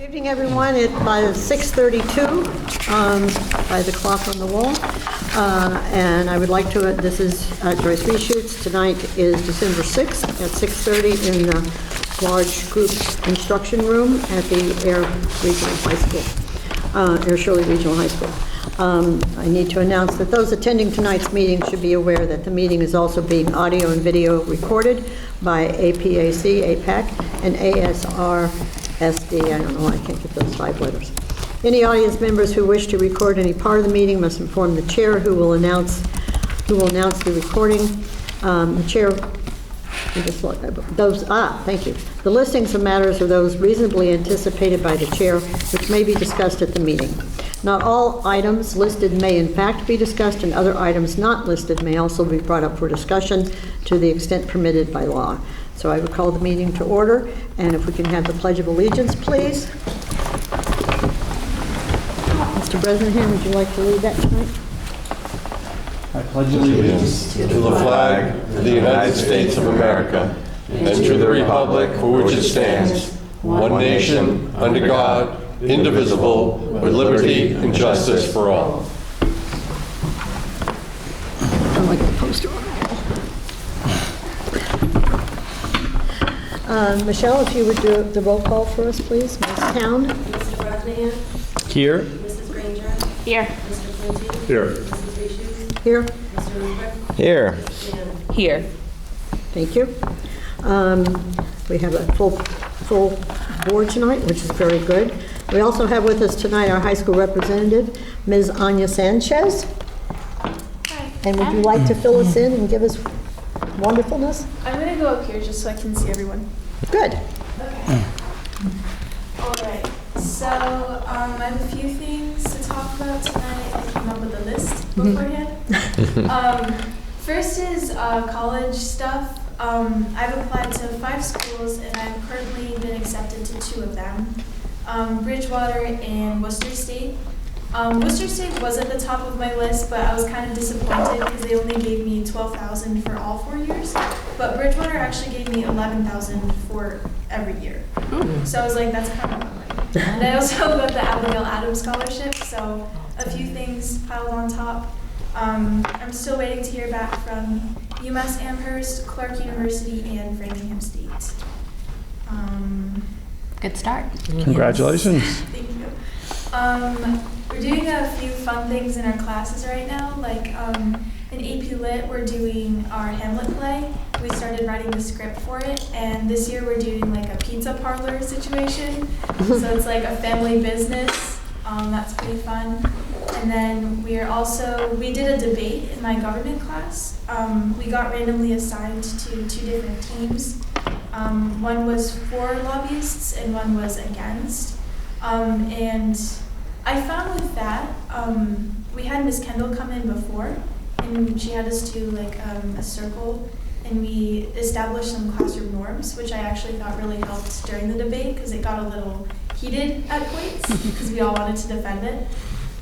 Evening, everyone. It's by 6:32 by the clock on the wall. And I would like to, this is Joyce Reshoots. Tonight is December 6th at 6:30 in the large group instruction room at the Air Regional High School, Air Shirley Regional High School. I need to announce that those attending tonight's meeting should be aware that the meeting is also being audio and video recorded by APAC, APAC, and ASRSD. I don't know why I can't get those 5 letters. Any audience members who wish to record any part of the meeting must inform the chair, who will announce the recording. The chair. Thank you. The listings of matters are those reasonably anticipated by the chair, which may be discussed at the meeting. Not all items listed may in fact be discussed, and other items not listed may also be brought up for discussion to the extent permitted by law. So I would call the meeting to order, and if we can have the Pledge of Allegiance, please. Mr. Bresnahan, would you like to lead that tonight? I pledge allegiance to the flag of the United States of America and to the republic for which it stands, one nation, under God, indivisible, with liberty and justice for all. I like the poster on the wall. Michelle, if you would do the roll call for us, please. Ms. Town. Mr. Bresnahan. Here. Mrs. Granger. Here. Mr. Flinty. Here. Mrs. Reshoots. Here. Mr. Rupert. Here. And Here. Thank you. We have a full board tonight, which is very good. We also have with us tonight our high school representative, Ms. Anya Sanchez. Hi. And would you like to fill us in and give us wonderfulness? I'm going to go up here just so I can see everyone. Good. Okay. All right. So I have a few things to talk about tonight. I came up with a list beforehand. First is college stuff. I've applied to 5 schools, and I've currently been accepted to 2 of them. Bridgewater and Worcester State. Worcester State was at the top of my list, but I was kind of disappointed because they only gave me $12,000 for all 4 years. But Bridgewater actually gave me $11,000 for every year. So I was like, that's kind of money. And I also got the Abigail Adams Scholarship, so a few things piled on top. I'm still waiting to hear back from UMass Amherst, Clark University, and Framingham State. Good start. Congratulations. Thank you. We're doing a few fun things in our classes right now. Like in AP Lit, we're doing our Hamlet play. We started writing the script for it, and this year we're doing like a pizza parlor situation. So it's like a family business. That's pretty fun. And then we did a debate in my government class. We got randomly assigned to 2 different teams. One was for lobbyists and one was against. And I found with that, we had Miss Kendall come in before, and she had us do like a circle, and we established some classroom norms, which I actually thought really helped during the debate because it got a little heated at points because we all wanted to defend it.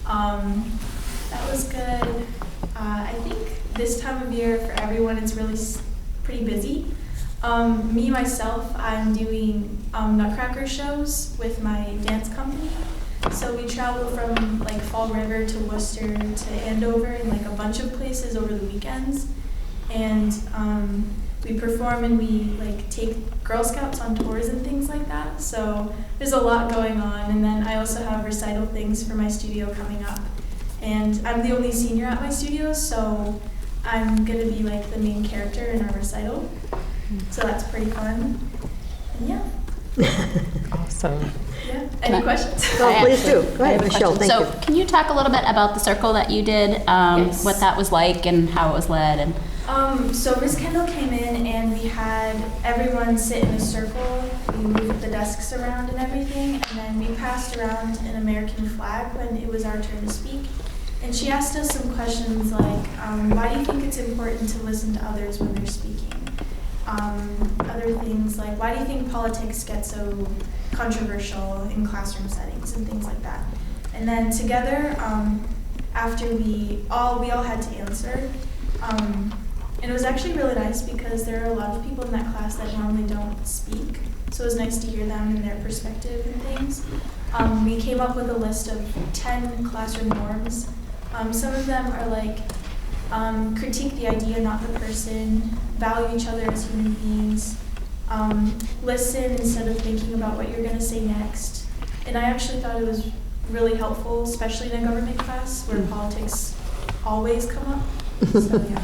That was good. I think this time of year for everyone, it's really pretty busy. Me, myself, I'm doing Nutcracker shows with my dance company. So we travel from like Fall River to Worcester to Andover and like a bunch of places over the weekends. And we perform and we like take Girl Scouts on tours and things like that. So there's a lot going on. And then I also have recital things for my studio coming up. And I'm the only senior at my studio, so I'm gonna be like the main character in our recital. So that's pretty fun. And yeah. Awesome. Yeah. Any questions? Oh, please do. Go ahead, Michelle. Thank you. So can you talk a little bit about the circle that you did, Yes. what that was like and how it was led? And So Miss Kendall came in and we had everyone sit in a circle. We moved the desks around and everything, and then we passed around an American flag when it was our turn to speak. And she asked us some questions like, why do you think it's important to listen to others when they're speaking? Other things like, why do you think politics get so controversial in classroom settings and things like that? And then together, after we all had to answer, and it was actually really nice because there are a lot of people in that class that normally don't speak. So it was nice to hear them and their perspective and things. we came up with a list of 10 classroom norms. Some of them are like critique the idea, not the person, value each other as human beings, listen instead of thinking about what you're going to say next. And I actually thought it was really helpful, especially in a government class where politics always come up. So yeah.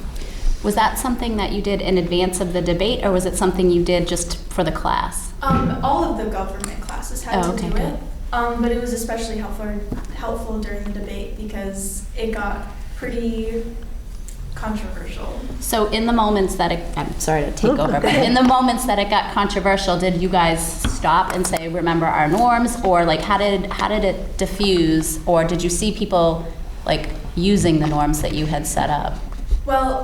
Was that something that you did in advance of the debate, or was it something you did just for the class? All of the government classes had Oh, to okay, do good. it, but it was especially helpful during the debate because it got pretty controversial. So in the moments that I'm sorry to take over, but in the moments that it got controversial, did you guys stop and say, remember our norms, or like how did it diffuse, or did you see people like using the norms that you had set up? Well,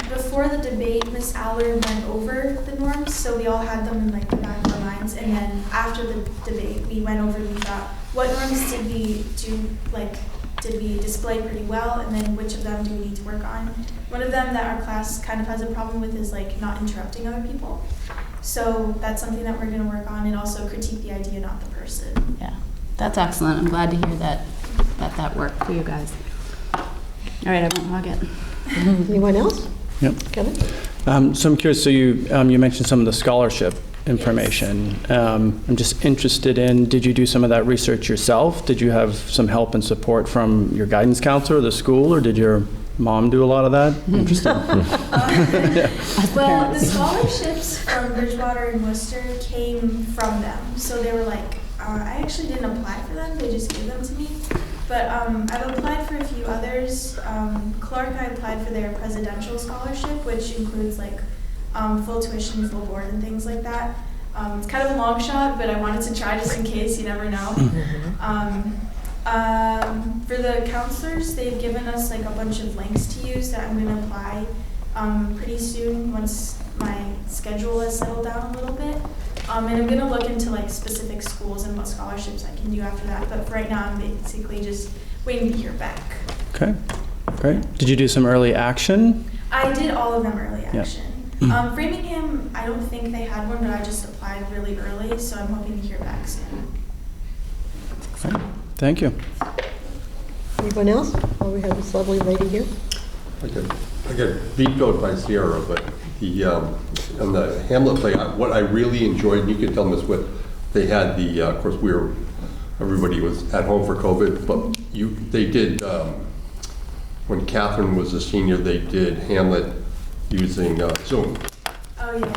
before the debate, Miss Aller went over the norms, so we all had them in like the back of our minds, and then after the debate, we went over and we thought, what norms did we do, like, did we display pretty well, and then which of them do we need to work on? One of them that our class kind of has a problem with is like not interrupting other people. So that's something that we're going to work on, and also critique the idea, not the person. Yeah, that's excellent. I'm glad to hear that worked for you guys. All right, I won't hog it. Anyone else? Yep. Kevin? So I'm curious, so you mentioned some of the scholarship information. I'm just interested in, did you do some of that research yourself? Did you have some help and support from your guidance counselor, the school, or did your mom do a lot of that? Interesting. Well, the scholarships from Bridgewater and Worcester came from them. So they were like, I actually didn't apply for them, they just gave them to me. But I've applied for a few others. Clark, I applied for their presidential scholarship, which includes like full tuition, full board, and things like that. It's kind of a long shot, but I wanted to try just in case, you never know. For the counselors, they've given us like a bunch of links to use that I'm going to apply pretty soon once my schedule has settled down a little bit. And I'm going to look into like specific schools and what scholarships I can do after that. But for right now, I'm basically just waiting to hear back. Okay, great. Did you do some early action? I did all of them early Yeah. action. Framingham, I don't think they had one, but I just applied really early, so I'm hoping to hear back soon. Okay. Thank you. Anyone else? Oh, we have this lovely lady here. I got vetoed by Sierra, but on the Hamlet play, what I really enjoyed, and you can tell Ms. Witt, they had of course everybody was at home for COVID, but they did, when Catherine was a senior, they did Hamlet using Zoom. Oh, yeah.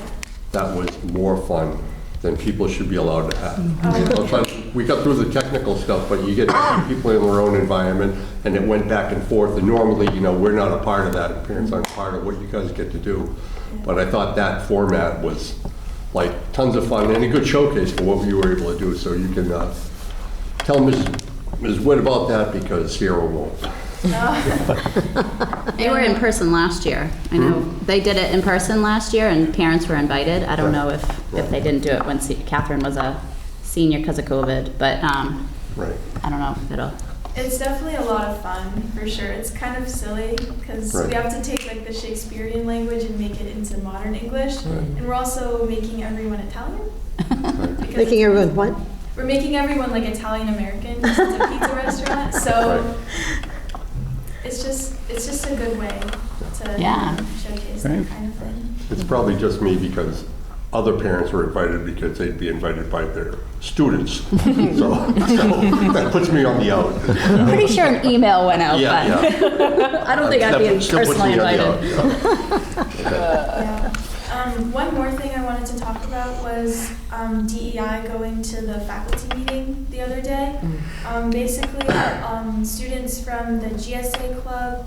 That was more fun than people should be allowed to have. We got through the technical stuff, but you get people in their own environment, and it went back and forth, and normally, we're not a part of that, parents aren't part of what you guys get to do. But I thought that format was like tons of fun and a good showcase for what you were able to do, so you can tell Ms. Witt about that, because Sierra won't. They were in person last year. I know they did it in person last year, and parents were invited. I don't know if they didn't do it when Catherine was a senior because of COVID, but Right. I don't know if it'll. It's definitely a lot of fun, for sure. It's kind of silly because Right. we have to take like the Shakespearean language and make it into modern English, and we're also making everyone Italian. Because Making everyone what? we're making everyone like Italian American because it's a pizza restaurant. So it's just a good way to showcase Right. that kind of thing. It's probably just me, because other parents were invited because they'd be invited by their students. So that puts me on the out. I'm pretty sure an email went out, Yeah, but I don't think I'd be Still puts personally me on the invited. out, Yeah. One more thing I wanted to talk about was DEI going to the faculty meeting the other day. Basically, students from the GSA club,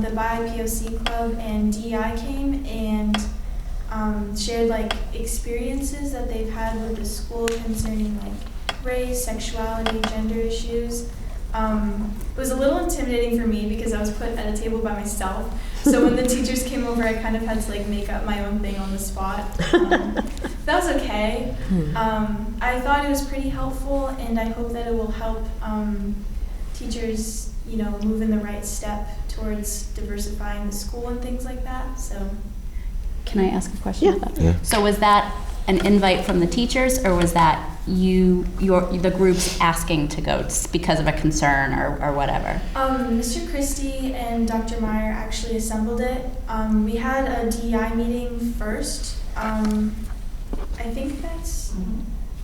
the BIPOC club, and DEI came and shared like experiences that they've had with the school concerning like race, sexuality, gender issues. It was a little intimidating for me because I was put at a table by myself. So when the teachers came over, I kind of had to like make up my own thing on the spot. That was okay. I thought it was pretty helpful, and I hope that it will help teachers, move in the right step towards diversifying the school and things like that. So. Can I ask a question Yeah. about that? So was that an invite from the teachers, or was that the group's asking to go because of a concern or whatever? Mr. Christie and Dr. Meyer actually assembled it. We had a DEI meeting first. I think that's,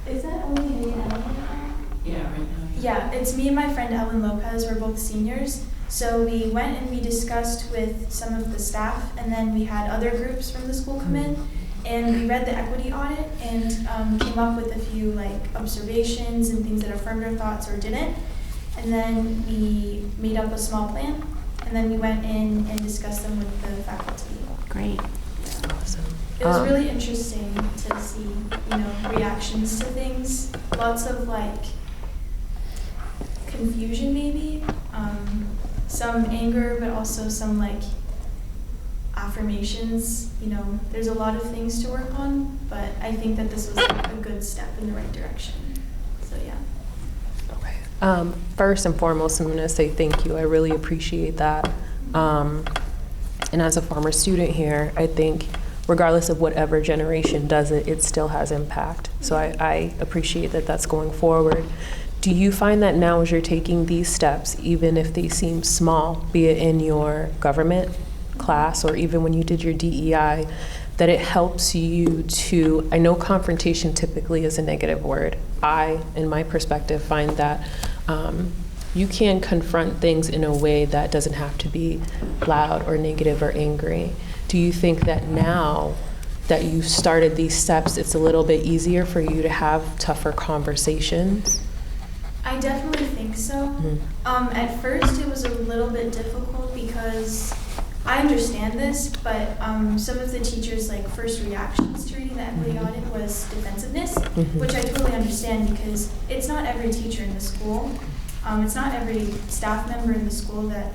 is that only me and Ellen? Yeah, right now. Yeah, it's me and my friend Ellen Lopez. We're both seniors. So we went and we discussed with some of the staff, and then we had other groups from the school come in, and we read the equity audit and came up with a few like observations and things that affirmed our thoughts or didn't. And then we made up a small plan, and then we went in and discussed them with the faculty. Great. Awesome. It was really interesting to see, reactions to things. Lots of like confusion maybe, some anger, but also some like affirmations. There's a lot of things to work on, but I think that this was like a good step in the right direction. So yeah. First and foremost, I'm going to say thank you. I really appreciate that. And as a former student here, I think regardless of whatever generation does it, it still has impact. So I appreciate that that's going forward. Do you find that now as you're taking these steps, even if they seem small, be it in your government class or even when you did your DEI, that it helps you to, I know confrontation typically is a negative word. I, in my perspective, find that you can confront things in a way that doesn't have to be loud or negative or angry. Do you think that now that you've started these steps, it's a little bit easier for you to have tougher conversations? I definitely think so. At first, it was a little bit difficult because I understand this, but some of the teachers' first reactions to reading the equity audit was defensiveness, which I totally understand because it's not every teacher in the school. It's not every staff member in the school that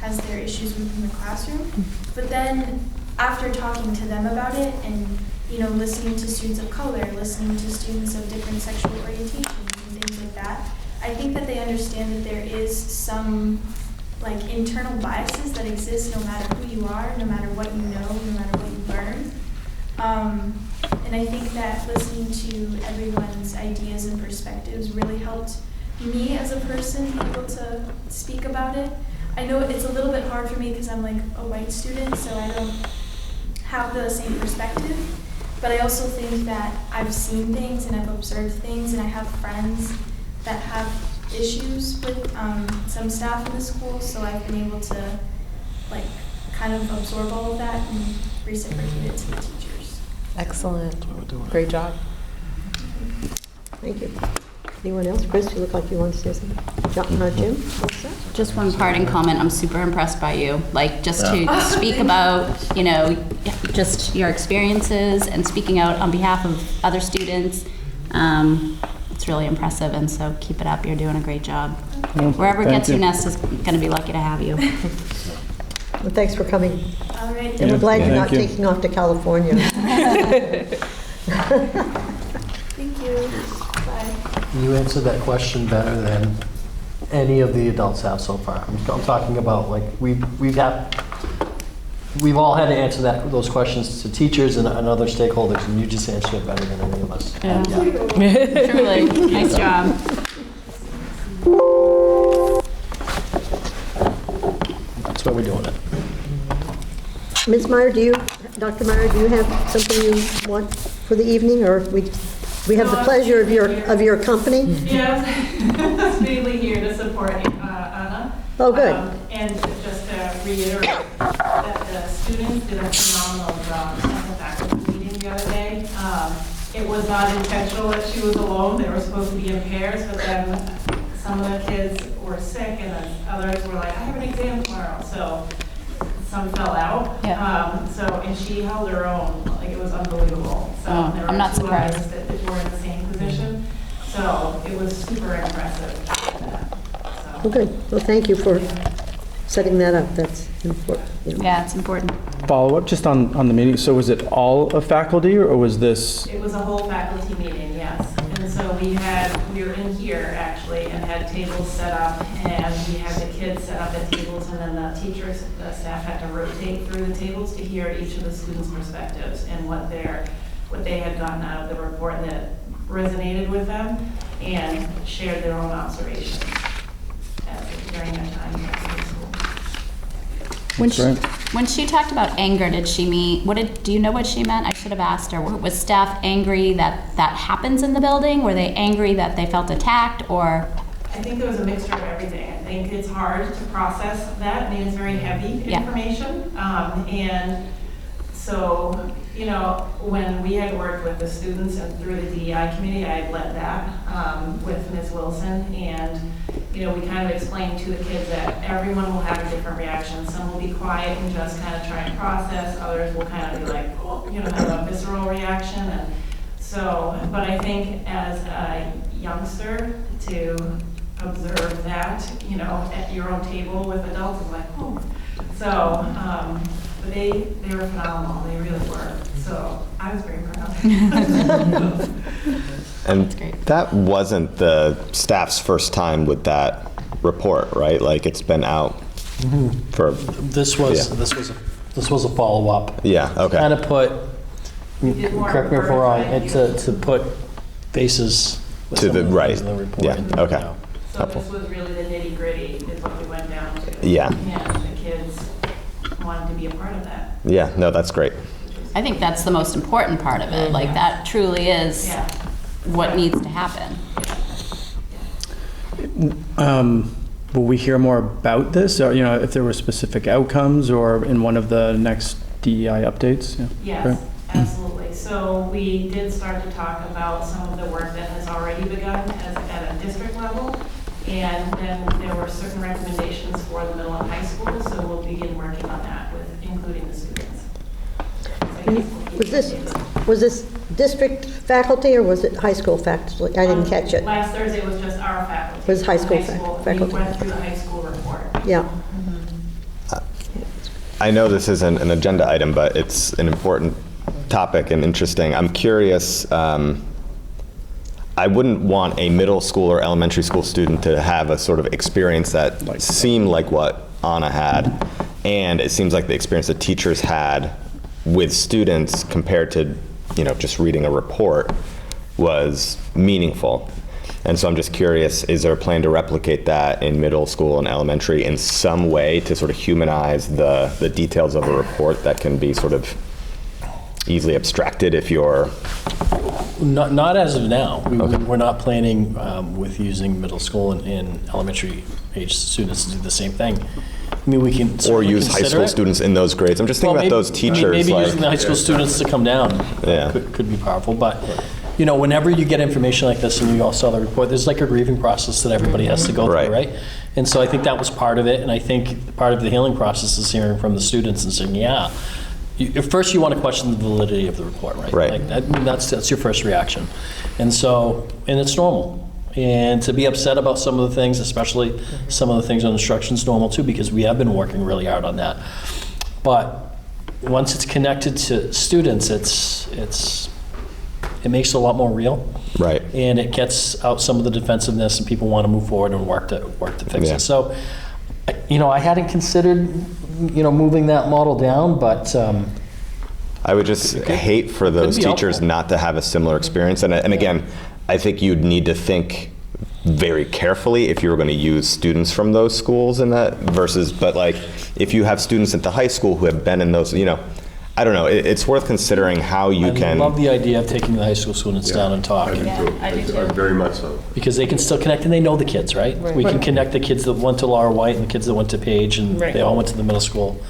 has their issues within the classroom. But then after talking to them about it and listening to students of color, listening to students of different sexual orientations and things like that, I think that they understand that there is some internal biases that exist no matter who you are, no matter what you know, no matter what you learn. And I think that listening to everyone's ideas and perspectives really helped me as a person be able to speak about it. I know it's a little bit hard for me because I'm a white student, so I don't have the same perspective. But I also think that I've seen things and I've observed things, and I have friends that have issues with some staff in the school, so I've been able to kind of absorb all of that and reciprocate it to the teachers. Excellent. Great job. Thank you. Anyone else? Chris, you look like you want to say something. Jim? What's that? Just one parting comment. I'm super impressed by you. Just to speak about, just your experiences and speaking out on behalf of other students. It's really impressive, and so keep it up. You're doing a great job. Wherever Gets You Nest is going to be lucky to have you. Well, thanks for coming. All right. And we're glad you're not Thank you. taking off to California. Thank you. Bye. You answered that question better than any of the adults have so far. I'm talking about we've all had to answer those questions to teachers and other stakeholders, and you just answered it better than any of us. Yeah. Truly. Nice job. That's why we're doing it. Ms. Meyer, Dr. Meyer, do you have something you want for the evening, or we have the pleasure of your company? Yes, mainly here to support Anna. Oh, good. And just to reiterate that the students did a phenomenal job at the faculty meeting the other day. It was not intentional that she was alone. They were supposed to be in pairs, but then some of the kids were sick, and then others were like, I have an exam tomorrow. So some fell out. Yeah. And she held her own. It was unbelievable. So Oh, there were I'm not two others surprised. that were in the same position. So it was super impressive. Well, good. Well, thank you for setting that up. That's important. Yeah, it's important. Follow up just on the meeting. So was it all of faculty, or was this? It was a whole faculty meeting, yes. And so we were in here actually and had tables set up, and we had the kids set up at tables, and then the teachers, the staff had to rotate through the tables to hear each of the students' perspectives and what they had gotten out of the report, and that resonated with them and shared their own observations during their time in high school. When she talked about anger, did she mean, do you know what she meant? I should have asked her. Was staff angry that that happens in the building? Were they angry that they felt attacked, or? I think it was a mixture of everything. I think it's hard to process that. I mean, it's very heavy information. And so, you know, when we had worked with the students and through the DEI committee, I had led that with Ms. Wilson. And, you know, we kind of explained to the kids that everyone will have a different reaction. Some will be quiet and just kind of try and process. Others will kind of be like, oh, you know, have a visceral reaction. And so, but I think as a youngster to observe that, you know, at your own table with adults, I'm like, oh. So, but they were phenomenal. They really were. So I was very proud. And that wasn't the staff's first time with that report, right? Like, it's been out for. This was a follow-up. Yeah. Okay. Kind of put. did more Correct me if I'm wrong. bird's And to put faces with To some the of right. things in the report. Yeah, and, okay. you know. So this was really the nitty gritty is what we went down to. Yeah. And the kids wanted to be a part of that. Yeah. No, that's great. I think that's the most important part of it. Like, that truly is Yeah. what needs to happen. Will we hear more about this, or, you know, if there were specific outcomes or in one of the next DEI updates? Yeah. Yes, Great. absolutely. So we did start to talk about some of the work that has already begun at a district level. And then there were certain recommendations for the middle and high school, so we'll begin working on that with including the students. Was this district faculty or was it high school faculty? I didn't catch it. Last Thursday was just our faculty. It was high school faculty. We went through the high school report. Yeah. I know this isn't an agenda item, but it's an important topic and interesting. I'm curious. I wouldn't want a middle school or elementary school student to have a sort of experience that seemed like what Anna had, and it seems like the experience that teachers had with students compared to, you know, just reading a report was meaningful. And so I'm just curious, is there a plan to replicate that in middle school and elementary in some way to sort of humanize the details of a report that can be sort of easily abstracted if you're... Not as of now. We're not planning with using middle school and elementary age students to do the same thing. I mean, we can Or use high school it. students in those grades. I'm just thinking about those teachers. Maybe like, using the high school students to come down Yeah. could be powerful. But, you know, whenever you get information like this and you all saw the report, there's like a grieving process that everybody has to go Right. through, right? And so I think that was part of it. And I think part of the healing process is hearing from the students and saying, yeah. First, you want to question the validity of the report, right? Right. Like that's your first reaction. And so, and it's normal. And to be upset about some of the things, especially some of the things on instruction, is normal too, because we have been working really hard on that. But once it's connected to students, it makes it a lot more real. Right. And it gets out some of the defensiveness, and people want to move forward and work to fix Yeah. it. So, you know, I hadn't considered, you know, moving that model down, but I would just hate for those be teachers helpful. not to have a similar experience. And again, I think you'd need to think very carefully if you were going to use students from those schools in that versus, but like if you have students at the high school who have been in those, you know, I don't know, it's worth considering how you can. I love the idea of taking the high school students down and talking. I do too. Very much so. Because they can still connect, and they know the kids, right? We can connect the kids that went to Laura White and the kids that went to Page, and they all went to the middle school.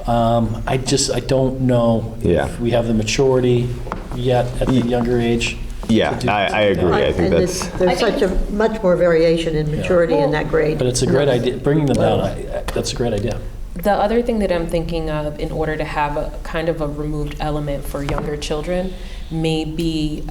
I don't know if we have the maturity yet at the younger age. Yeah, to do I agree. I think And that's. there's such a much more variation in maturity in that grade. But it's a great idea, bringing them down, that's a great idea. The other thing that I'm thinking of in order to have a kind of a removed element for younger children may be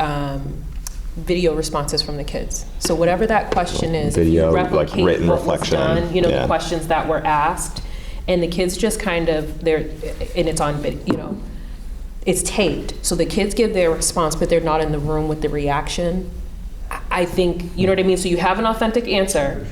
video responses from the kids. So whatever that question is, Video, if you like replicate written what was reflection, done, you know, yeah. the questions that were asked, and the kids just kind of, and it's on video, you know, it's taped. So the kids give their response, but they're not in the room with the reaction. I think, you know what I mean? So you have an authentic answer,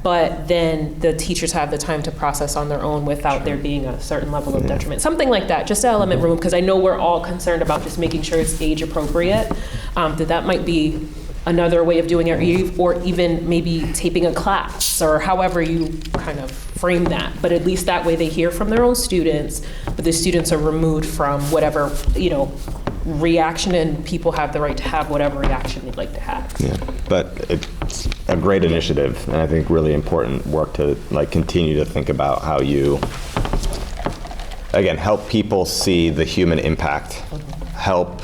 but then the teachers have the time to process on their own without there being a certain level of detriment. Something like that, just an element room, because I know we're all concerned about just making sure it's age appropriate. that might be another way of doing it, or even maybe taping a class, or however you kind of frame that. But at least that way they hear from their own students, but the students are removed from whatever, reaction, and people have the right to have whatever reaction they'd like to have. Yeah, but it's a great initiative, and I think really important work to continue to think about how you, again, help people see the human impact, help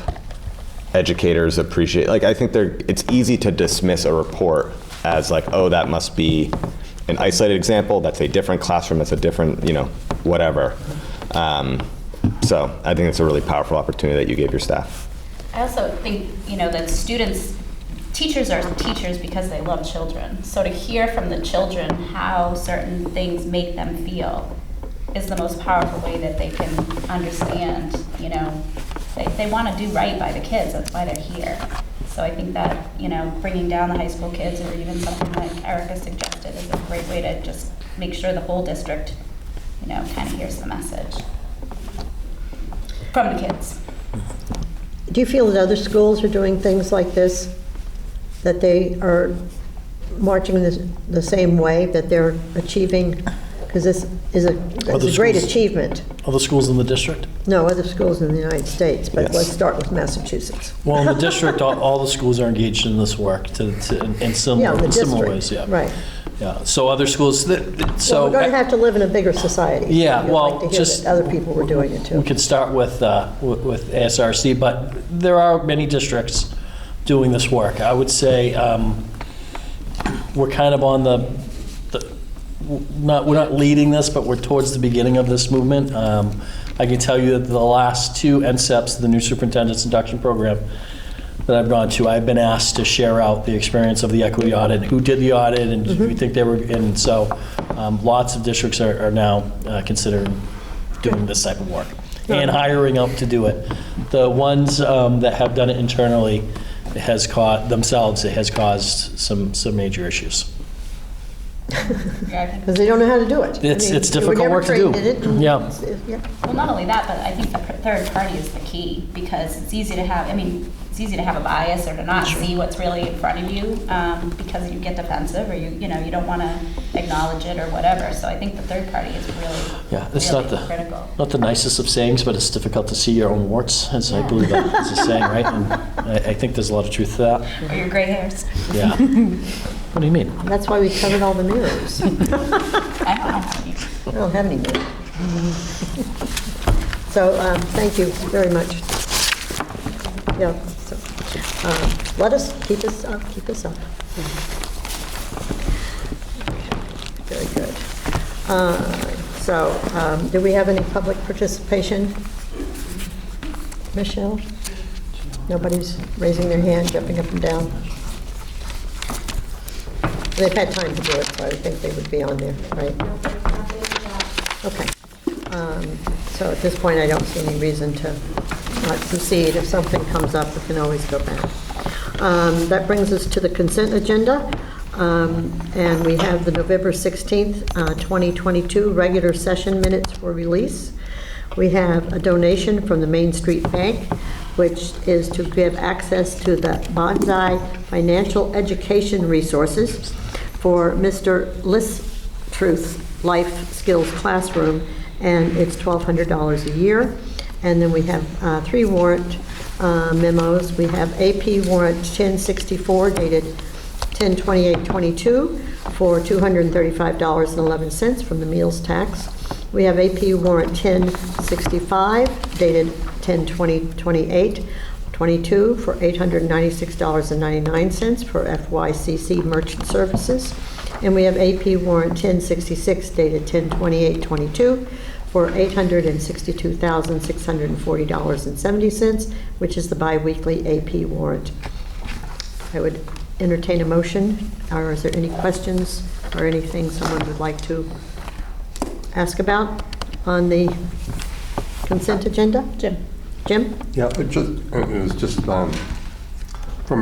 educators appreciate, I think it's easy to dismiss a report as oh, that must be an isolated example, that's a different classroom, that's a different, whatever. So I think it's a really powerful opportunity that you gave your staff. I also think, that teachers are teachers because they love children. So to hear from the children how certain things make them feel is the most powerful way that they can understand, they want to do right by the kids, that's why they're here. So I think that, bringing down the high school kids, or even something like Erica suggested, is a great way to just make sure the whole district, kind of hears the message from the kids. Do you feel that other schools are doing things like this, that they are marching the same way, that they're achieving? Because this is a great achievement. Other schools in the district? No, other schools in the United States, but Yes. let's start with Massachusetts. Well, in the district, all the schools are engaged in this work in similar ways. Yeah. Right. Yeah. So other schools. Well, we're going to have to live in a bigger society. Yeah, I'd well, like to hear just- that other people were doing it too. We could start with ASRC, but there are many districts doing this work. I would say we're kind of on we're not leading this, but we're towards the beginning of this movement. I can tell you that the last two NSEPs, the new superintendent's induction program that I've gone to, I've been asked to share out the experience of the equity audit, who did the audit, and who you think they were, and so lots of districts are now considering doing this type of work and hiring up to do it. The ones that have done it internally, it has caused some major issues. Because they don't know how to do it. It's they were difficult never work to do. trained in it, and Yeah. yeah. Well, not only that, but I think the third party is the key, because it's easy to have, it's easy to have a bias or to not see what's really in front of you, because you get defensive, or you don't want to acknowledge it or whatever. So I think the third party is really, It's really not critical. not the nicest of sayings, but it's difficult to see your own warts, as I believe that is a saying, right? And I think there's a lot of truth to that. Or your gray hairs. Yeah. What do you mean? That's why we covered all the mirrors. I don't have any. I don't have any mirrors. So, thank you very much. Yeah, so, let us, keep us up. Very good. So, do we have any public participation? Michelle? Nobody's raising their hand, jumping up and down? They've had time to do it, so I would think they would be on there, right? Okay. So at this point, I don't see any reason to not proceed. If something comes up, we can always go back. That brings us to the consent agenda. And we have the November 16th, 2022 regular session minutes for release. We have a donation from the Main Street Bank, which is to give access to the Bonsai Financial Education Resources for Mr. Listruth's Life Skills Classroom, and it's $1,200 a year. And then we have 3 warrant memos. We have AP warrant 1064 dated 10/28/22 for $235.11 from the meals tax. We have AP warrant 1065 dated 10/20/28/22 for $896.99 for FYCC merchant services. And we have AP warrant 1066 dated 10/28/22 for $862,640.70, which is the biweekly AP warrant. I would entertain a motion, or is there any questions or anything someone would like to ask about on the consent agenda? Jim? Yeah, it was just from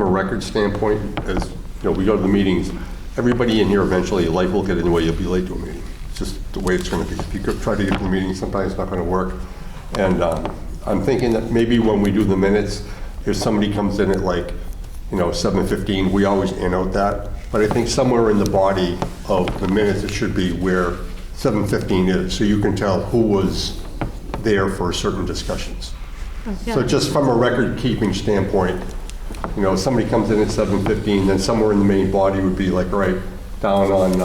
a record standpoint, as we go to the meetings, everybody in here eventually, life will get in the way, you'll be late to a meeting. It's just the way it's going to be. If you could try to get to a meeting, sometimes it's not going to work. And I'm thinking that maybe when we do the minutes, if somebody comes in at like, 7:15, we always annotate that. But I think somewhere in the body of the minutes, it should be where 7:15 is, so you can tell who was there for certain discussions. So just from a record-keeping standpoint, somebody comes in at 7:15, then somewhere in the main body would be like, right down on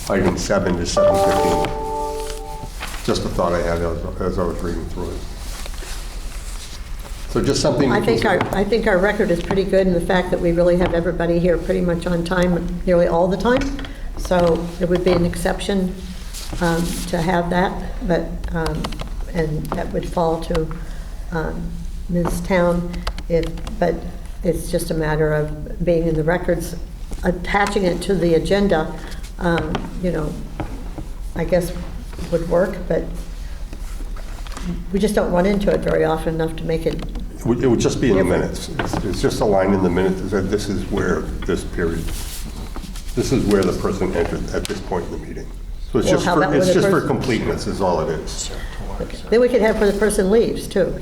item 7 to 7:15. Just a thought I had as I was reading through it. So just something to I think consider. I think our record is pretty good in the fact that we really have everybody here pretty much on time, nearly all the time. So it would be an exception to have that, but, and that would fall to Ms. Town, but it's just a matter of being in the records, attaching it to the agenda, I guess would work, but we just don't run into it very often enough to make it. It would just be in the different. minutes. It's just a line in the minutes that said this is where this period, this is where the person entered at this point in the meeting. So it's Well, just how for, about when it's the just for person- completeness is all it is. Then we could have where the person leaves too,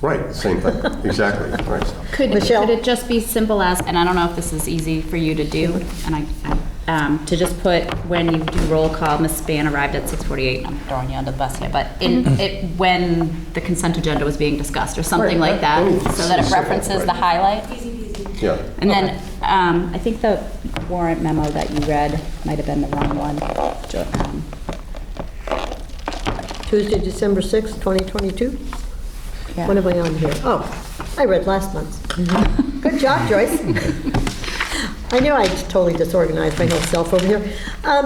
Right, same thing, exactly, right. Could Michelle? it just be simple as, and I don't know if this is easy for you to do, and to just put when you do roll call, Ms. Span arrived at 6:48, I'm throwing you under the bus here, but when the consent agenda was being discussed, or something Right, like that, right. so that it Simple, references right. the highlight? Easy peasy. Yeah, And then, I think the warrant memo that you read might have been the wrong one. Tuesday, December 6th, 2022? Yeah. What am I on here? Oh, I read last month's. Good job, Joyce. I knew I totally disorganized my whole self over here.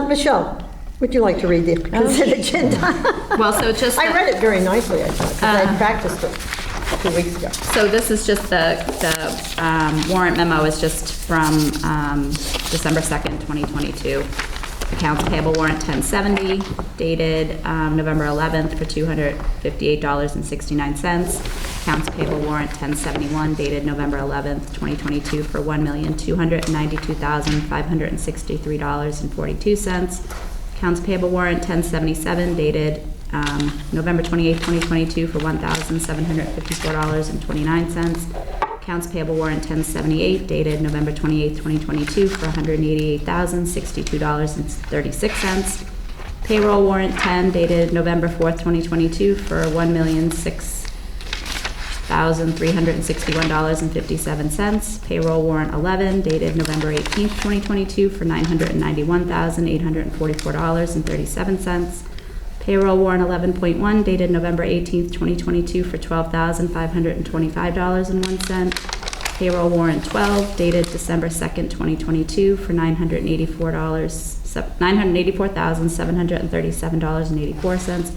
Michelle, would you like to read the consent agenda? Well, so it's just. I read it very nicely, I thought, because I practiced it 2 weeks ago. So this is just the warrant memo is just from December 2nd, 2022. Accounts payable warrant 1070 dated November 11th for $258.69. Accounts payable warrant 1071 dated November 11th, 2022 for $1,292,563.42. Accounts payable warrant 1077 dated November 28th, 2022 for $1,754.29. Accounts payable warrant 1078 dated November 28th, 2022 for $188,062.36. Payroll warrant 10 dated November 4th, 2022 for $1,006,361.57. Payroll warrant 11 dated November 18th, 2022 for $991,844.37. Payroll warrant 11.1 dated November 18th, 2022 for $12,525.01. Payroll warrant 12 dated December 2nd, 2022 for $984,737.84.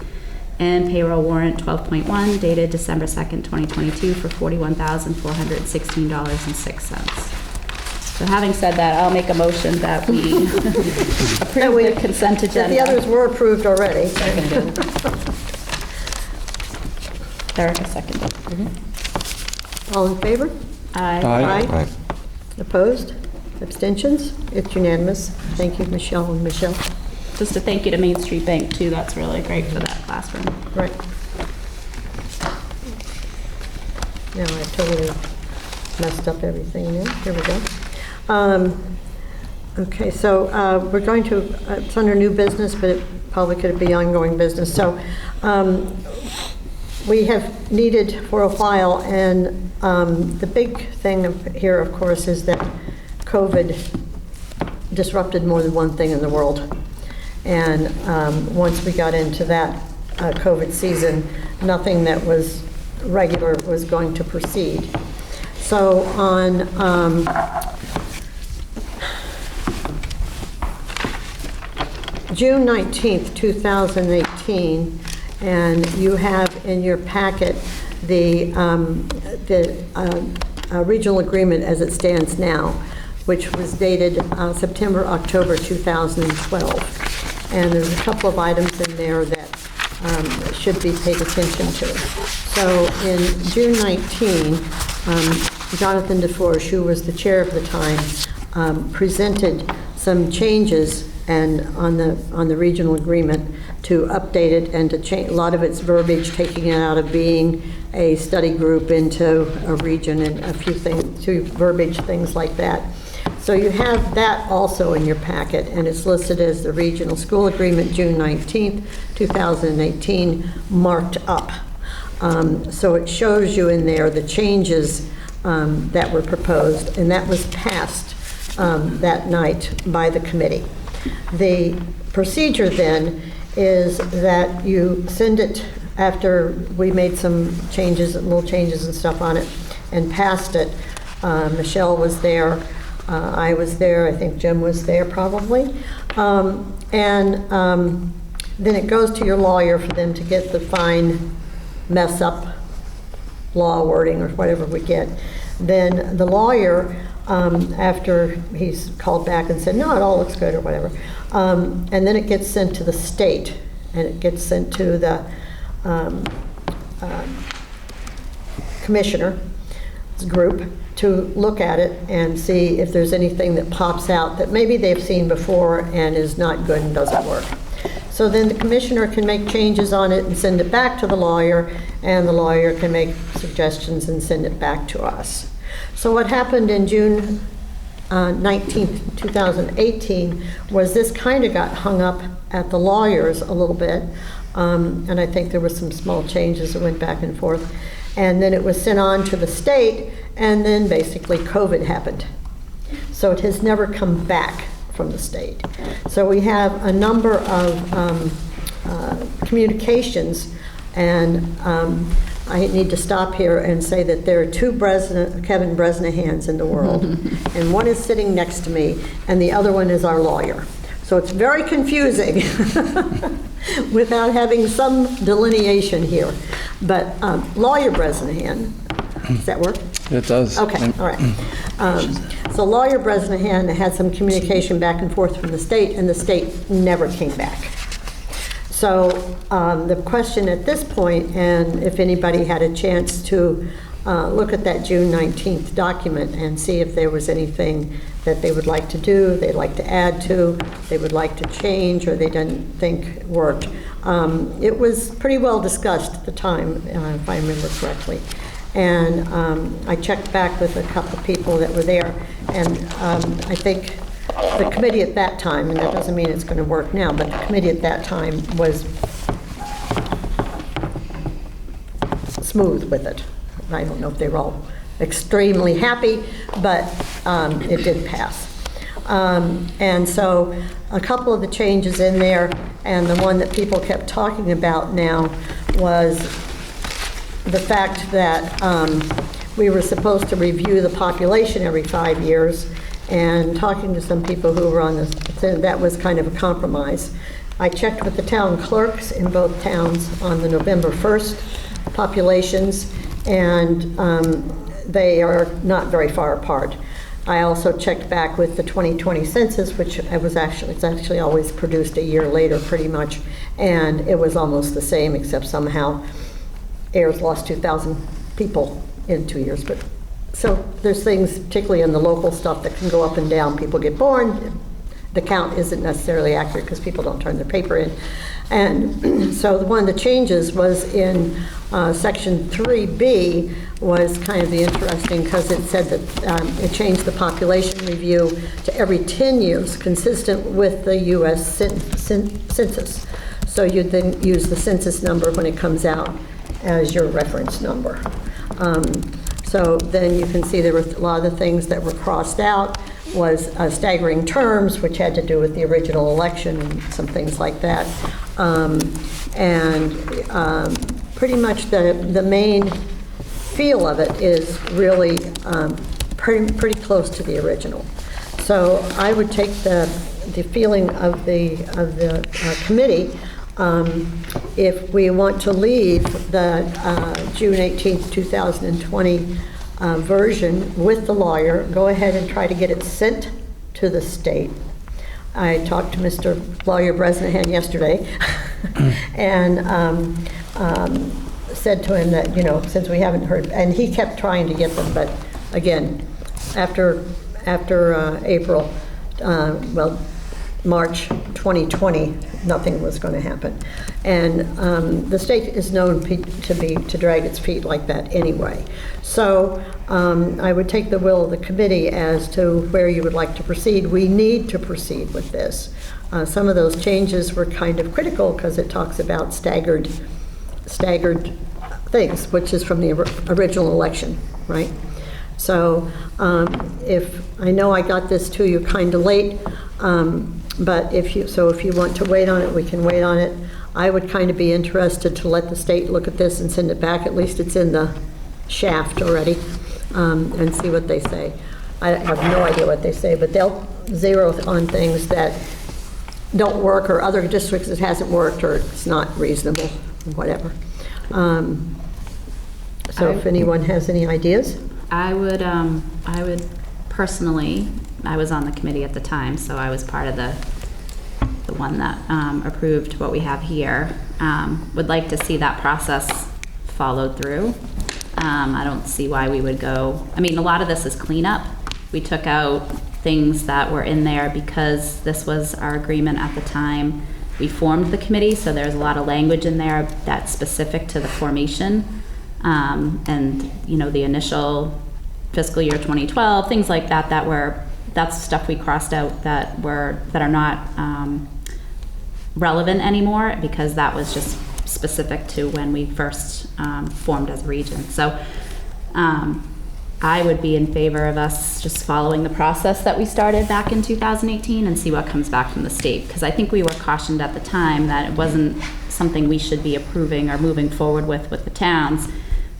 And payroll warrant 12.1 dated December 2nd, 2022 for $41,416.06. So having said that, I'll make a motion that we approve the consent agenda. The others were approved already. Erica seconded. All in favor? Aye. Right. Opposed? Abstentions? It's unanimous. Thank you, Michelle and Michelle. Just a thank you to Main Street Bank too, that's really great for that classroom. Right. Now I totally messed up everything now. Here we go. Okay, so we're going to, it's under new business, but it probably could be ongoing business. So we have needed for a while, and the big thing here, of course, is that COVID disrupted more than one thing in the world. And once we got into that COVID season, nothing that was regular was going to proceed. So on June 19th, 2018, and you have in your packet the regional agreement as it stands now, which was dated September, October 2012. And there's a couple of items in there that should be paid attention to. So in June 19, Jonathan DeForge, who was the chair of the time, presented some changes and on the regional agreement to update it and to change a lot of its verbiage, taking it out of being a study group into a region and a few things, to verbiage, things like that. So you have that also in your packet, and it's listed as the Regional School Agreement, June 19th, 2018, marked up. So it shows you in there the changes that were proposed, and that was passed that night by the committee. The procedure then is that you send it after we made some changes, little changes and stuff on it, and passed it. Michelle was there, I was there, I think Jim was there probably. Then it goes to your lawyer for them to get the fine mess up law wording or whatever we get. Then the lawyer, after he's called back and said, no, it all looks good or whatever, and then it gets sent to the state, and it gets sent to the commissioner's group to look at it and see if there's anything that pops out that maybe they've seen before and is not good and doesn't work. So then the commissioner can make changes on it and send it back to the lawyer, and the lawyer can make suggestions and send it back to us. So what happened in June 19th, 2018 was this kind of got hung up at the lawyers a little bit, and I think there were some small changes that went back and forth. And then it was sent on to the state, and then basically COVID happened. So it has never come back from the state. So we have a number of communications, and I need to stop here and say that there are two Kevin Bresnahans in the world, and one is sitting next to me, and the other one is our lawyer. So it's very confusing without having some delineation here. But Lawyer Bresnahan, does that work? It does. Okay, all right. So Lawyer Bresnahan had some communication back and forth from the state, and the state never came back. So the question at this point, and if anybody had a chance to look at that June 19th document and see if there was anything that they would like to do, they'd like to add to, they would like to change, or they didn't think worked. It was pretty well discussed at the time, if I remember correctly. And I checked back with a couple of people that were there, and I think the committee at that time, and that doesn't mean it's going to work now, but the committee at that time was smooth with it. I don't know if they were all extremely happy, but it did pass. And so a couple of the changes in there, and the one that people kept talking about now was the fact that we were supposed to review the population every 5 years, and talking to some people who were on this, that was kind of a compromise. I checked with the town clerks in both towns on the November 1st populations, and they are not very far apart. I also checked back with the 2020 census, which it's actually always produced a year later pretty much, and it was almost the same, except somehow Ayers lost 2,000 people in 2 years. But so there's things, particularly in the local stuff, that can go up and down. People get born, the count isn't necessarily accurate because people don't turn their paper in. And so one of the changes was in section 3B was kind of the interesting, because it said that it changed the population review to every 10 years, consistent with the U.S. census. So you'd then use the census number when it comes out as your reference number. So then you can see there were a lot of the things that were crossed out was staggering terms, which had to do with the original election and some things like that. Pretty much the main feel of it is really pretty close to the original. So I would take the feeling of the committee. If we want to leave the June 18th, 2020 version with the lawyer, go ahead and try to get it sent to the state. I talked to Mr. Lawyer Bresnahan yesterday and said to him that, since we haven't heard, and he kept trying to get them, but again, after April, March 2020, nothing was going to happen. And the state is known to drag its feet like that anyway. So I would take the will of the committee as to where you would like to proceed. We need to proceed with this. Some of those changes were kind of critical because it talks about staggered things, which is from the original election, right? So if I know I got this to you kind of late, but if you want to wait on it, we can wait on it. I would kind of be interested to let the state look at this and send it back. At least it's in the shaft already, and see what they say. I have no idea what they say, but they'll zero on things that don't work, or other districts it hasn't worked, or it's not reasonable, whatever. So if anyone has any ideas? I would personally, I was on the committee at the time, so I was part of the one that approved what we have here. Would like to see that process followed through. I don't see why we would go, I mean, a lot of this is cleanup. We took out things that were in there because this was our agreement at the time we formed the committee, so there's a lot of language in there that's specific to the formation. And you know, the initial fiscal year 2012, things like that, that's stuff we crossed out that are not relevant anymore, because that was just specific to when we first formed as a region. So I would be in favor of us just following the process that we started back in 2018 and see what comes back from the state, because I think we were cautioned at the time that it wasn't something we should be approving or moving forward with the towns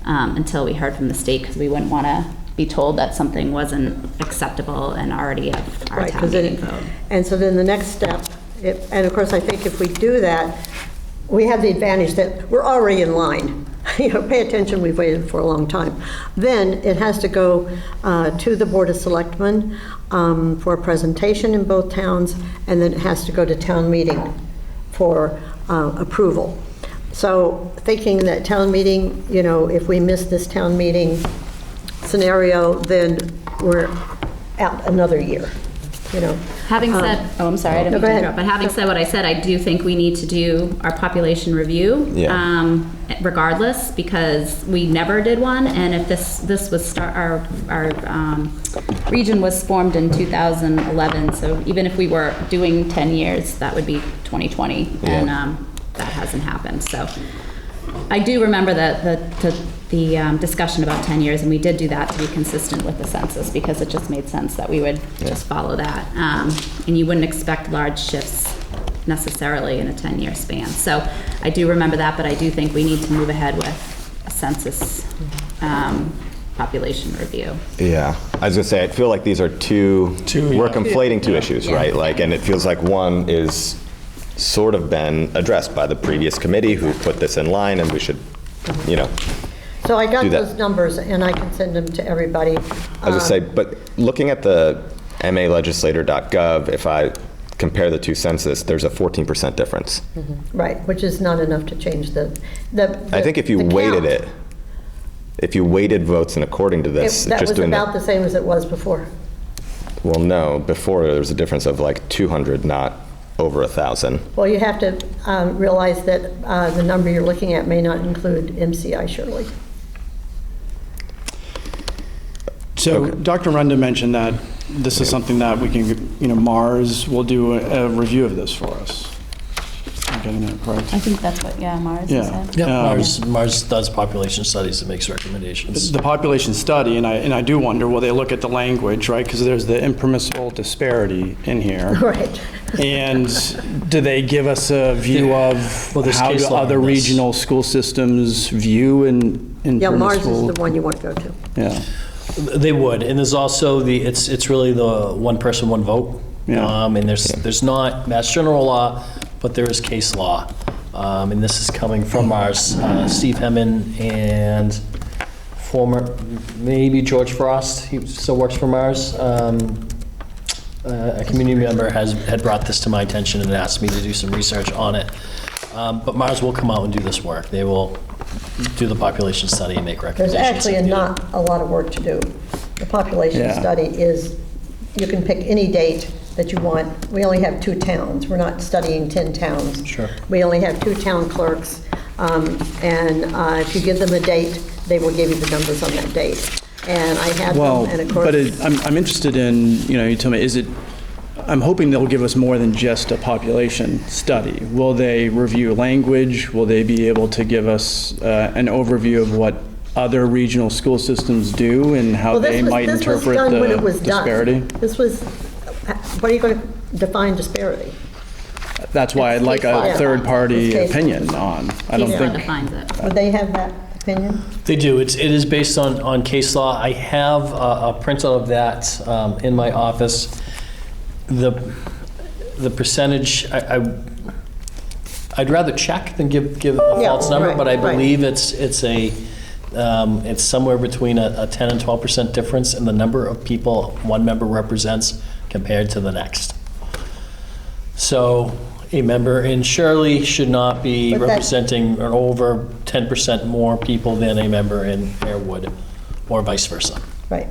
until we heard from the state, because we wouldn't want to be told that something wasn't acceptable and already at our town meeting vote. And so then the next step, and of course I think if we do that, we have the advantage that we're already in line. You know, pay attention, we've waited for a long time. Then it has to go to the Board of Selectmen for a presentation in both towns, and then it has to go to town meeting for approval. So thinking that town meeting, you know, if we miss this town meeting scenario, then we're out another year, you know. Having said, I'm sorry, I didn't mean to interrupt, but having said what I said, I do think we need to do our population review, regardless, because we never did one, and if this was our region was formed in 2011, so even if we were doing 10 years, that would be 2020, and that hasn't happened. So I do remember the discussion about 10 years, and we did do that to be consistent with the census, because it just made sense that we would just follow that. And you wouldn't expect large shifts necessarily in a 10-year span. So I do remember that, but I do think we need to move ahead with a census population review. Yeah, I was gonna say, I feel like these are we're conflating two issues, right? Like, and it feels like one is sort of been addressed by the previous committee who put this in line, and we should, you know. So I got those numbers, and I can send them to everybody. I was gonna say, but looking at the malegislator.gov, if I compare the two census, there's a 14% difference. Right, which is not enough to change the I think if you weighted count. it, if you weighted votes and according to this, That just was doing about the same as it was before. Well, no, before there was a difference of like 200, not over 1,000. Well, you have to realize that the number you're looking at may not include MCI Shirley. So Dr. Renda mentioned that this is something that we can, you know, Mars will do a review of this for us. I'm getting that correct? I think that's what, Mars said. Yeah, Mars does population studies and makes recommendations. The population study, and I do wonder, will they look at the language, right? Because there's the impermissible disparity in here. Right. And do they give us a view of how do other regional school systems view in Yeah, Mars permissible? is the one you want to go to. Yeah. They would, and there's also it's really the one person, one vote. Yeah. And there's not Mass General law, but there is case law. And this is coming from ours, Steve Hemman and former, maybe George Frost, he still works for Mars. A community member had brought this to my attention and asked me to do some research on it. But Mars will come out and do this work. They will do the population study and make There's recommendations. actually not a lot of work to do. The population Yeah. study is, you can pick any date that you want, we only have 2 towns. We're not studying 10 towns. Sure. We only have 2 town clerks. And if you give them a date, they will give you the numbers on that date. And I had Well, them, and of course. but I'm interested in, you tell me, I'm hoping they'll give us more than just a population study. Will they review language? Will they be able to give us an overview of what other regional school systems do and how Well, they might this was interpret done when it the was done. disparity? This was, what are you going to define disparity? That's why I'd like a Yeah. third-party It's case law. opinion on. I don't Case law think, defines it. Would they have that opinion? They do. It is based on case law. I have a printout of that in my office. The percentage, I'd rather check than give a Yeah, false number, right, but I right. believe it's somewhere between a 10 and 12% difference in the number of people one member represents compared to the next. So a member in Shirley should not be But that- representing over 10% more people than a member in Fairwood, or vice versa. Right.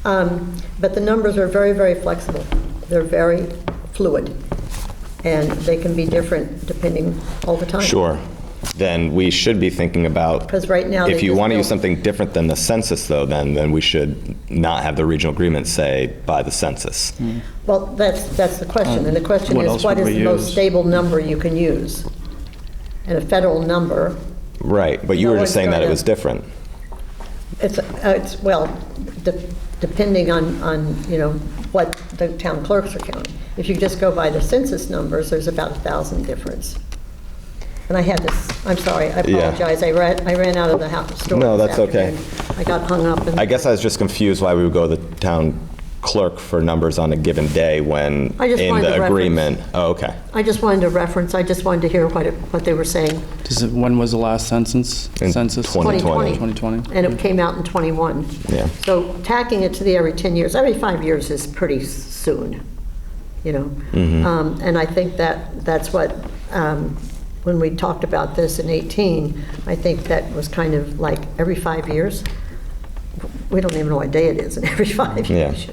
But the numbers are very, very flexible. They're very fluid, and they can be different depending all the time. Sure. Then we should be thinking about, Because right now, if they you just want to use don't- something different than the census, though, then we should not have the regional agreement say by the census. Well, that's the question, and the question What is, else what would is we the most use? stable number you can use? And a federal number, Right, but you No were one's just saying that it gonna- was different. well, depending on, what the town clerks are counting. If you just go by the census numbers, there's about 1,000 difference. And I had this, I'm sorry, I Yeah. apologize, I ran out of the store. No, this that's okay. afternoon. I got hung up. I guess I was just confused why we would go to the town clerk for numbers on a given day when I just in wanted the the reference. agreement. Oh, okay. I just wanted to reference, I just wanted to hear what they were saying. when was the last census? In Census? 2020. 2020? And it came out in '21. Yeah. So tacking it to the every 10 years, every 5 years is pretty soon, And I think that's what, when we talked about this in 18, I think that was kind of like every 5 years. We don't even know what day it is in every 5 years,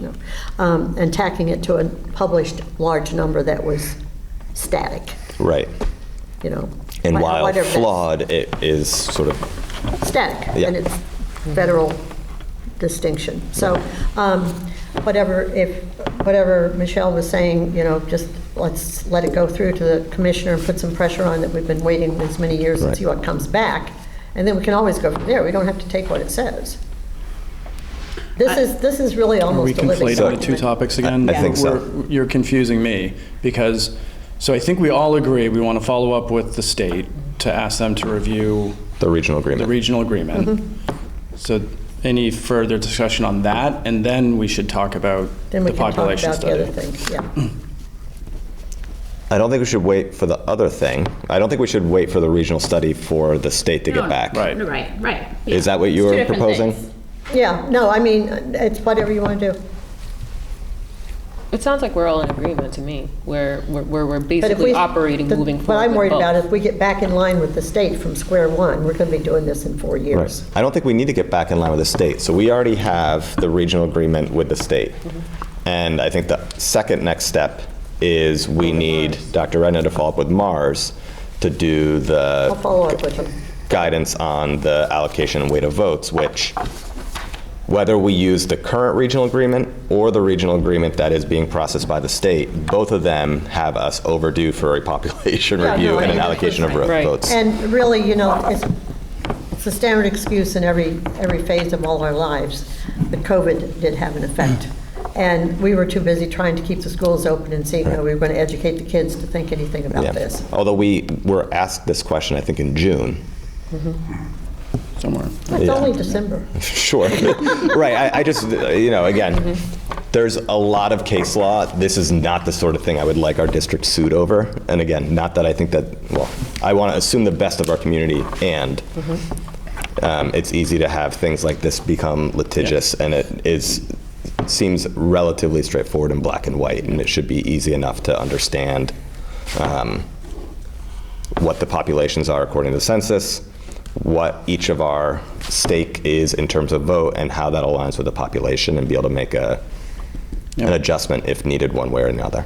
And tacking it to a published large number that was static, Right. And while whatever that- flawed, it is sort of, static, Yeah. and it's federal distinction. So whatever Michelle was saying, just let's let it go through to the commissioner and put some pressure on that we've been waiting this many years and Right. see what comes back, and then we can always go from there. We don't have to take what it says. This is really Are we almost a living conflating the two document. topics again? I think so. You're confusing me, because, so I think we all agree we want to follow up with the state to ask them to review the regional the agreement. regional agreement. Mm-hmm. So any further discussion on that, and then we should talk about Then we the can talk population about the other study. things, yeah. I don't think we should wait for the other thing. I don't think we should wait for the regional study for the state to get back. Right. Right. Is that what you It's two were different proposing? things. Yeah, no, I mean, it's whatever you want to do. It sounds like we're all in agreement to me, where we're But if basically we- operating, moving forward. What I'm with worried both. about is if we get back in line with the state from square one, we're going to be doing this in 4 years. Right. I don't think we need to get back in line with the state. So we already have the regional agreement with the state. And I think the second next step is we need Dr. Redna to follow up with Mars to do I'll the follow up with you. guidance on the allocation and weight of votes, which, whether we use the current regional agreement or the regional agreement that is being processed by the state, both of them have us overdue for a population Yeah, review no, and an I- allocation of Right. votes. And really, it's a standard excuse in every phase of all our lives, but COVID did have an effect. And we were too busy trying to keep the schools open and seeing how we were going to educate the kids to think anything about Yeah. this. Although we were asked this question, I think, in June. Somewhere. It's Yeah. only December. Sure. Right. I just, again, there's a lot of case law. This is not the sort of thing I would like our district sued over. And again, not that I think that, well, I want to assume the best of our community, and it's easy to have things like this become litigious, and seems relatively straightforward in black and white, and it should be easy enough to understand what the populations are according to the census, what each of our stake is in terms of vote, and how that aligns with the population, and be able to make a an adjustment if needed one way or another.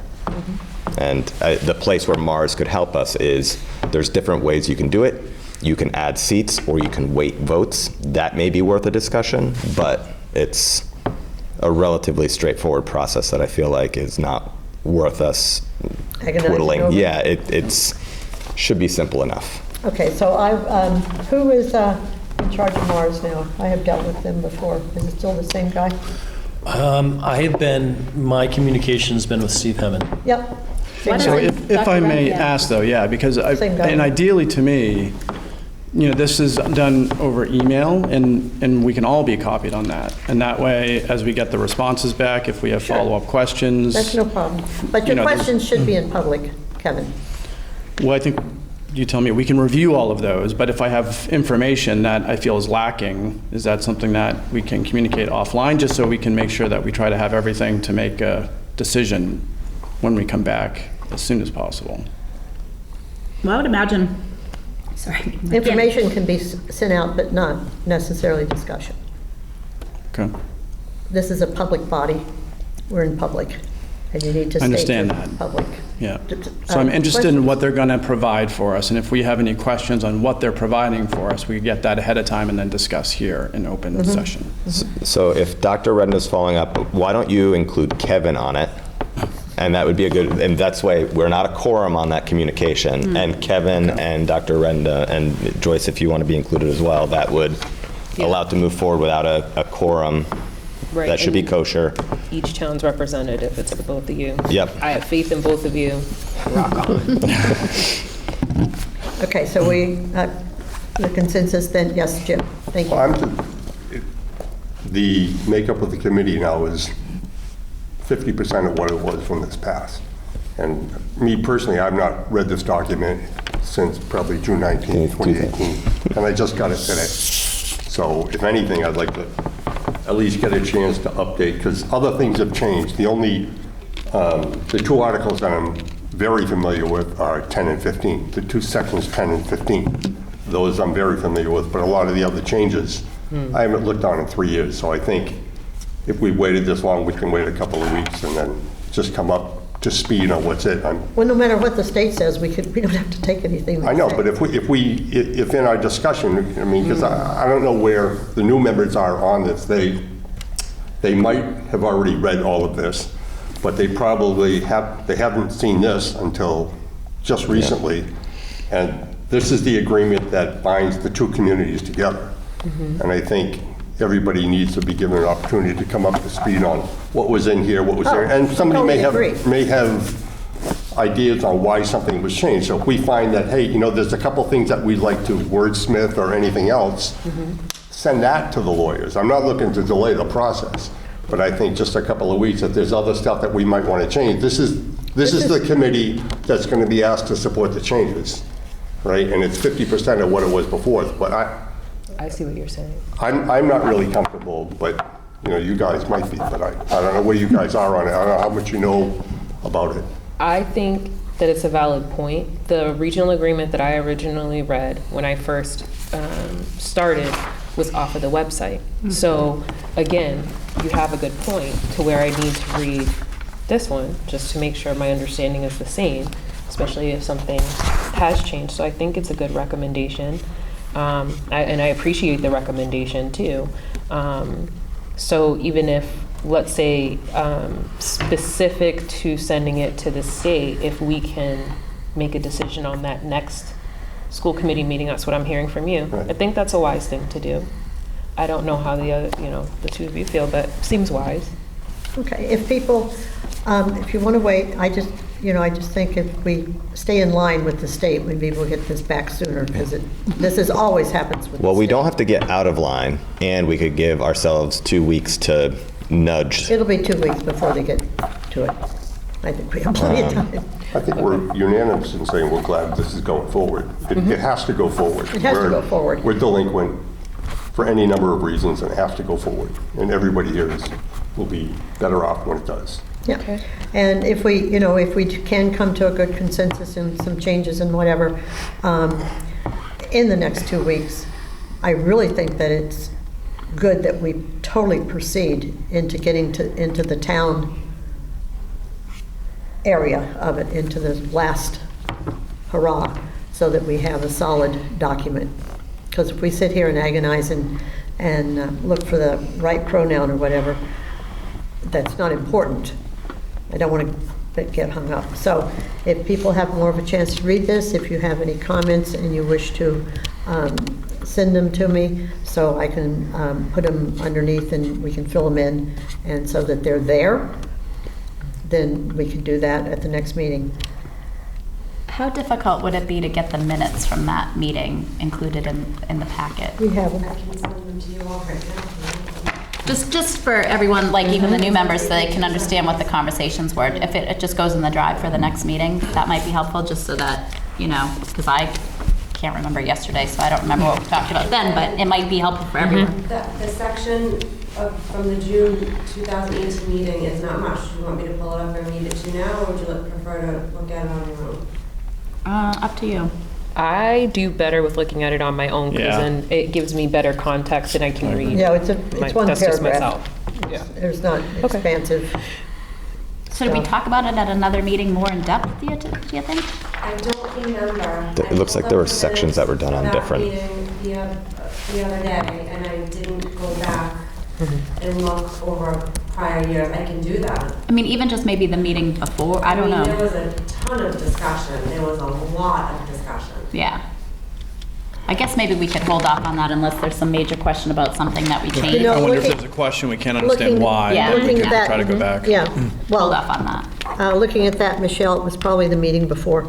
And the place where Mars could help us is there's different ways you can do it. You can add seats or you can weight votes. That may be worth a discussion, but it's a relatively straightforward process that I feel like is not worth us Agonizing whittling. over. Yeah, it's should be simple enough. Okay, so who is in charge of Mars now? I have dealt with them before. Is it still the same guy? My communication's been with Steve Hemmon. Yep. Why So don't if I Dr. may Wren, yeah. ask though, yeah, because Same guy. and ideally to me, this is done over email and we can all be copied on that. And that way, as we get the responses back, if we have follow-up questions. That's no problem. But your there's- questions should be in public, Kevin. Well, I think you tell me, we can review all of those, but if I have information that I feel is lacking, is that something that we can communicate offline, just so we can make sure that we try to have everything to make a decision when we come back as soon as possible? Well, I would imagine, sorry. Information can be sent out, but not necessarily discussion. Okay, This is a public body. We're in public, and you need to I state understand you're that. public. yeah. So I'm interested in what they're going to provide for us, and if we have any questions on what they're providing for us, we can get that ahead of time and then discuss here in open session. So if Dr. Renda's following up, why don't you include Kevin on it? And that would be a good, and that's why we're not a quorum on that communication. And Kevin and Dr. Renda and Joyce, if you want to be included as well, that would allow it to move forward without a quorum. Right, That should be and kosher. Each town's represented if it's the both of you. Yep. I have faith in both of you. Rock on. Okay, so the consensus then, yes, Jim, thank you. Well, the makeup of the committee now is 50% of what it was when this passed. And me personally, I've not read this document since probably June 19, 2018, and I just got it today. So if anything, I'd like to at least get a chance to update, because other things have changed. The two articles that I'm very familiar with are 10 and 15, the two sections 10 and 15. Those I'm very familiar with, but a lot of the other changes, I haven't looked on in 3 years. So I think if we waited this long, we can wait a couple of weeks and then just come up to speed on what's it. Well, no matter what the state says, we don't have to take anything. I know, but if in our discussion, I mean, because I don't know where the new members are on this. They might have already read all of this, but they probably haven't seen this until just recently. And this is the agreement that binds the two communities together. And I think everybody needs to be given an opportunity to come up to speed on what was in here, what was there. And somebody totally may have ideas on why something was changed. So if we find that, hey, there's a couple things that we'd like to wordsmith or anything else, send that to the lawyers. I'm not looking to delay the process, but I think just a couple of weeks, if there's other stuff that we might want to change, this is the committee that's going to be asked to support the changes, right? And it's 50% of what it was before. But I see what you're saying. I'm not really comfortable, but you guys might be. But I don't know where you guys are on it. I don't know how much you know about it. I think that it's a valid point. The regional agreement that I originally read when I first started was off of the website. So again, you have a good point to where I need to read this one just to make sure my understanding is the same, especially if something has changed. So I think it's a good recommendation. And I appreciate the recommendation too. So even if, let's say, specific to sending it to the state, if we can make a decision on that next school committee meeting, that's what I'm hearing from you. Right. I think that's a wise thing to do. I don't know how the other, the two of you feel, but seems wise. Okay, if people, if you want to wait, I just think if we stay in line with the state, we'd be able to get this back sooner, because this always happens with the Well, we state. don't have to get out of line, and we could give ourselves 2 weeks to nudge. It'll be 2 weeks before they get to it. I think we have plenty of time. I think we're unanimous in saying we're glad this is going forward. It has to go forward. It has to go forward. We're delinquent for any number of reasons and have to go forward. And everybody here will be better off when it does. Yeah, Okay. and if we can come to a good consensus and some changes and whatever, in the next 2 weeks, I really think that it's good that we totally proceed into getting into the town area of it into the last hurrah, so that we have a solid document. Because if we sit here and agonize and look for the right pronoun or whatever, that's not important. I don't want to get hung up. So if people have more of a chance to read this, if you have any comments and you wish to send them to me so I can put them underneath and we can fill them in, and so that they're there, then we can do that at the next meeting. How difficult would it be to get the minutes from that meeting included in the packet? We have them. I can send them to you all right now. Just for everyone, like even the new members, so they can understand what the conversations were. If it just goes in the drive for the next meeting, that might be helpful, just so that, you know, because I can't remember yesterday, so I don't remember what we talked about then, but it might be helpful for everyone. The section from the June 2018 meeting is not much. Do you want me to pull it up and read it to you now, or would you prefer to look at it on your own? Up to you. I do better with looking at it on my own, because Yeah. then it gives me better context and I can read. Yeah, it's one That's just paragraph. myself. Yeah. There's not Okay. expansive. So did we talk about it at another meeting more in depth, do you think? I don't remember. It looks like there were sections that were done on different- I pulled up the minutes of that meeting the other day, and I didn't go back and look over prior years. I can do that. I mean, even just maybe the meeting before, I don't mean, know. there was a ton of discussion. There was a lot of discussion. Yeah. I guess maybe we could hold off on that unless there's some major question about something that we changed. You know, I wonder if looking- there's a question we can't understand looking- why, Yeah. and we Looking could at that, try to go back. Yeah, Hold well, off on that. looking at that, Michelle, it was probably the meeting before.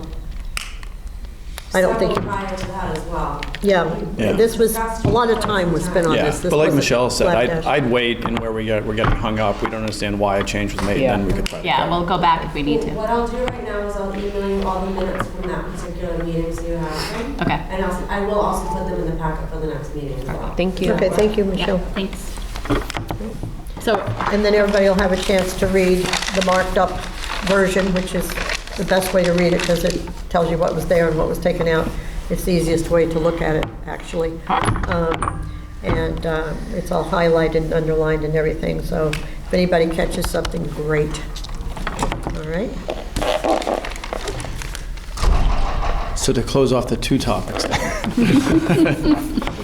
I don't think, Several prior to that as well. yeah, Yeah. this was, a lot of time was spent on Yeah, this. This but like wasn't Michelle said, slapdash. I'd wait, and where we're getting hung up, we don't understand why a change was made, and then we could try to. Yeah, we'll go back if we need to. What I'll do right now is I'll email you all the minutes from that particular meeting so you have them. Okay. And I will also put them in the packet for the next meeting as well. Thank you. Okay, thank you, Yeah, Michelle. thanks. So, And then everybody will have a chance to read the marked up version, which is the best way to read it because it tells you what was there and what was taken out. It's the easiest way to look at it, actually. And it's all highlighted and underlined and everything, so if anybody catches something, great. All right? So to close off the two topics then.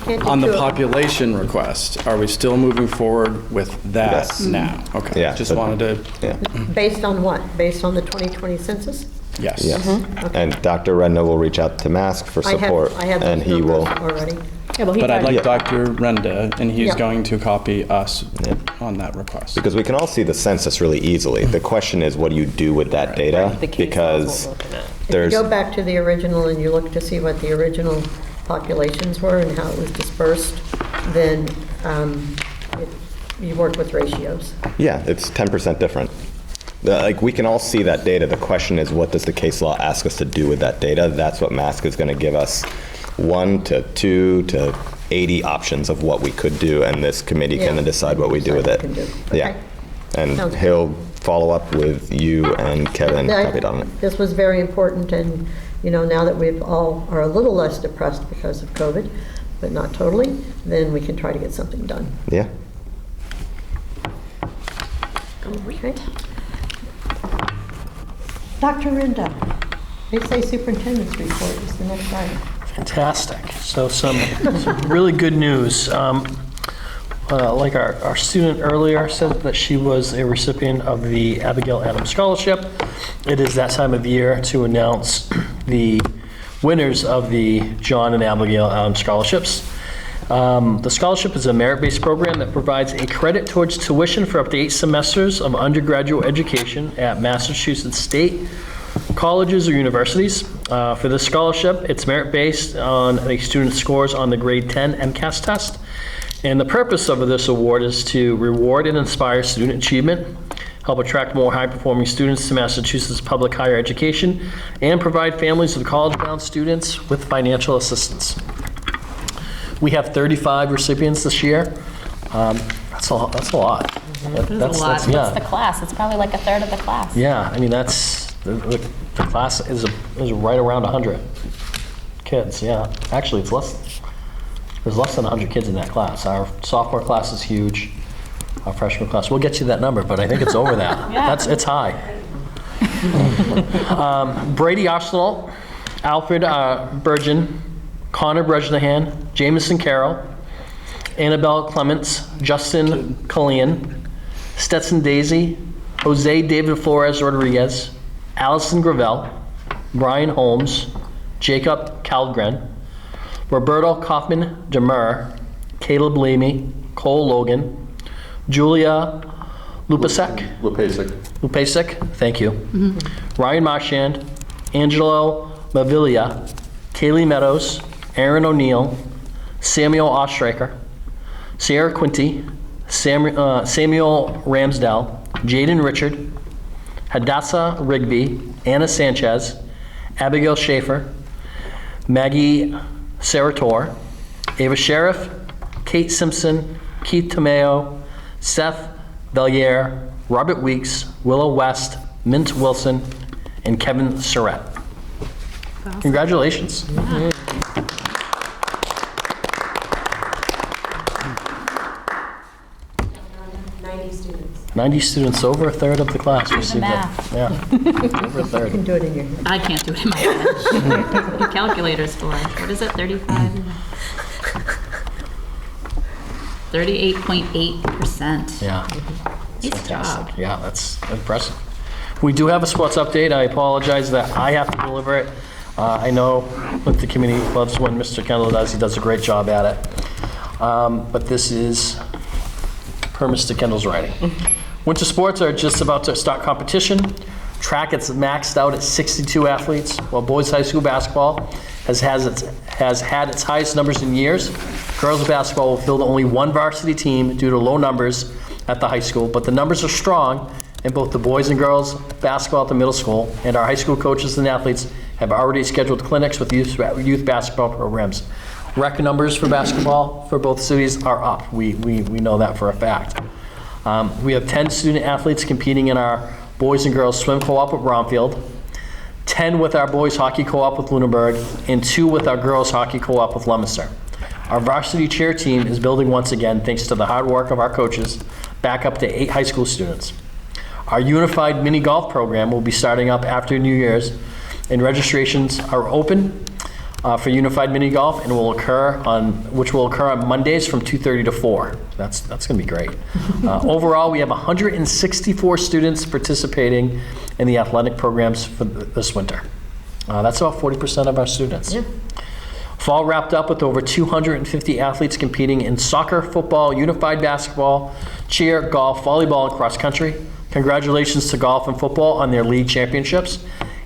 Can't do On the two of them. population request, are we still moving forward with that Yes. now? Okay, Yeah, just but- wanted to, Yeah. Based on what? Based on the 2020 census? yes. Yes. And Dr. Redna will reach out to Mask for support, I have and those he will. numbers already. yeah, well, he's But I'd already- like Dr. Renda, and he's Yeah. going to copy us on that request. Because we can all see the census really easily. The question is, what do you do with that data? The case Because files we're looking at. If you there's, go back to the original and you look to see what the original populations were and how it was dispersed, then you work with ratios. yeah, it's 10% different. Like, we can all see that data. The question is, what does the case law ask us to do with that data? That's what Mask is going to give us 1 to 2 to 80 options of what we could do, and this committee can Yeah. then decide what we do with it. Decide what we can do. Yeah. Okay. And Sounds good. he'll follow up with you and Kevin Yeah, copied on it. This was very important, and, you know, now that we've all are a little less depressed because of COVID, but not totally, then we can try to get something done. Yeah. Okay. Dr. Renda, they say superintendent's report is the next item. Fantastic. So some really good news. Like our student earlier said that she was a recipient of the Abigail Adams Scholarship. It is that time of year to announce the winners of the John and Abigail Adams Scholarships. The scholarship is a merit-based program that provides a credit towards tuition for up to 8 semesters of undergraduate education at Massachusetts State colleges or universities. For this scholarship, it's merit-based on a student's scores on the grade 10 MCAS test. And the purpose of this award is to reward and inspire student achievement, help attract more high-performing students to Massachusetts public higher education, and provide families of college-bound students with financial assistance. We have 35 recipients this year. That's a lot. That's a lot. What's yeah. the class? It's probably like a third of the class. Yeah, I mean, that's, the class is right around 100 kids, yeah. Actually, there's less than 100 kids in that class. Our sophomore class is huge, our freshman class, we'll get you that number, but I think it's over that. Yeah. It's high. Brady Arsenal, Alfred Burgeon, Connor Bresnahan, Jameson Carroll, Annabelle Clements, Justin Cullian, Stetson Daisy, Jose David Flores Rodriguez, Allison Gravel, Brian Holmes, Jacob Caldgren, Roberto Kaufman Demur, Caleb Leamy, Cole Logan, Julia Lupasek, thank you. Ryan Marchand, Angelo Mavilla, Kaylee Meadows, Aaron O'Neill, Samuel Ostraker, Sierra Quinty, Samuel Ramsdell, Jaden Richard, Hadassah Rigby, Anna Sanchez, Abigail Schaefer, Maggie Sarator, Ava Sheriff, Kate Simpson, Keith Tomeo, Seth Bellier, Robert Weeks, Willow West, Mint Wilson, and Kevin Surratt. Congratulations. 90 students. 90 students, over a third of the class Do the received it. math. Yeah, over a You third. can do it in your head. I can't do it in my head. The calculator's for, what is it, 35? 38.8%. Yeah. Nice job. Yeah, that's impressive. We do have a sports update. I apologize that I have to deliver it. I know that the committee loves when Mr. Kendall does. He does a great job at it. But this is per Mr. Kendall's writing. Winter sports are just about to start competition. Track is maxed out at 62 athletes, while boys high school basketball has had its highest numbers in years. Girls basketball will field only one varsity team due to low numbers at the high school, but the numbers are strong in both the boys and girls basketball at the middle school, and our high school coaches and athletes have already scheduled clinics with youth basketball programs. Rec numbers for basketball for both cities are up. We know that for a fact. We have 10 student athletes competing in our boys and girls swim co-op at Bromfield, 10 with our boys hockey co-op with Lunenburg, and 2 with our girls hockey co-op with Leominster. Our varsity cheer team is building once again thanks to the hard work of our coaches, back up to 8 high school students. Our unified mini golf program will be starting up after New Year's, and registrations are open for unified mini golf, and which will occur on Mondays from 2:30 to 4. That's going to be great. Overall, we have 164 students participating in the athletic programs for this winter. That's about 40% of our students. Yeah. Fall wrapped up with over 250 athletes competing in soccer, football, unified basketball, cheer, golf, volleyball, and cross country. Congratulations to golf and football on their league championships,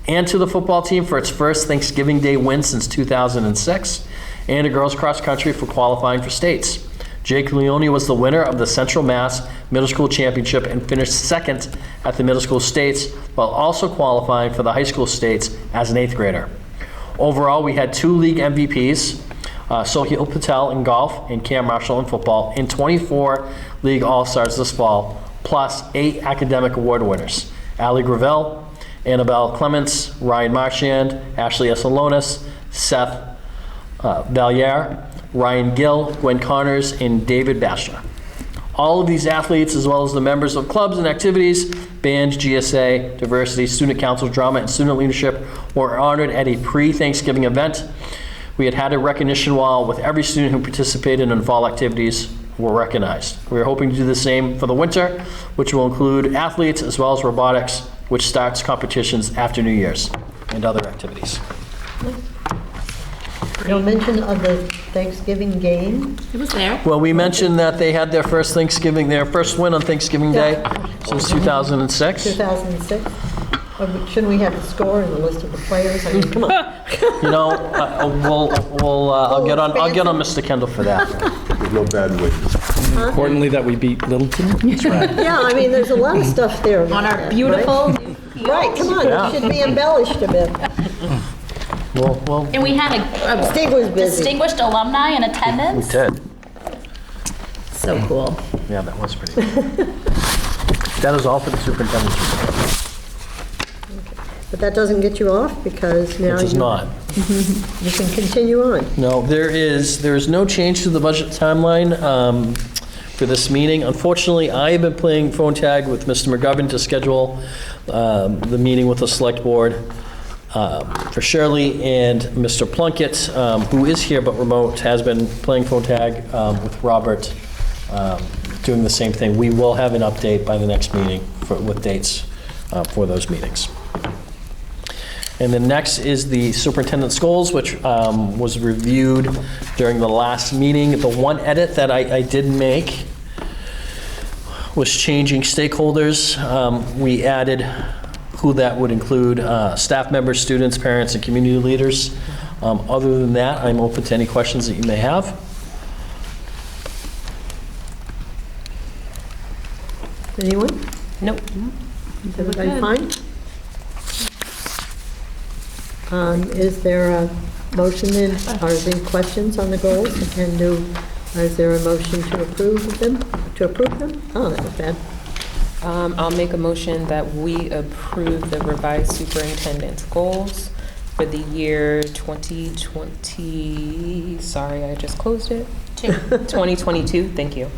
and to the football team for its first Thanksgiving Day win since 2006, and to girls cross country for qualifying for states. Jake Leone was the winner of the Central Mass Middle School Championship and finished second at the middle school states, while also qualifying for the high school states as an 8th grader. Overall, we had 2 league MVPs, Sohail Patel in golf and Cam Marshall in football, and 24 league all-stars this fall, plus 8 academic award winners: Allie Gravel, Annabelle Clements, Ryan Marchand, Ashley Esalonis, Seth Valliere, Ryan Gill, Gwen Connors, and David Bashner. All of these athletes, as well as the members of clubs and activities, band, GSA, diversity, student council, drama, and student leadership, were honored at a pre-Thanksgiving event. We had a recognition wall with every student who participated in fall activities were recognized. We're hoping to do the same for the winter, which will include athletes as well as robotics, which starts competitions after New Year's, and other activities. No mention of the Thanksgiving game. It was there. Well, we mentioned that they had their first win on Thanksgiving Day since 2006. 2006. Shouldn't we have the score and the list of the players? I mean, come on. You know, I'll get on Mr. Kendall for that. There's no bad wishes. Importantly, that we beat Littleton. That's right. Yeah, I mean, there's a lot of stuff there. On our beautiful new field. Right, come on, Yeah. it should be embellished a bit. Well, And we had a Steve was busy. distinguished alumni in we attendance. did. So cool. Yeah, that was pretty good. That is all for the superintendent's report. But that doesn't get you off because now It does not. you can continue on. No, there is no change to the budget timeline for this meeting. Unfortunately, I have been playing phone tag with Mr. McGovern to schedule the meeting with the select board for Shirley and Mr. Plunkett, who is here but remote, has been playing phone tag with Robert, doing the same thing. We will have an update by the next meeting with dates for those meetings. And then next is the superintendent's goals, which was reviewed during the last meeting. The one edit that I did make was changing stakeholders. We added who that would include, staff members, students, parents, and community leaders. Other than that, I'm open to any questions that you may have. Anyone? Nope. Is everybody fine? Is there a motion then, or is there questions on the goals? And is there a motion to approve them? To approve them? Oh, that was bad. I'll make a motion that we approve the revised superintendent's goals for the year 2020, sorry, I just closed it. 2022, thank you.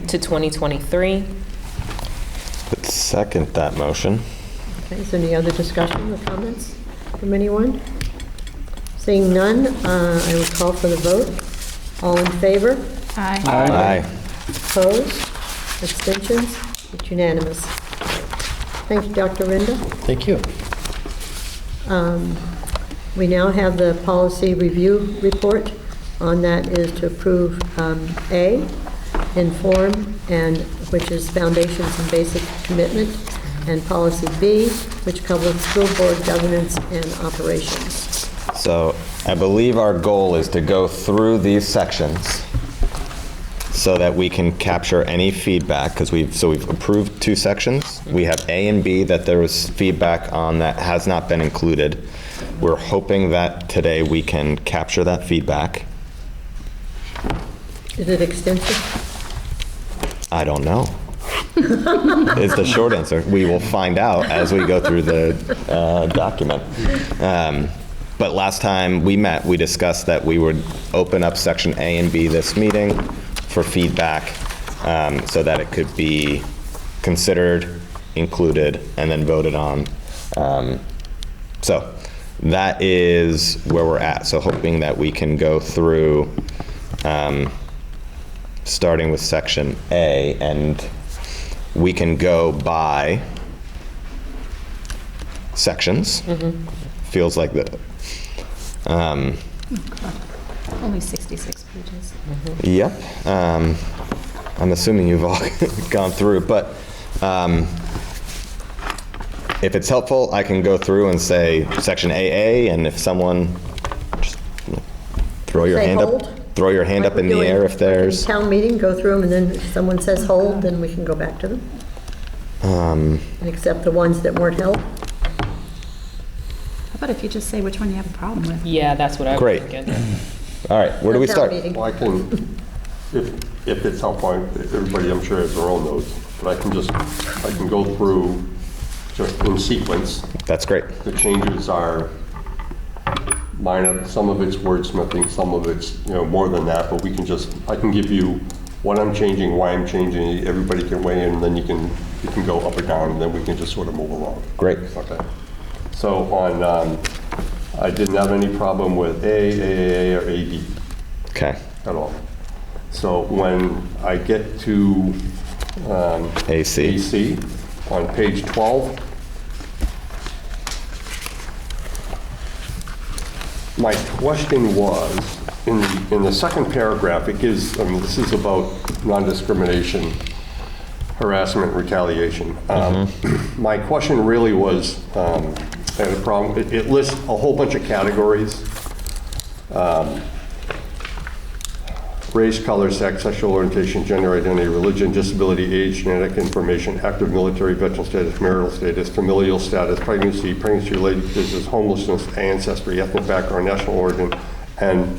To 2023. Let's second that motion. Okay, is there any other discussion or comments from anyone? Seeing none, I will call for the vote. All in favor? Aye. Aye. Opposed? Abstentions? It's unanimous. Thank you, Dr. Renda. Thank you. We now have the policy review report. On that is to approve A, inform, and which is foundations and basic commitment, and policy B, which covers school board governance and operations. So I believe our goal is to go through these sections so that we can capture any feedback, because we've approved 2 sections. We have A and B that there was feedback on that has not been included. We're hoping that today we can capture that feedback. Is it extensive? I don't know. Is the short answer. We will find out as we go through the document. But last time we met, we discussed that we would open up section A and B this meeting for feedback, so that it could be considered, included, and then voted on. So that is where we're at. So hoping that we can go through, starting with section A, and we can go by sections. Feels like the Only 66 pages. Yep. I'm assuming you've all gone through, but if it's helpful, I can go through and say section AA, and if someone just throw your Say hand hold. up, throw your hand Like up in we're the doing air if there's. Town meeting, go through them, and then if someone says hold, then we can go back to them. And accept the ones that weren't held. How about if you just say which one you have a problem with? Yeah, that's what I was Great. thinking. All right, where do we Town start? meeting. Well, I can, if it's helpful, everybody I'm sure has their own notes, but I can go through just in sequence. That's great. The changes are minor, some of it's wordsmithing, some of it's, more than that, but I can give you what I'm changing, why I'm changing, everybody can weigh in, and then you can go up or down, and then we can just sort of move along. Great. Okay. So on, I didn't have any problem with A, AAA, or AB Okay. at all. So when I get to AC. AC, on page 12, my question was, in the second paragraph, it gives, this is about non-discrimination, harassment, retaliation. My question really was, I had a problem, it lists a whole bunch of categories. Race, color, sex, sexual orientation, gender identity, religion, disability, age, genetic information, active military, veteran status, marital status, familial status, pregnancy-related business, homelessness, ancestry, ethnic background, national origin. And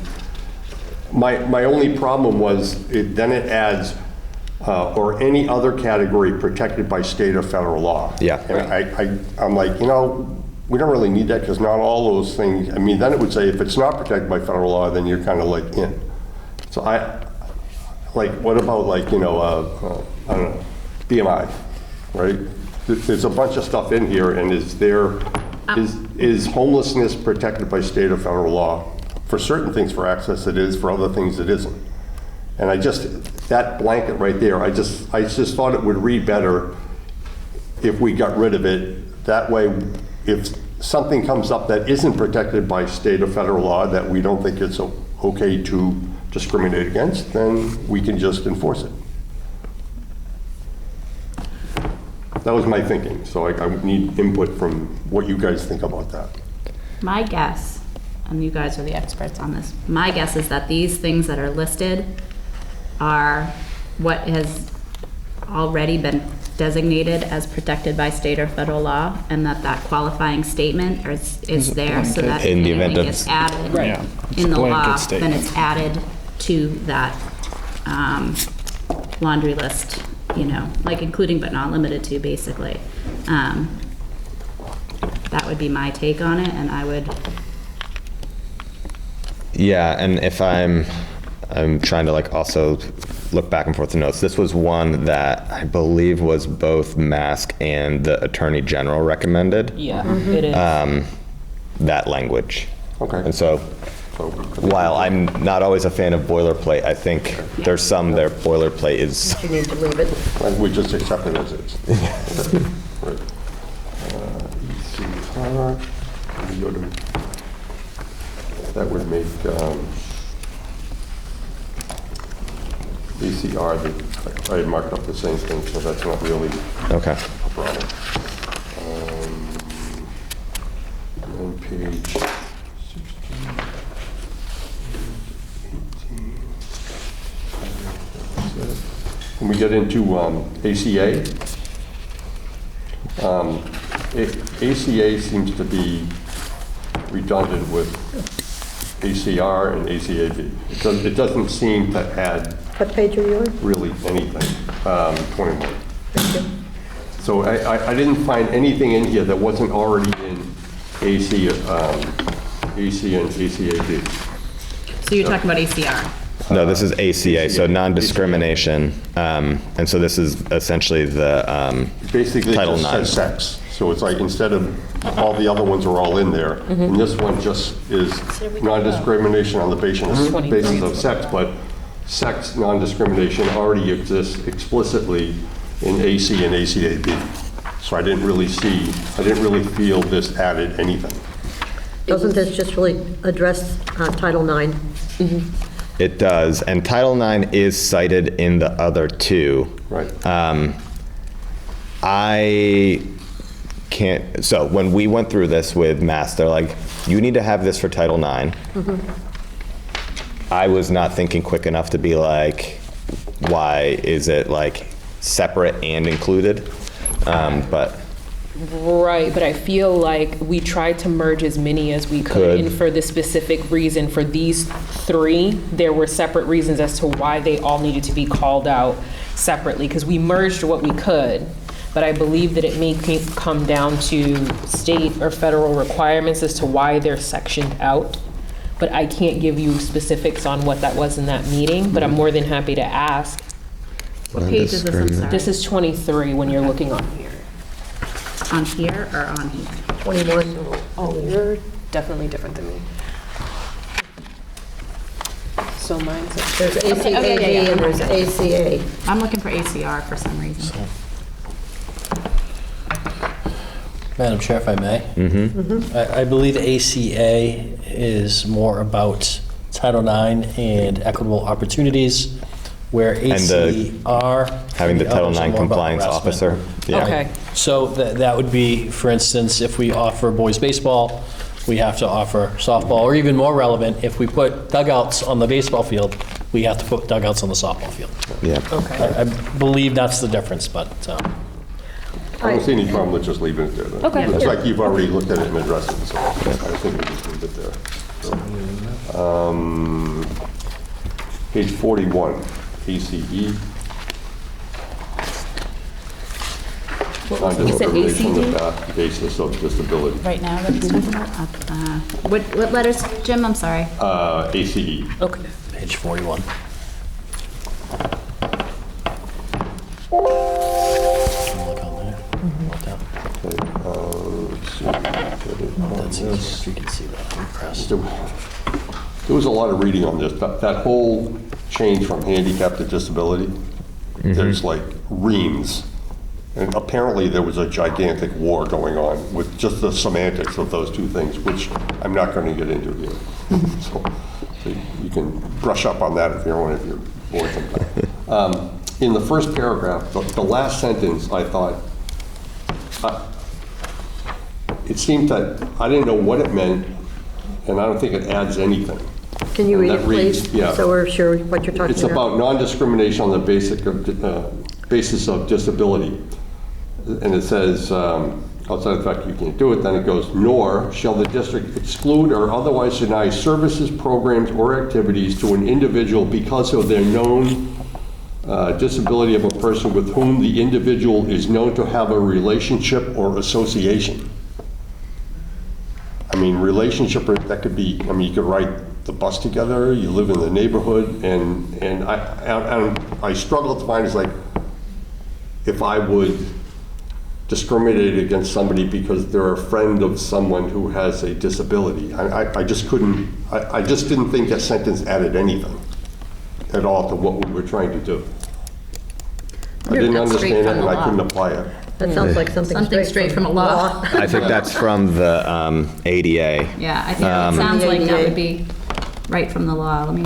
my only problem was, then it adds, or any other category protected by state or federal law. Yeah. And I'm like, we don't really need that, because not all those things, then it would say if it's not protected by federal law, then you're kind of like in. So what about I don't know, BMI, right? there's a bunch of stuff in here, and is homelessness protected by state or federal law? For certain things, for access it is, for other things it isn't. And that blanket right there, I just thought it would read better if we got rid of it. That way, if something comes up that isn't protected by state or federal law that we don't think it's okay to discriminate against, then we can just enforce it. That was my thinking, so I need input from what you guys think about that. My guess, and you guys are the experts on this, my guess is that these things that are listed are what has already been designated as protected by state or federal law, and that qualifying statement is there so that In if the event anything of- gets added Yeah, it's in the a blanket law, statement. then it's added to that laundry list, like including but not limited to, basically. That would be my take on it, and I would. Yeah, and if I'm trying to like also look back and forth to notes. This was one that I believe was both Mask and the Attorney General recommended. Yeah, it is. That language. Okay. And so, while I'm not always a fan of boilerplate, I think there's some there boilerplate is. You need to leave it. And we just accept it as is. Right. ECR, we go to- that would make ACR, I had marked up the same thing, so that's not really Okay. a problem. And page 16, 18. When we get into ACA, ACA seems to be redundant with ACR and ACAB. It doesn't seem to add What page are you on? really anything, 21. So I didn't find anything in here that wasn't already in AC and ACAB. So you're talking about ACR? No, this is ACA, so non-discrimination. And so this is essentially the Basically, it Title just IX. says sex. So it's like, instead of, all the other ones are all in there, and this one just is non-discrimination on the basis of sex, but sex non-discrimination already exists explicitly in AC and ACAB. So I didn't really feel this added anything. Doesn't this just really address Title IX? It does, and Title IX is cited in the other two. Right. I can't, so when we went through this with Mass, they're like, you need to have this for Title IX. I was not thinking quick enough to be like, why is it like separate and included? But Right, but I feel like we tried to merge as many as we could. And for the specific reason, for these three, there were separate reasons as to why they all needed to be called out separately, because we merged what we could. But I believe that it may come down to state or federal requirements as to why they're sectioned out. But I can't give you specifics on what that was in that meeting, but I'm more than happy to ask. What page is this, I'm sorry? This is 23 when you're looking on here. On here or on here? 21. Oh, you're definitely different than me. So mine's. There's ACAB yeah. and there's ACA. I'm looking for ACR for some reason. Madam Chair, if I may. I believe ACA is more about Title IX and equitable opportunities, where ACR. having the Title others are IX more about compliance harassment. officer. Yeah. Okay. So that would be, for instance, if we offer boys baseball, we have to offer softball, or even more relevant, if we put dugouts on the baseball field, we have to put dugouts on the softball field. Yeah. Okay. I believe that's the difference, but I don't see any problem with just leaving it there. Then. Okay. Looks like you've already looked at it and addressed it, so I think we just leave it there. So, page 41, ACE. Non-discrimination on the basis of disability. Right now, what he's talking about? What letters, Jim? I'm sorry. ACE. Okay. page 41. Look on there. There was a lot of reading on this. That whole change from handicap to disability, there's like reams. And apparently there was a gigantic war going on with just the semantics of those two things, which I'm not going to get into here. So you can brush up on that if you want, if you're bored sometime. In the first paragraph, the last sentence, I thought, it seemed that I didn't know what it meant, and I don't think it adds anything. Can you And read that it, please? reads, yeah. So we're sure what you're talking It's about. about non-discrimination on the basis of disability. And it says, outside the fact you can't do it, then it goes, nor shall the district exclude or otherwise deny services, programs, or activities to an individual because of their known disability of a person with whom the individual is known to have a relationship or association. I mean, relationship, that could be, I mean, you could ride the bus together, you live in the neighborhood, and I struggle to find, it's like, if I would discriminate against somebody because they're a friend of someone who has a disability. I just couldn't, I just didn't think that sentence added anything at all to what we were trying to do. I didn't understand it and I couldn't apply it. That sounds like something straight from a law. I think that's from the ADA. Yeah, I think it sounds like that would be right from the law. Let me,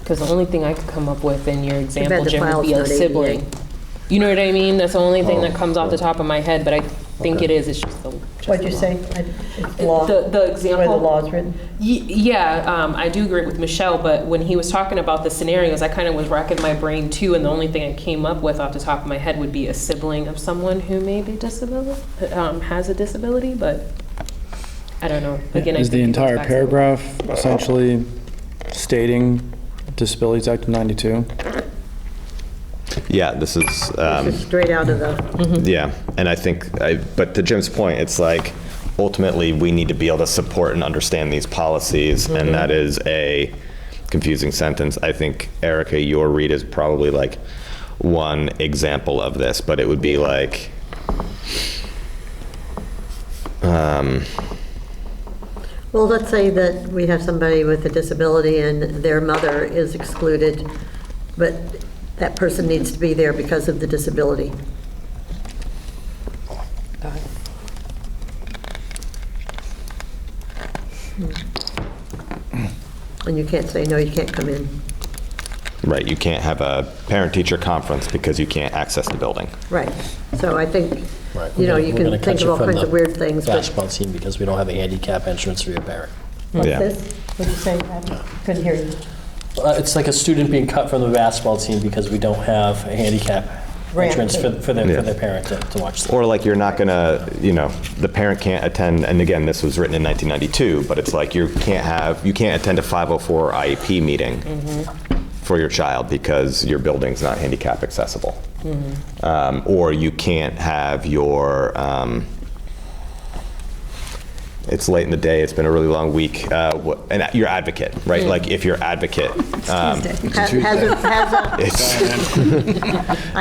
Because the only thing I could come up with in your bad example, the Jim, would file's be a not ADA. sibling. You know what I mean? That's the only thing that comes off the top of my head, but I think Okay. it is. It's just the. What'd you say? It's law? The example. Where the law is written? Yeah, I do agree with Michelle, but when he was talking about the scenarios, I kind of was racking my brain too, and the only thing I came up with off the top of my head would be a sibling of someone who may be has a disability, but I don't know. Again, I Is the think it goes entire back to the- paragraph essentially stating Disabilities Act of 92? Yeah, this is, It's straight out of the, yeah, and I think, but to Jim's point, it's like, ultimately, we need to be able to support and understand these policies, and that is a confusing sentence. I think, Erica, your read is probably like one example of this, but it would be like, well, let's say that we have somebody with a disability and their mother is excluded, but that person needs to be there because of the disability. And you can't say, no, you can't come in. right, you can't have a parent-teacher conference because you can't access the building. Right. So I think, Right, you know, we're you gonna can cut think of you all from kinds the of weird things, but basketball team because we don't have a handicap entrance for your parent. what's Yeah. this? What'd you say? I couldn't hear you. It's like a student being cut from the basketball team because we don't have a handicap Ramp. entrance for Yeah. their parent to watch them. Or like you're not gonna, you know, the parent can't attend, and again, this was written in 1992, but it's like you can't attend a 504 IEP meeting for your child because your building's not handicap accessible. Or you can't have your, it's late in the day, it's been a really long week, and your advocate, right? Like if your advocate, I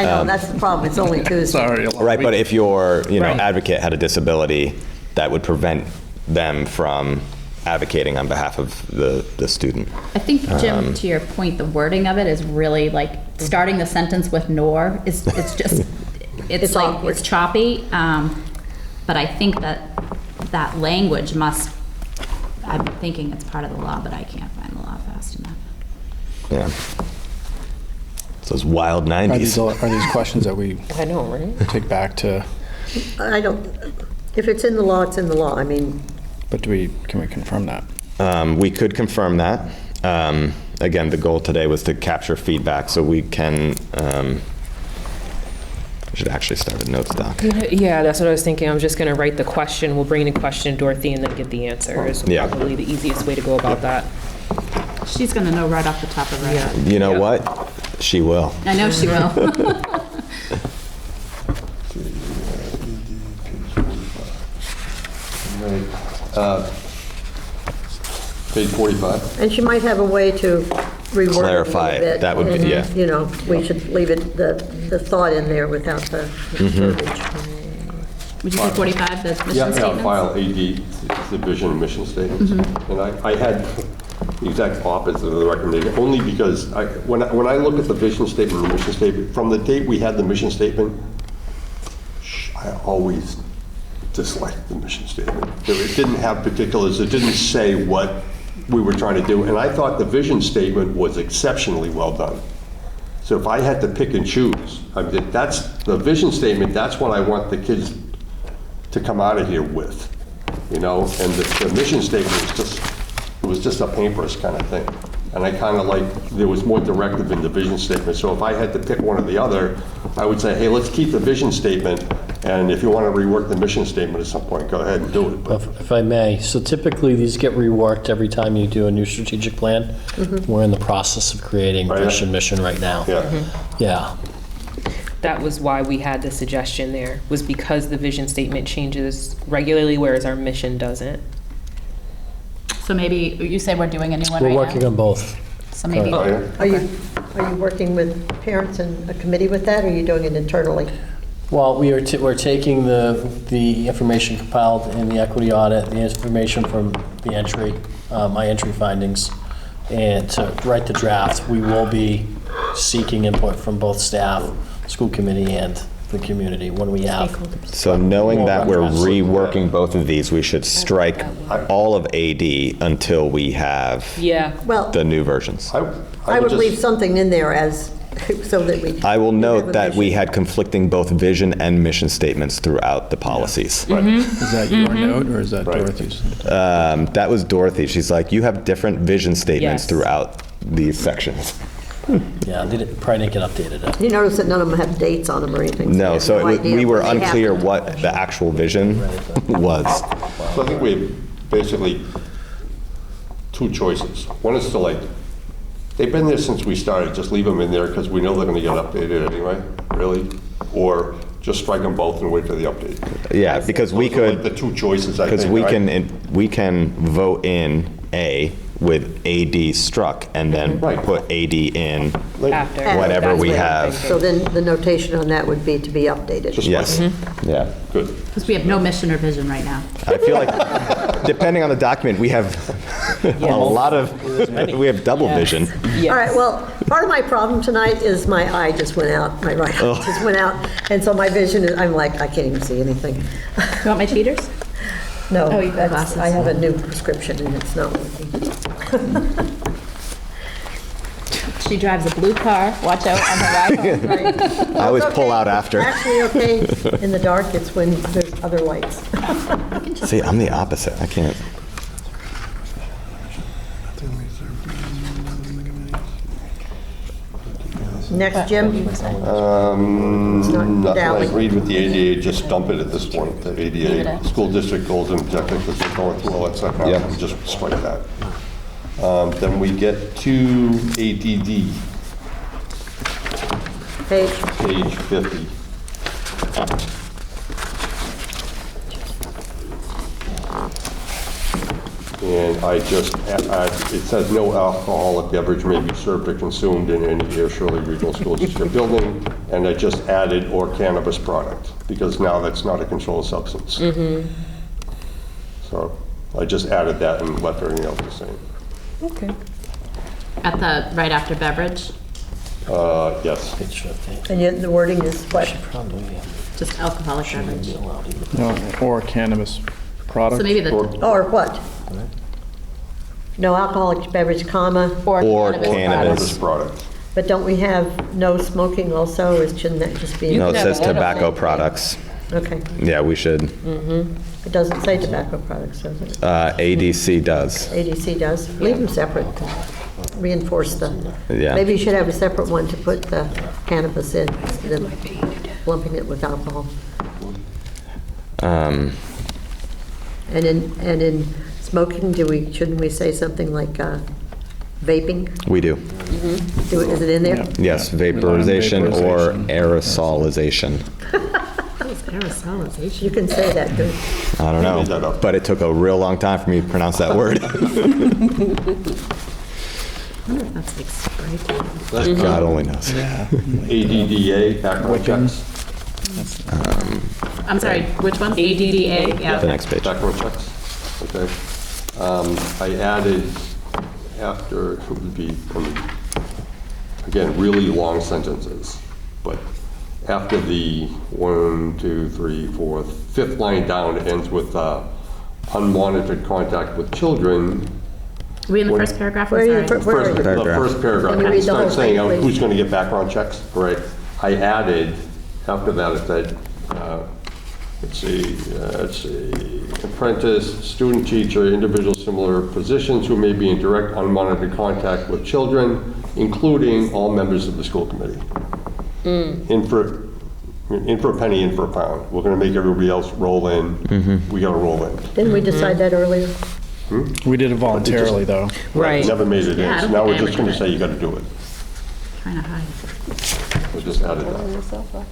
know, that's the problem, it's only Tuesday. Sorry. right, but if your, you know, Right. advocate had a disability, that would prevent them from advocating on behalf of the student. I think, Jim, to your point, the wording of it is really like, starting the sentence with nor, it's just, it's like, awkward. it's choppy. But I think that language must, I'm thinking it's part of the law, but I can't find the law fast enough. Yeah. It's those wild 90s. Are these questions that we I know, right? take back to, I don't, if it's in the law, it's in the law. I mean, but can we confirm that? We could confirm that. Again, the goal today was to capture feedback so we can, I should actually start a notes doc. Yeah, that's what I was thinking. I'm just going to write the question. We'll bring the question to Dorothy and then get the answer. Is Yeah. probably the easiest way to go about that. She's gonna know right off the top of her head. You know what? She will. I know she will. Page 45. and she might have a way to reword it a Clarify little it. bit. That would be- and, yeah. You know, we should leave it, the thought in there without the Mm-hmm. verbiage. Would you say 45, the mission Yeah, statements? file AD, it's the vision and mission statements. And I had the exact opposite of the recommendation, only because when I look at the vision statement and the mission statement, from the date we had the mission statement, I always disliked the mission statement. It didn't have particulars, it didn't say what we were trying to do, and I thought the vision statement was exceptionally well done. So if I had to pick and choose, I mean, that's, the vision statement, that's what I want the kids to come out of here with, you know? And the mission statement was just a paintbrush kind of thing. And I kind of like, there was more directive in the vision statement. So if I had to pick one or the other, I would say, hey, let's keep the vision statement, and if you want to rework the mission statement at some point, go ahead and do it. But If I may, so typically these get reworked every time you do a new strategic plan. We're in the process of creating Right. vision mission right now. yeah. Yeah. That was why we had the suggestion there, was because the vision statement changes regularly, whereas our mission doesn't. So maybe, you say we're doing a new one right We're now? working on both. So maybe, Oh, yeah. Are you working with parents and a committee with that, or are you doing it internally? Well, we're taking the information compiled in the equity audit, the information from the entry, my entry findings, and to write the draft, we will be seeking input from both staff, school committee, and the community when we have. So knowing that we're Well, reworking both of these, we should strike all of AD until we have Yeah. Well, the new versions. I would just- leave something in there as, so that we. I will note have a that we vision. had conflicting both vision and mission statements throughout the policies. Is that your note, or is that Right. Dorothy's? That was Dorothy. She's like, you have different vision statements Yes. throughout these sections. Yeah, they probably didn't get updated. You notice that none of them have dates on them or anything? No, you so have no idea we were when they unclear happened. what the actual vision was. So I think we have basically two choices. One is to like, they've been there since we started, just leave them in there because we know they're gonna get updated anyway, really? Or just strike them both and wait for the update. Yeah, because we Those are like could, the two choices, I think, because we right? we can vote in A with AD struck and then Right. put AD in After. whatever That's we what I'm have. thinking. So then the notation on that would be to be updated. Just Yes, yeah. Good. because we have no mission or vision right now. I feel like, depending on the document, we have a lot of, we have double vision. Yes. All right, well, part of my problem tonight is my eye just went out, my right eye just went out, and so my vision is, I'm like, I can't even see anything. You want my cheaters? No, Oh, you got that's, glasses. I have a new prescription and it's not working. She drives a blue car, watch out on her ride home. Right? I always It's pull okay. out after. Actually, okay, in the dark, it's when there's other lights. See, I'm the opposite. I can't. Next, Jim? Nothing I Dally. agreed with the ADA, just dump it at this point. The Leave it ADA, at- school district goals and objectives, because they're going through all that stuff now, Yeah. just strike that. Then we get to ADD, Page, page 50. And I just, it says no alcoholic beverage may be served or consumed in any Air Shirley Regional School District building, and I just added or cannabis product, because now that's not a controlled substance. So I just added that and left everything else the same. Okay. At the, right after beverage, Yes. Page 50. and yet the wording is what? Probably just alcoholic beverage. be allowed even. No, or cannabis product? So maybe the, Or what? No alcoholic beverage, comma, Or cannabis cannabis. Cannabis product. but don't we have no smoking also, or shouldn't that just be? No, it can says have tobacco edible. products. Okay, Yeah, we should. it doesn't say tobacco products, does it? ADC does. ADC does, leave them separate, reinforce the, Yeah. maybe you should have a separate one to put the cannabis in, instead of lumping it with alcohol. Um, And in smoking, shouldn't we say something like vaping? we do. Is it in there? Yes, vaporization or Vaporization. aerosolization. You can say that, good. I don't Made that know, up. but it took a real long time for me to pronounce that word. that's like spray tan. God only knows. ADDA, background checks. I'm sorry, which one? ADDA, The yeah. next page. Background checks, okay. I added after, it would be, again, really long sentences, but after the 1, 2, 3, 4, fifth line down, it ends with unmonitored contact with children. Are we in the first paragraph? Where are you? I'm sorry. Where are you? The first paragraph, Can you read it the whole starts saying thing, please? who's going to get background checks, right? I added, after that, it said, let's see, apprentice, student teacher, individual similar positions who may be in direct unmonitored contact with children, including all members of the school committee. In for a penny, in for a pound. We're going to make everybody else roll in. We got to roll in. Didn't we decide that earlier? We did it voluntarily, though. Right. Never made it Yeah, I in. So don't now think we're I just ever going to did say it. you got to do it. Trying to hide. We just added that.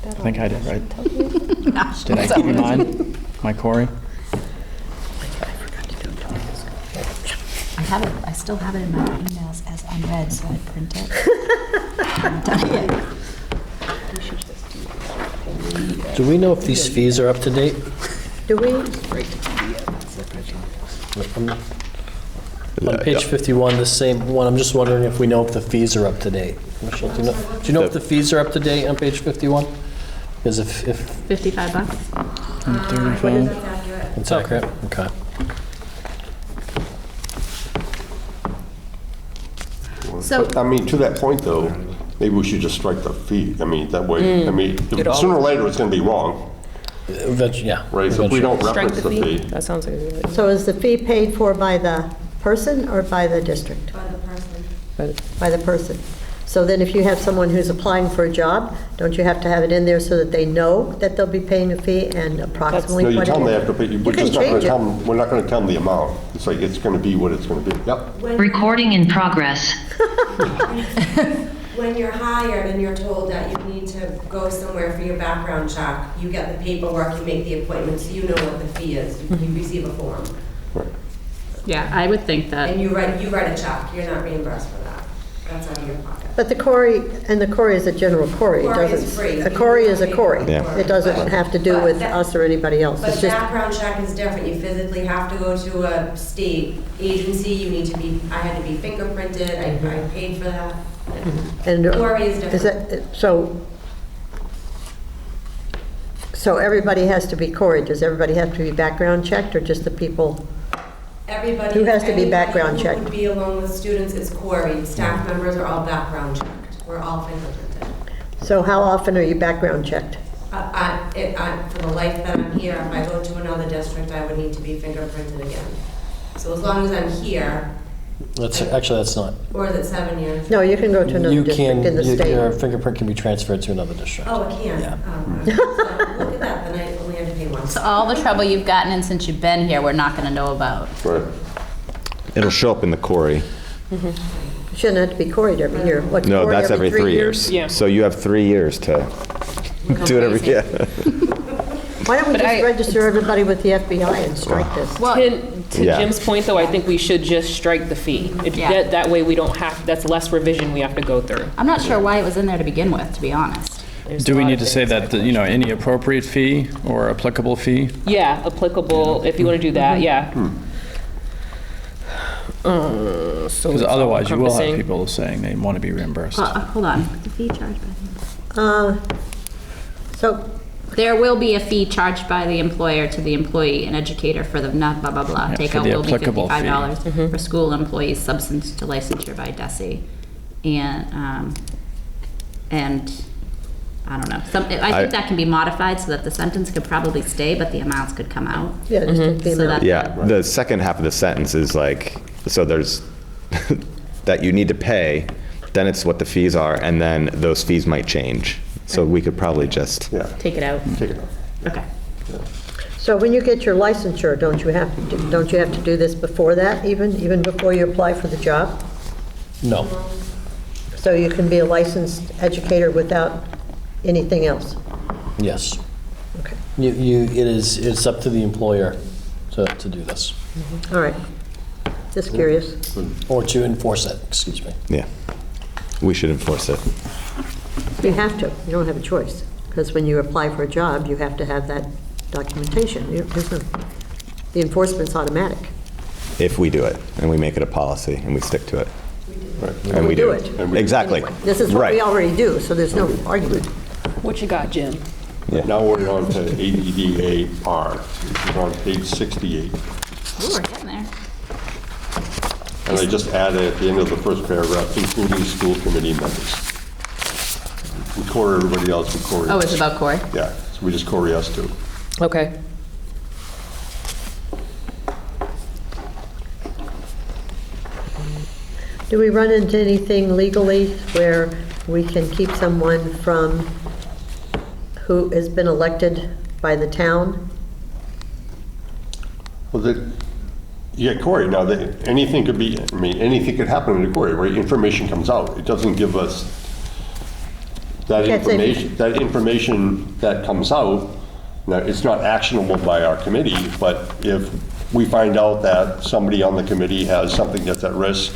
I think I did, right? Did I give you mine? My Corey? I have it, I still have it in my emails as unread, so I print it. I haven't done it yet. Do we know if these fees are up to date? Do we? On page 51, the same one, I'm just wondering if we know if the fees are up to date. Michelle, do you know if the fees are up to date on page 51? Because if $55? What is it? That's accurate. it's accurate, okay. So- But, I mean, to that point, though, maybe we should just strike the fee. I mean, that way, I mean, sooner or later, it's going to be wrong, Yeah. right? So if we don't Strike reference the the fee? fee. That sounds like a good idea. So is the fee paid for by the person or by the district? By the person. But By the person. So then if you have someone who's applying for a job, don't you have to have it in there so that they know that they'll be paying a fee and approximately No, you what tell it them they is? have to pay, You we're can just not going change to it. tell them, we're not going to tell them the amount. It's like, it's going to be what it's going to be. Yep. Recording in progress. When you're hired and you're told that you need to go somewhere for your background check, you get the paperwork, you make the appointment, so you know what the fee is. You receive a form. Yeah, I would think that. And you write a check, you're not reimbursed for that. That's out of your pocket. But the Cory is a general Cory. It Cory is doesn't- free. A Cory is a Cory. Yeah. It doesn't have to do with us or anybody else. But It's just, background check is different. You physically have to go to a state agency, you need to be, I had to be fingerprinted, I paid for that. and Cory is is that, so everybody has to be Cory. Does everybody have to be background checked or just the people? Everybody. Who has to be background anybody checked? who would be along with students is Cory. Staff members are all background checked. We're all fingerprinted. So how often are you background checked? For the life that I'm here, if I go to another district, I would need to be fingerprinted again. So as long as I'm here, Actually, that's not. or is it 7 years? No, you can go to another You district can, in the your state. fingerprint can be transferred to another district. Oh, it can? Yeah. Oh, okay. So look at that, then I only had to pay once. So all the trouble you've gotten in since you've been here, we're not going to know about. Right. It'll show up in the Corey. Shouldn't have to be Cory'd every year. What's No, Cory that's every 3 years. Yeah. So you have 3 years to do it every, yeah. Why don't we But just I- register everybody with the FBI and strike this? To Yeah. Jim's point, though, I think we should just strike the fee. Yeah. That way we don't have, that's less revision we have to go through. I'm not sure why it was in there to begin with, to be honest. There's Do a we lot need of to say things that, any appropriate fee or applicable fee? Yeah, applicable, if you want to do that, yeah. So Because it's all otherwise you will have encompassing. people saying they want to be reimbursed. Hold on. The fee charged by So, There will be a fee charged by the employer to the employee, an educator for the not blah, blah, blah. Yeah, Take for out the will be applicable fee. $55 for school employees substance to licensure by DESE. And I don't know. I think that can be modified so that the sentence could probably stay, but the amounts could come out. yeah, just take the So amount. that- Yeah, the second half of the sentence is like, so there's, that you need to pay, then it's what the fees are, and then those fees might change. So we could probably just, Yeah, Take it out. take it off. Okay. So when you get your licensure, don't you have to do this before that even before you apply for the job? No. So you can be a licensed educator without anything else? Yes. Okay, It's up to the employer to do this, all right. Just curious. or to enforce it, excuse me. yeah. We should enforce it. You have to, you don't have a choice. because when you apply for a job, you have to have that documentation. The enforcement's automatic. If we do it, and we make it a policy, and we stick to it. And we do it. Exactly. This is what we Right. already do, so there's no argument. What you got, Jim? Now we're on to ADDAR, which is on page 68. Ooh, we're getting there. And I just added at the end of the first paragraph, including school committee members. We core everybody else, we core us. Oh, it's about Corey? Yeah, so we just core us too. Okay. Do we run into anything legally where we can keep someone from who has been elected by the town? Well, you get Corey now, anything could be, I mean, anything could happen to Corey, right? Information comes out. It doesn't give us that information that comes out. Now, it's not actionable by our committee, but if we find out that somebody on the committee has something that's at risk,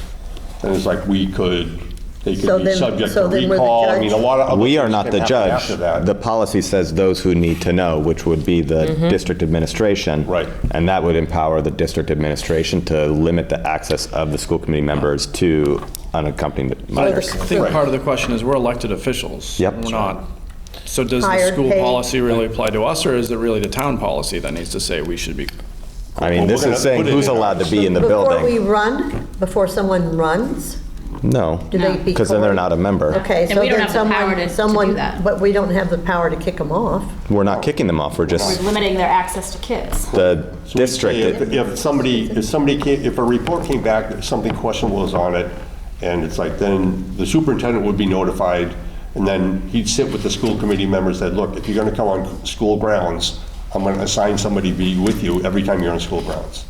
then it's like they could So be then- subject so to then we're the recall. I mean, a judge? lot of other We are things not can the happen judge. after that. The policy says those who need to know, which would be the district administration. Right. And that would empower the district administration to limit the access of the school committee members to unaccompanied I minors. think part of the question is we're elected officials. Yep. We're not. So does the Hired, school paid. policy really apply to us, or is it really the town policy that needs to say we should be? I mean, Well, this we're gonna is saying put it who's in allowed to be in the Before we building. run, before someone runs, No, do they be because then they're cored? not a member. Okay, And so we don't then have the power to do someone, that. but we don't have the power to kick them off. We're not kicking them off, we're just, We're limiting their access to kids. the So we say district. if a report came back that something questionable is on it, and it's like, then the superintendent would be notified, and then he'd sit with the school committee members that, look, if you're gonna come on school grounds, I'm gonna assign somebody to be with you every time you're on school grounds.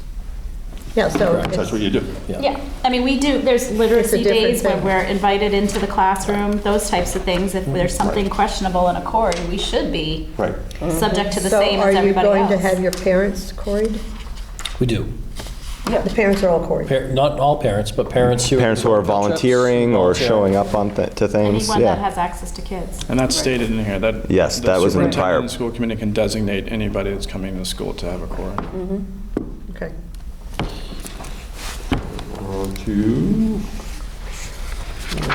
Yeah, so That's what you do. Yeah, I mean, we do, there's literacy different days when thing. we're invited into the classroom, those types of things. If there's something questionable in a Cory, we should be Right. subject to the so same are as you everybody going to else. have your parents quarried? We do. The parents are all quarried. Not all parents, but parents who. Parents who are volunteering or showing up on to things, Anyone that yeah. has access to kids. And that's stated in here, that. Yes, the that was an superintendent entire- and the school committee can designate anybody that's coming to school to have a quorum. Okay. On to,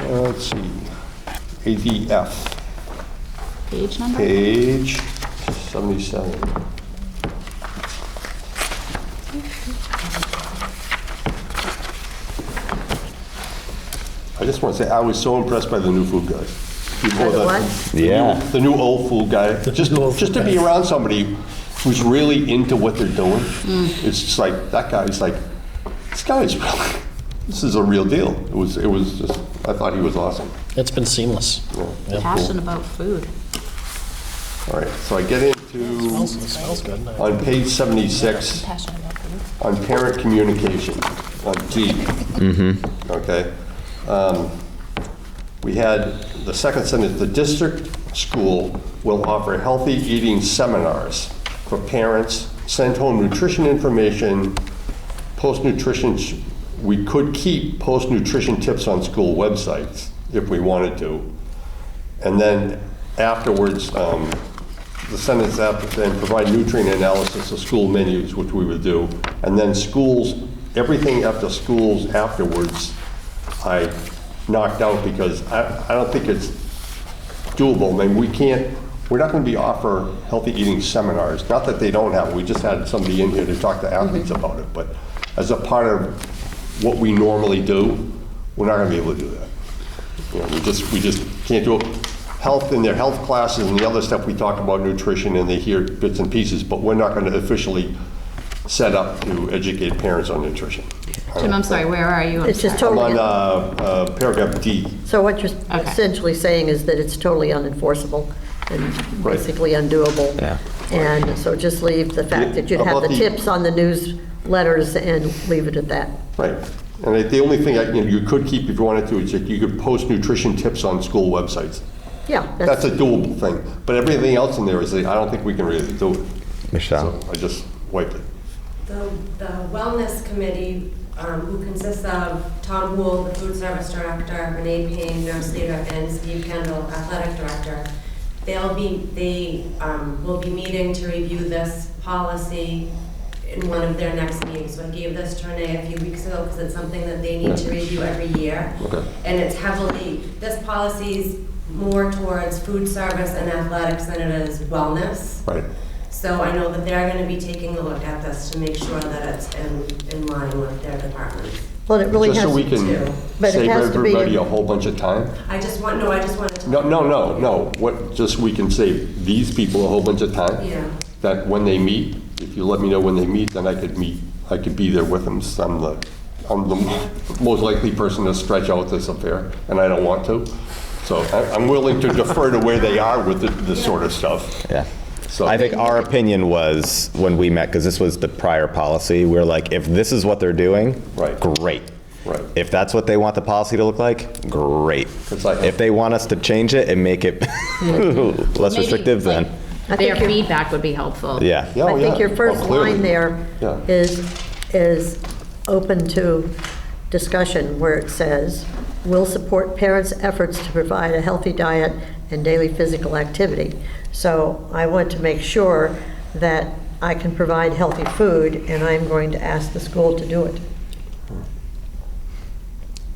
let's see, ADF, Page number? page 77. I just want to say, I was so impressed by the new food guy. By the what? Yeah. The new old food guy. Just to be around somebody who's really into what they're doing. It's just like, that guy's like, this guy's really, this is a real deal. It was just, I thought he was awesome. It's been seamless. Yeah. Passion about food. All right, so I get into, It smells good. on page 76, Passionate about food. on parent communication, on D. Okay. We had the second sentence, the district school will offer healthy eating seminars for parents, send home nutrition information, post-nutrition, we could keep post-nutrition tips on school websites if we wanted to. And then afterwards, the sentence after, then provide nutrient analysis of school menus, which we would do. And then schools, everything after schools afterwards, I knocked out because I don't think it's doable. I mean, we're not going to be offer healthy eating seminars. Not that they don't have, we just had somebody in here to talk to athletes about it. But as a part of what we normally do, we're not going to be able to do that. You know, we just can't do it. Health in their health classes and the other stuff, we talk about nutrition and they hear bits and pieces, but we're not going to officially set up to educate parents on nutrition. Jim, I'm sorry, where are you? I'm It's just sorry. I'm totally, on paragraph D. so what you're Okay. essentially saying is that it's totally unenforceable and Right. basically undoable. Yeah. And so just leave the fact that you'd have About the the- tips on the newsletters and leave it at that. Right. And the only thing you could keep if you wanted to is that you could post nutrition tips on school websites. Yeah, That's a doable thing. But everything else in there is, I don't think we can really do it. Michelle. So I just wiped it. The wellness committee, who consists of Tom Houle, the food service director, Renee Payne, nurse leader, and Steve Kendall, athletic director, they will be meeting to review this policy in one of their next meetings. So I gave this to Renee a few weeks ago because it's something that they need to review every year. Okay. And it's heavily, this policy's more towards food service and athletics than it is wellness. Right. So I know that they're going to be taking a look at this to make sure that it's in line with their departments. Well, it really has Just so we to, can but it save has to be everybody in- a whole bunch of time? I just wanted to. No. Just we can save these people a whole bunch of time? Yeah. That when they meet, if you let me know when they meet, then I could be there with them. So I'm the most likely person to stretch out this affair, and I don't want to. So I'm willing to defer to where they are with this sort of stuff. Yeah. So I think our opinion was, when we met, because this was the prior policy, we're like, if this is what they're doing, Right. great. Right. If that's what they want the policy to look like, great. It's like- If they want us to change it and make it less Maybe, restrictive, then, like, think their you're- feedback would be helpful. yeah. Yeah, I think your first clearly. line there Yeah. is open to discussion, where it says, "Will support parents' efforts to provide a healthy diet and daily physical activity." So I want to make sure that I can provide healthy food, and I'm going to ask the school to do it.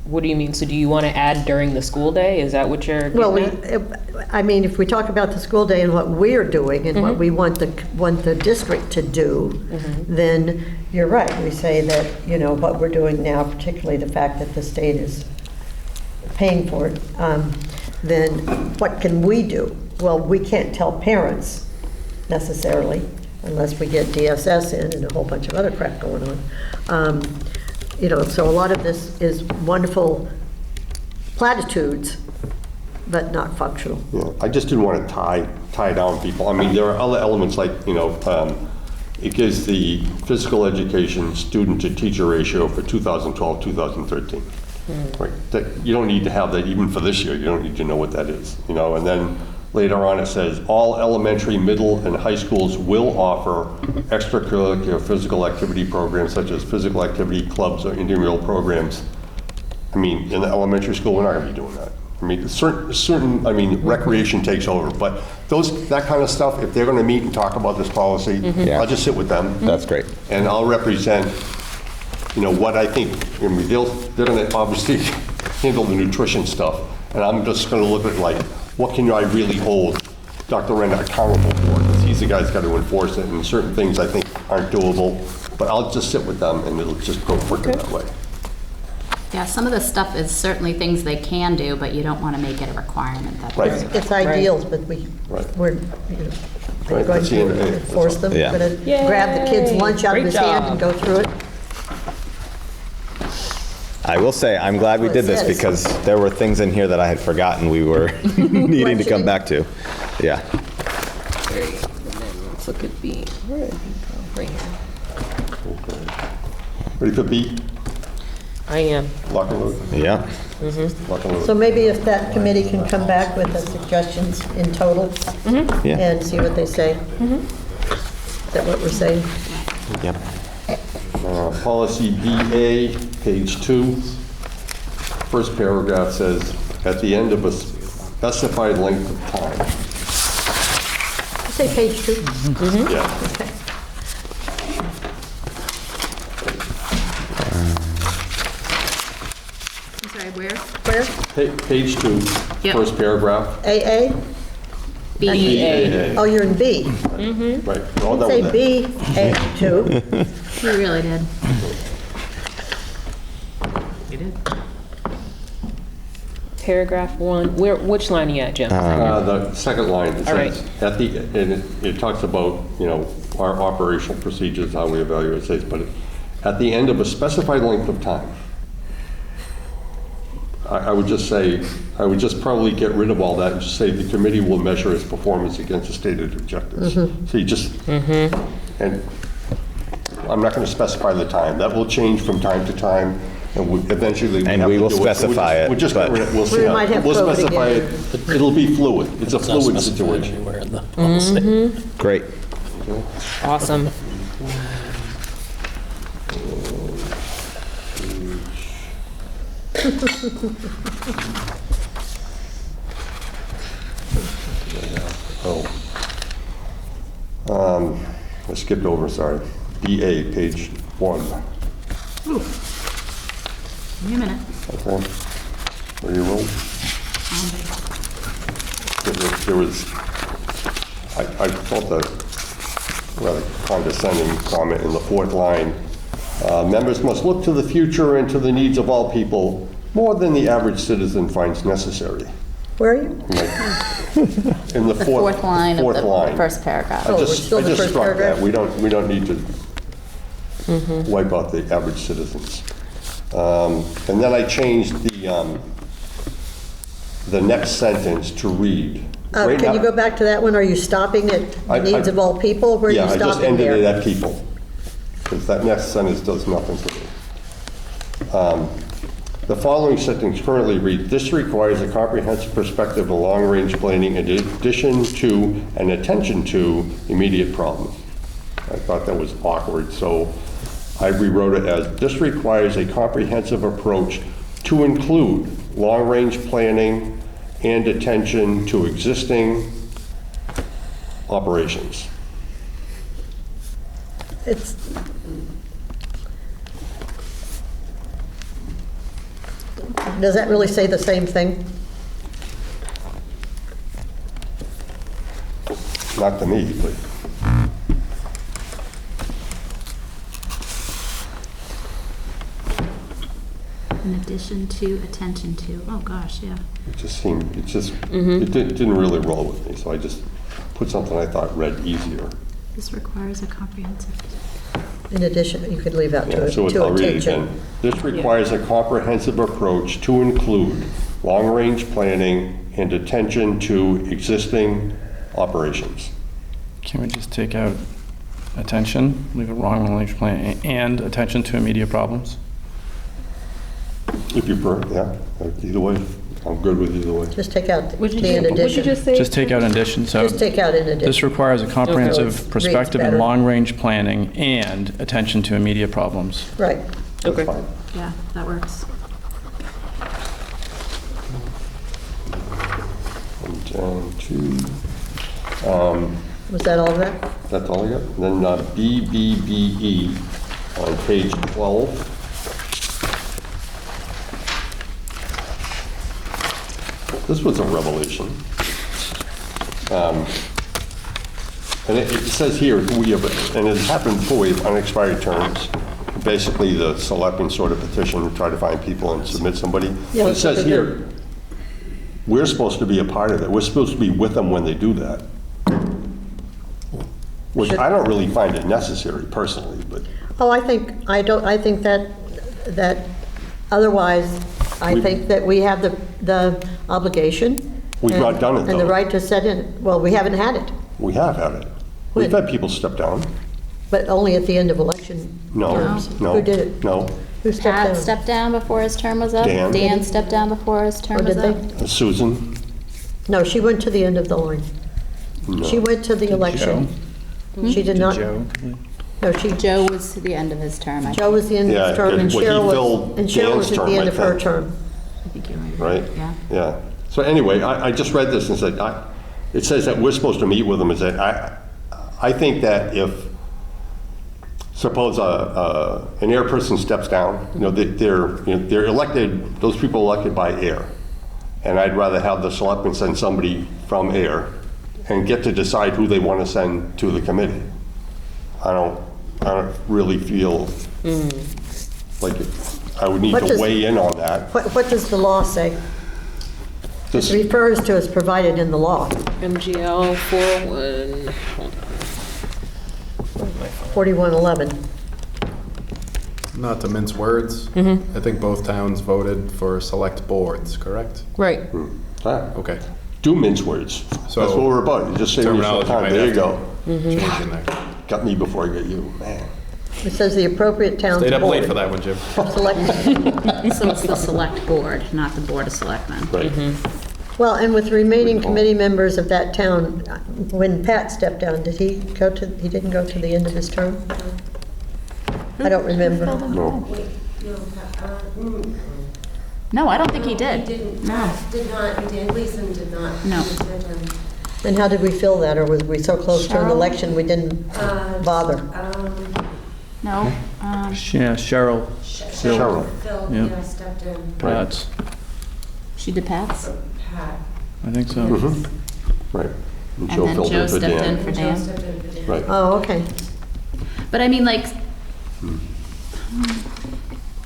What do you mean? So do you want to add during the school day? Is that what you're Well, getting at? I mean, if we talk about the school day and what we're doing and what we want the district to do, then you're right. We say that, what we're doing now, particularly the fact that the state is paying for it, then what can we do? Well, we can't tell parents necessarily, unless we get DSS in and a whole bunch of other crap going on. So a lot of this is wonderful platitudes, but not functional. Yeah, I just didn't want to tie down people. I mean, there are other elements like, it gives the physical education student to teacher ratio for 2012, 2013. Right. You don't need to have that even for this year. You don't need to know what that is, and then later on it says, all elementary, middle, and high schools will offer extracurricular physical activity programs such as physical activity clubs or intramural programs. I mean, in the elementary school, we're not going to be doing that. I mean, certain recreation takes over, but that kind of stuff, if they're going to meet and talk about this policy, Yeah. I'll just sit with them. That's great. And I'll represent, what I think. I mean, they're going to obviously handle the nutrition stuff, and I'm just going to look at what can I really hold Dr. Renner accountable for? Because he's the guy that's got to enforce it, and certain things I think aren't doable, but I'll just sit with them and it'll just go quicker that way. Yeah, some of the stuff is certainly things they can do, but you don't want to make it a requirement that they Right. do it. It's ideals, but we're Right, going that's the end of to it. enforce them. Yeah. Going to grab the kid's lunch out of Great his hand job. and go through it. I will say, I'm glad we Well, it did this says. because there were things in here that I had forgotten we were needing to come Questioning. back to. Yeah. Let's look at B. Where did B go? Right here. Ready for B? I am. Lock and load? Yeah. Lock and load. So maybe if that committee can come back with the suggestions in total Yeah. and see what they say. Is that what we're saying? Yep. Policy BA, page 2. First paragraph says, at the end of a specified length of time. Say page 2. Yeah. Okay. I'm sorry, where? Where? Page 2, Yep. first paragraph. AA? BA. Oh, you're in B. Right, we're all done Say with that. B, A2. You really did. Paragraph 1. Which line are you at, Jim? The second line, it All right. says, and it talks about, our operational procedures, how we evaluate, it says, but at the end of a specified length of time. I would just probably get rid of all that and just say the committee will measure its performance against the stated objectives. So you just, and I'm not going to specify the time. That will change from time to time, and eventually. And we will specify it, but- We'll see. We might have We'll COVID specify again. it. It'll be fluid. It's a fluid situation. Anywhere in the policy. Great. Awesome. skipped over, sorry. BA, page 1. Give me a minute. Okay. Where you roll? There was, I felt a rather condescending comment in the 4th line. Members must look to the future and to the needs of all people more than the average citizen finds necessary. Where are you? In the Fourth line of the line. first paragraph. Oh, I we're just still in the first struck paragraph? that. We don't need to wipe out the average citizens. And then I changed the next sentence to read. Right Can you now- go back to that one? Are you stopping at the I- needs of all people? Where are you Yeah, I just stopping ended it there? at people, because that next sentence does nothing for me. The following sentence currently reads, "This requires a comprehensive perspective of long-range planning in addition to and attention to immediate problems." I thought that was awkward, so I rewrote it as, "This requires a comprehensive approach to include long-range planning and attention to existing operations." It's, does that really say the same thing? Not to me, but In addition to, attention to, oh gosh, yeah. it just seemed, it didn't really roll with me, so I just put something I thought read easier. This requires a comprehensive. In addition, you could leave out Yeah, to so I'll read it attention. again. This requires a comprehensive approach to include long-range planning and attention to existing operations. Can we just take out attention, leave it wrong range plan, and attention to immediate problems? If you prefer, yeah, either way, I'm good with either way. Just take out Would you the in would you addition. just say? Just take out addition, so Just take out in addition. this requires a Reads comprehensive perspective and better. long-range planning and attention to immediate problems. Right. That's Okay. fine. Yeah, that works. And down to, Was that all of that? that's all I got. Then BBBE on page 12. This was a revelation. And it says here, we have, and it has happened before, we have unexpired terms. Basically, the selectmen sort of petition to try to find people and submit somebody. Yeah, It says that's what they here, we're supposed to be a part of it. We're supposed to be with them when they do that. Which I don't really find it necessary personally, but Oh, I think that otherwise, I think that we have the obligation. We've and- not done it, And the though. right to set in, well, we haven't had it, we have had it. We've When? had people step down. but only at the end of election No, terms. no. Who did it? No. Who stepped Pat down? stepped down before his term was up. Dan. stepped down before his term Or was did up. they? Susan? No, she went to the end of the line. No. She went to the election. She did not, Joe? no, Joe was to the end of his term, I Joe was the end of Yeah, his term, and well, he Cheryl filled was Dan's at term, the end I of her think. term. think you're Right? Yeah. Yeah. So anyway, I just read this and said, it says that we're supposed to meet with them. I think that if, suppose an air person steps down, they're elected, those people elected by air. And I'd rather have the selectmen send somebody from air and get to decide who they want to send to the committee. I don't really feel like I would need What to does- weigh in on that. What does the law say? It This- refers to as provided in the law, MGL 401. 4111. Not to mince words, I think both towns voted for select boards, correct? Right. Ah, Okay. Do mince words. So- That's what we're about. You just save me some Terminology time. might There you have go. Change in there. Got me before I got you. Man. It says the appropriate town's Stayed up late board. for that one, Jim. Select- So it's the select board, not the board of selectmen. Right. Well, and with remaining committee members of that town, when Pat stepped down, he didn't go to the end of his term? I don't remember. No. Wait, no, No, I don't think he He did. didn't, No. Pat did not, Dan Gleason did not. No. finish their term. And how did we fill that, or was we so close to an Cheryl? election we didn't bother? No? Yeah, Cheryl. Cheryl. Phil, Yeah. yeah, stepped in. That's, She did Pat's? Pat. I think so. Right. And then filled Joe for stepped Dan. in for Joe Dan. stepped in for Dan. Right. Oh, okay. But I mean, like,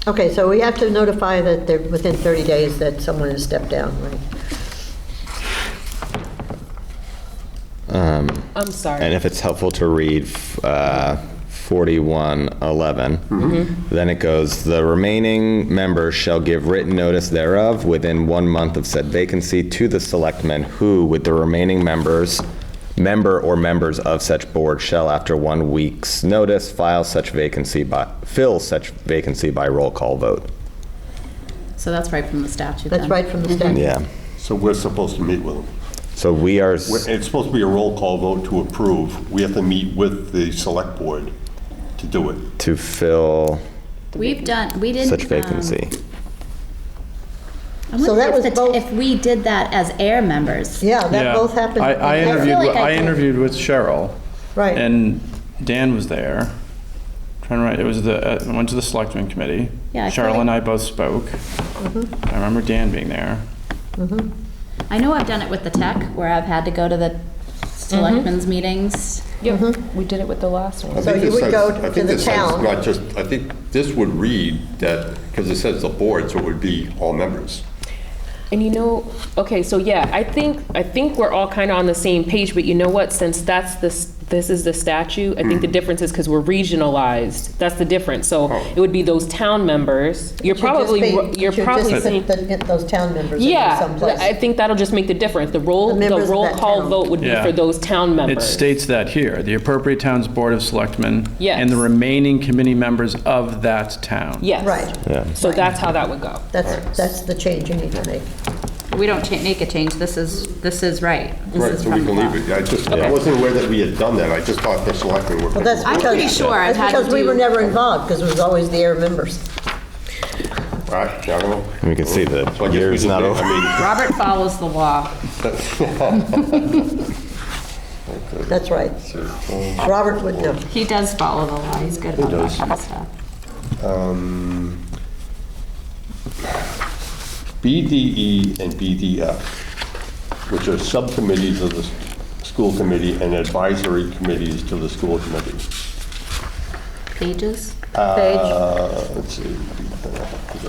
Okay, so we have to notify that they're within 30 days that someone has stepped down, right? I'm sorry. And if it's helpful to read 4111, then it goes, "The remaining members shall give written notice thereof within 1 month of said vacancy to the selectmen who, with the remaining member or members of such board, shall after 1 week's notice fill such vacancy by roll call vote." so that's right from the statute That's then. right from the statute. Yeah. So we're supposed to meet with them. So we are, It's supposed to be a roll call vote to approve. We have to meet with the select board to do it. to fill We didn't. such vacancy. I So wonder that if was both- if we did that as air members. Yeah, that Yeah. both happened. I feel like I I did. interviewed with Cheryl. Right. And Dan was there. Trying to write, it was I went to the selectmen committee. Yeah, I feel Cheryl like- and I both spoke. I remember Dan being there. I know I've done it with the tech, where I've had to go to the selectmen's meetings. Yep, we did it with the last one. So you would go to the town. Not just, I think this would read that, because it says the board, so it would be all members. And you know, okay, so yeah, I think we're all kind of on the same page, but you know what? Since this is the statute, I think the difference is because we're regionalized. That's the difference. So it would be those town members. You're probably saying, Get those town members in yeah. someplace. I think that'll just make the difference. The roll members of that call town. vote would be Yeah. for those town It members. states that here, the appropriate town's board of selectmen. Yes. And the remaining committee members of that town. Yes. Right. Yeah. So that's how that would go. That's the change you need to make. We don't make a change, this is right. This Right, is so we from can the leave law. it. I wasn't aware that we had done that. I just thought the selectmen were. Well, that's I'm because. pretty sure I've had to That's because we do- were never involved, because it was always the air members. Right, I don't know. We can see the So I guess we year's just not made- over. I mean, Robert follows the law. That's right. Robert would know. He does follow the law, he's good about that does. kind of stuff. BDE and BDF, which are subcommittees of the school committee and advisory committees to the school committee. Pages? Let's see.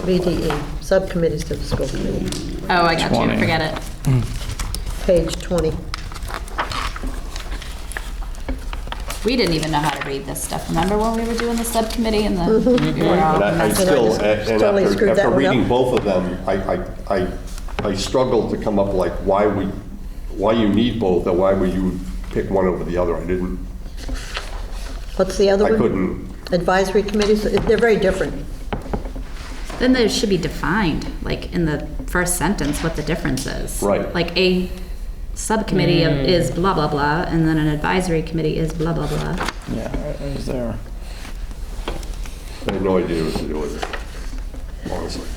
BDE, subcommittees to the school committee. Oh, I got you, 20. forget it. Page 20. We didn't even know how to read this stuff. Remember when we were doing the subcommittee and the, we were all And I messing still, up? and Totally screwed that after one up. reading both of them, I struggled to come up like why you need both, or why would you pick one over the other? I didn't, What's the other I one? couldn't. Advisory committees, they're very different. Then there should be defined, like in the first sentence, what the difference is. Right. Like a subcommittee is blah, blah, blah, and then an advisory committee is blah, blah, blah. Yeah, it was there. I had no idea what to do with it, honestly.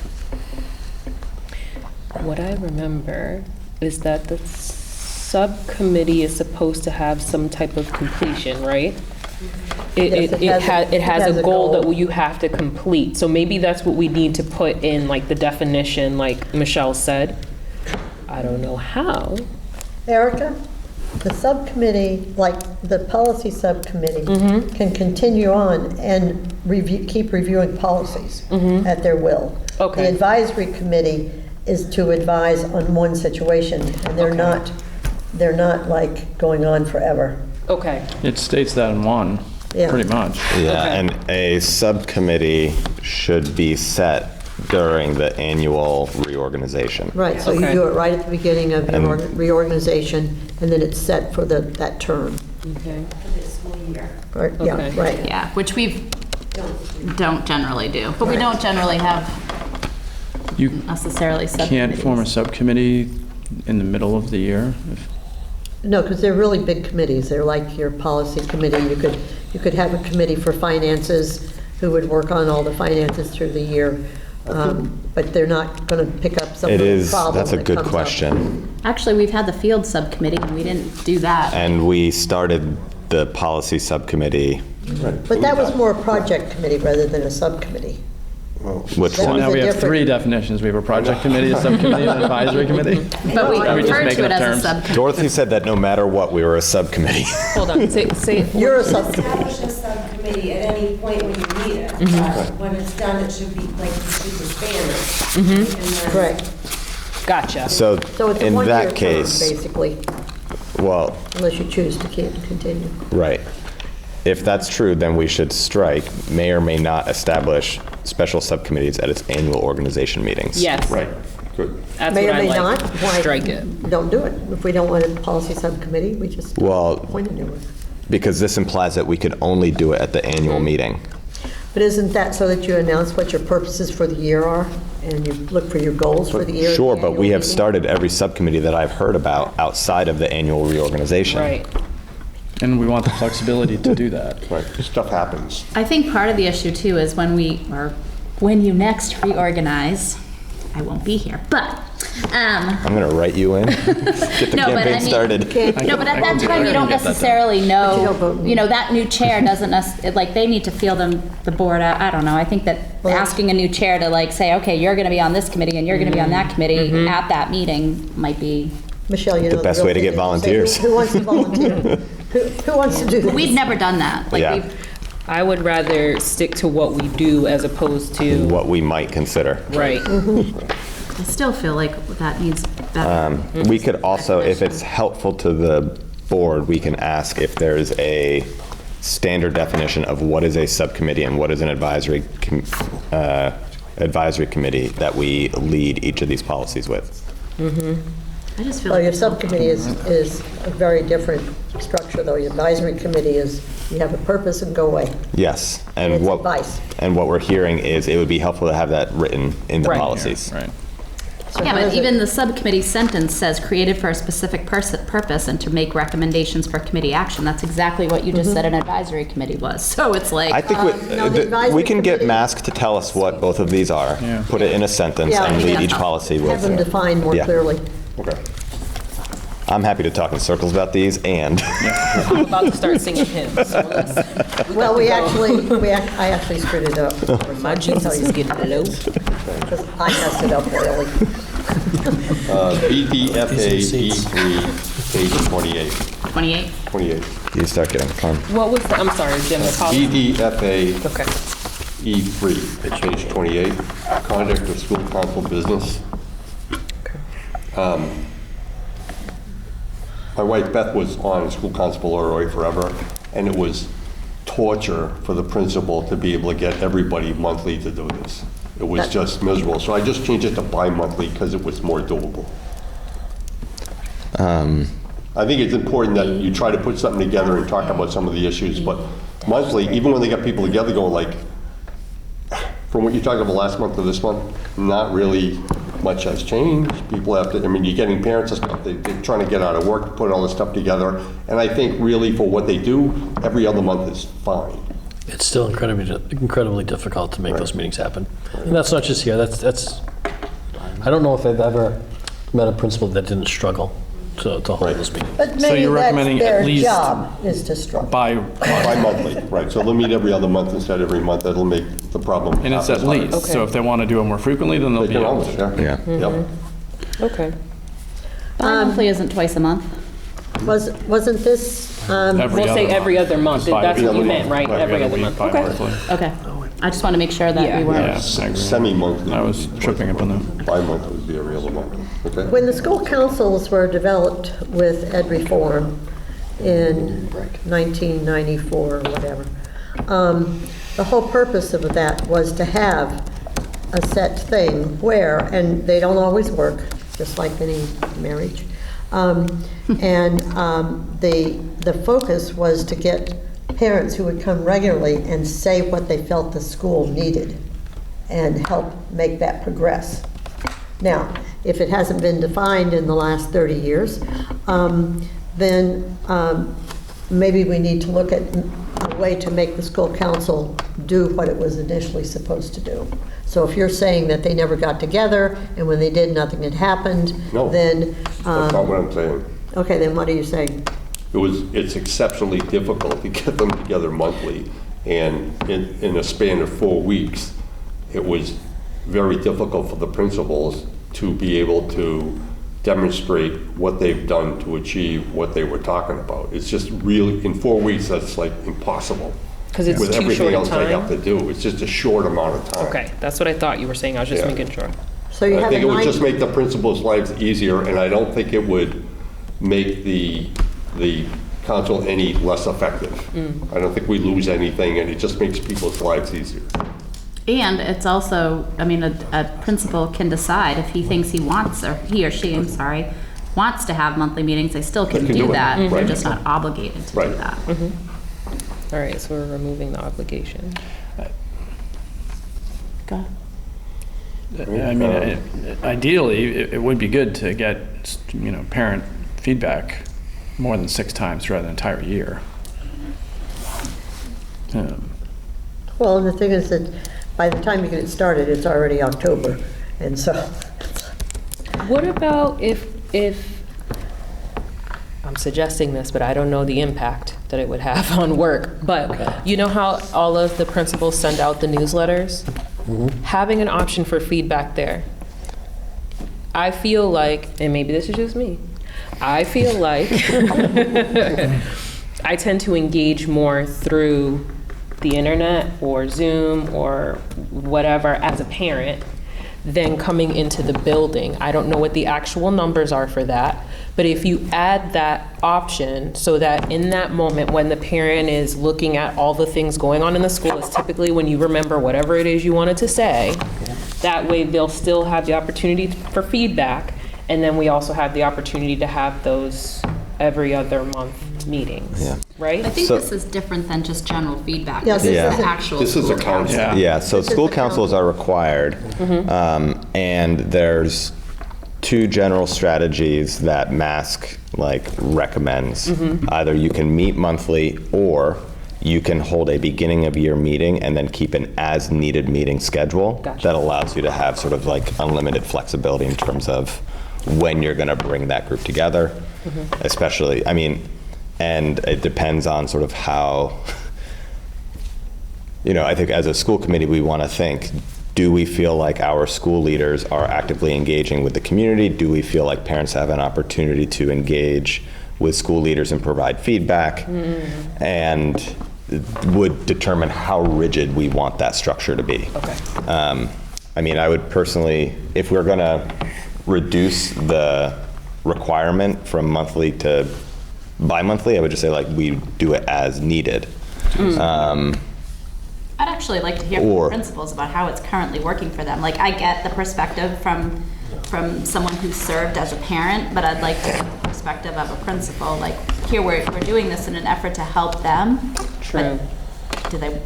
What I remember is that the subcommittee is supposed to have some type of completion, right? Yes, It has a goal goal. that you have to complete. So maybe that's what we need to put in, like, the definition, like Michelle said. I don't know how. Erica, the subcommittee, like the policy subcommittee, can continue on and keep reviewing policies at their will. Okay. The advisory committee is to advise on one situation, and they're not like going on forever. Okay. It states that in one, Yeah. pretty much. Yeah, Okay. and a subcommittee should be set during the annual reorganization. Right, so you Okay. do it right at the beginning of your And- reorganization, and then it's set for that term. Okay. For this school year. Right, yeah, Okay. right. Yeah, which we don't generally do, but we don't generally have You necessarily subcommittees. can't form a subcommittee in the middle of the year? No, because they're really big committees. They're like your policy committee. You could have a committee for finances who would work on all the finances through the year. But they're not going to pick up some It of the is, problem that's a that good comes up. question. Actually, we've had the field subcommittee, and we didn't do that. And we started the policy subcommittee. But that was more a project committee rather than a subcommittee. Which That So one? now was a we have different- 3 definitions. We have a project committee, a subcommittee, and an advisory committee. But we Are we just referred making to it up as a terms? subcommittee. Dorothy said that no matter what, we were a subcommittee. Hold on, say, You're a subcommittee. Establish a subcommittee at any point when you need it. When it's done, it should be, like, you should disband it. And then- Correct. gotcha. So So it's a in one-year that term, case, basically, well, unless you choose to continue. right. If that's true, then we should strike may or may not establish special subcommittees at its annual organization meetings. Yes, Right, good. that's May what or I may like. not. Why Strike it. Don't do it. If we don't want a policy subcommittee, we just Well, appoint a new one. because this implies that we could only do it at the annual meeting. But isn't that so that you announce what your purposes for the year are, and you look for your goals for the year? at Sure, the but we annual have meeting? started every subcommittee that I've heard about outside of the annual reorganization. Right. And we want the flexibility to do that. Right, stuff happens. I think part of the issue too is when you next reorganize, I won't be here, but, I'm going to write you in. Get the No, but I campaign mean- started. no, but at that time, you don't Get that done. necessarily But you don't know, vote. you know, that new chair doesn't like, they need to feel the board out. I don't know. I think that Well, asking a new chair to like say, okay, you're gonna be on this committee and you're gonna be on that committee at that meeting might be, Michelle, you know. The best real way to thing get is say, volunteers. Who wants to volunteer? Who wants to do this? we've never done that. Like, Yeah. I would rather stick to what we do as opposed to, What we might consider. right. I still feel like that needs better. We could also, if it's helpful to the board, we can ask if there's a standard definition of what is a subcommittee and what is an advisory committee that we lead each of these policies with. I just feel Well, like your it's subcommittee is a very different structure, though. Your advisory committee is, you have a purpose and go away. Yes, And and it's what advice. and what we're hearing is it would be helpful to have that written in the Right. policies. Right. So Yeah, how but does it- even the subcommittee sentence says created for a specific purpose and to make recommendations for committee action. That's exactly what you just said an advisory committee was. So it's like. I think no, the advisory we can get committee- Mask to tell us what both of these are, Yeah. put it in a sentence, Yeah, and lead yeah. each policy Have with. them defined more Yeah. clearly. Okay. I'm happy to talk in circles about these, and I'm about to start singing hymns, so let's, Well, I actually screwed it up. my Jesus is getting low. Because I messed it up royally. BDFA E3, page 28. 28. 28. you start getting fun. What was the, I'm sorry, Jim, the policy? BDFA Okay. E3, at page 28, conduct of school council business. My wife Beth was on school council Leroy forever, and it was torture for the principal to be able to get everybody monthly to do this. It was just miserable. So I just changed it to bi-monthly because it was more doable. I think it's important that you try to put something together and talk about some of the issues, but monthly, even when they got people together going like, from what you talked about last month to this month, not really much has changed. People have to, I mean, you're getting parents and stuff, they're trying to get out of work to put all this stuff together. And I think really for what they do, every other month is fine. It's still incredibly difficult to make those meetings happen. And that's not just here, that's, I don't know if I've ever met a principal that didn't struggle to hold Right. this meeting. But So maybe you're that's recommending at their least job, is to struggle. Bi-monthly, right. So they'll meet every other month instead of every month. That'll make the problem And it's half at as hard. least, so if they want to do it more frequently, then they'll They be can able always, to. yeah. Yeah. Yep. Okay. Bi-monthly isn't twice a month. Wasn't this, Every We'll say other every month. other month, It's that's what you bi-weekly. meant, right? Right, Every every other week, month. Okay. bi-monthly. Okay. I just want to make sure that we Yeah. were. Yeah, I agree. Semi-monthly. I was tripping up on that. Bi-monthly would be every other month. Okay? when the school councils were developed with ed reform in 1994 or whatever, the whole purpose of that was to have a set thing where, and they don't always work, just like any marriage, and the focus was to get parents who would come regularly and say what they felt the school needed and help make that progress. Now, if it hasn't been defined in the last 30 years, then maybe we need to look at a way to make the school council do what it was initially supposed to do. So if you're saying that they never got together, and when they did, nothing had happened, No, then... that's not what I'm saying. Okay, then what are you saying? It's exceptionally difficult to get them together monthly, and in a span of 4 weeks, it was very difficult for the principals to be able to demonstrate what they've done to achieve what they were talking about. It's just really, in 4 weeks, that's like impossible. 'Cause it's with too everything short a else they have time? to do. It's just a short amount of time. Okay, that's what I thought you were saying. I was just Yeah. making sure. So you I have think a it would just 90 make the principals' lives easier, and I don't think it would make the council any less effective. I don't think we lose anything, and it just makes people's lives easier. And it's also, I mean, a principal can decide if he thinks he wants, or he or she, I'm sorry, wants to have monthly meetings, they still can They can do do it. that. They're Right. just not obligated to do Right. that. All right, so we're removing the obligation. Go ahead. I mean, ideally, it would be good to get, parent feedback more than 6 times throughout the entire year. Well, and the thing is that by the time you get it started, it's already October, and so... What about if I'm suggesting this, but I don't know the impact that it would have on work, but you know how all of the principals send out the newsletters? Having an option for feedback there. I feel like, and maybe this is just me, I feel like I tend to engage more through the internet or Zoom or whatever as a parent than coming into the building. I don't know what the actual numbers are for that, but if you add that option so that in that moment when the parent is looking at all the things going on in the school, is typically when you remember whatever it is you wanted to say, that way they'll still have the opportunity for feedback, and then we also have the opportunity to have those every other month meetings, right? I think So- this is different than just general feedback. Yeah, This this is is the a- actual This is a school council. Yeah. Yeah, so This is school the councils council. are required, and there's 2 general strategies that MASC recommends. Either you can meet monthly, or you can hold a beginning of year meeting and then keep an as needed meeting schedule. Gotcha. That allows you to have sort of unlimited flexibility in terms of when you're going to bring that group together, especially, and it depends on sort of how, I think as a school committee, we want to think, do we feel like our school leaders are actively engaging with the community? Do we feel like parents have an opportunity to engage with school leaders and provide feedback? And would determine how rigid we want that structure to be. Okay. I would personally, if we're going to reduce the requirement from monthly to bi-monthly, I would just say we do it as needed. I'd actually like to hear from the principals about how it's currently working for them. I get the perspective from someone who served as a parent, but I'd like to get the perspective of a principal. Here we're doing this in an effort to help them. True. But do they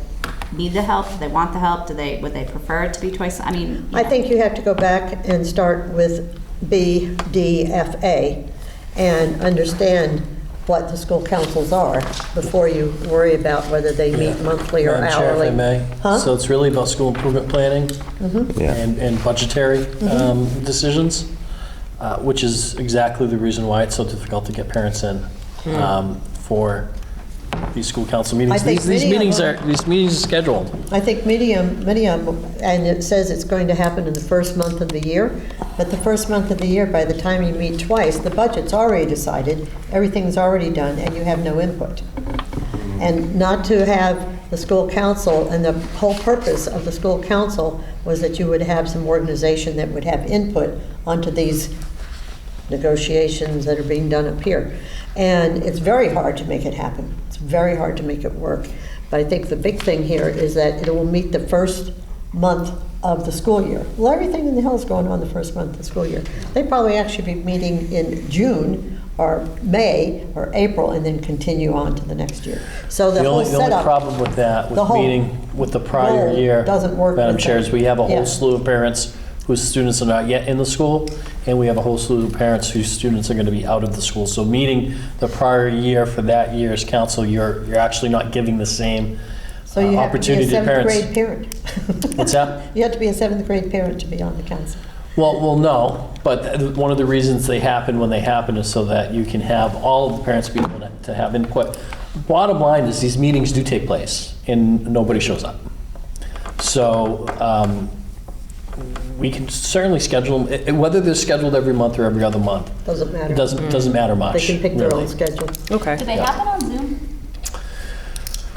need the help? Do they want the help? Would they prefer it to be twice? I think you have to go back and start with B, D, F, A, and understand what the school councils are before you worry about whether they meet monthly or Madam Chair, hourly. if I may. Huh? So it's really about school improvement planning Yeah. and budgetary decisions, which is exactly the reason why it's so difficult to get parents in for these school council meetings. I think These many of meetings are scheduled. I think many of them, and it says it's going to happen in the first month of the year, but the first month of the year, by the time you meet twice, the budget's already decided, everything's already done, and you have no input. And not to have the school council, and the whole purpose of the school council was that you would have some organization that would have input onto these negotiations that are being done up here. And it's very hard to make it happen. It's very hard to make it work. But I think the big thing here is that it will meet the first month of the school year. Well, everything in the hill is going on the first month of the school year. They probably actually be meeting in June or May or April and then continue on to the next year. So the whole The only setup. problem with that, the with whole meeting with the prior goal year, doesn't work Madam with Chair, that. is we have a Yeah. whole slew of parents whose students are not yet in the school, and we have a whole slew of parents whose students are going to be out of the school. So meeting the prior year for that year's council, you're actually not giving the same So you have to be a opportunity to seventh parents. grade parent. What's that? You have to be a seventh grade parent to be on the council. Well, no, but one of the reasons they happen when they happen is so that you can have all of the parents be able to have input. Bottom line is these meetings do take place and nobody shows up. So we can certainly schedule them, whether they're scheduled every month or every other month. Doesn't matter. It doesn't matter much. They can pick their really. own schedule. Okay. Do they happen on Zoom?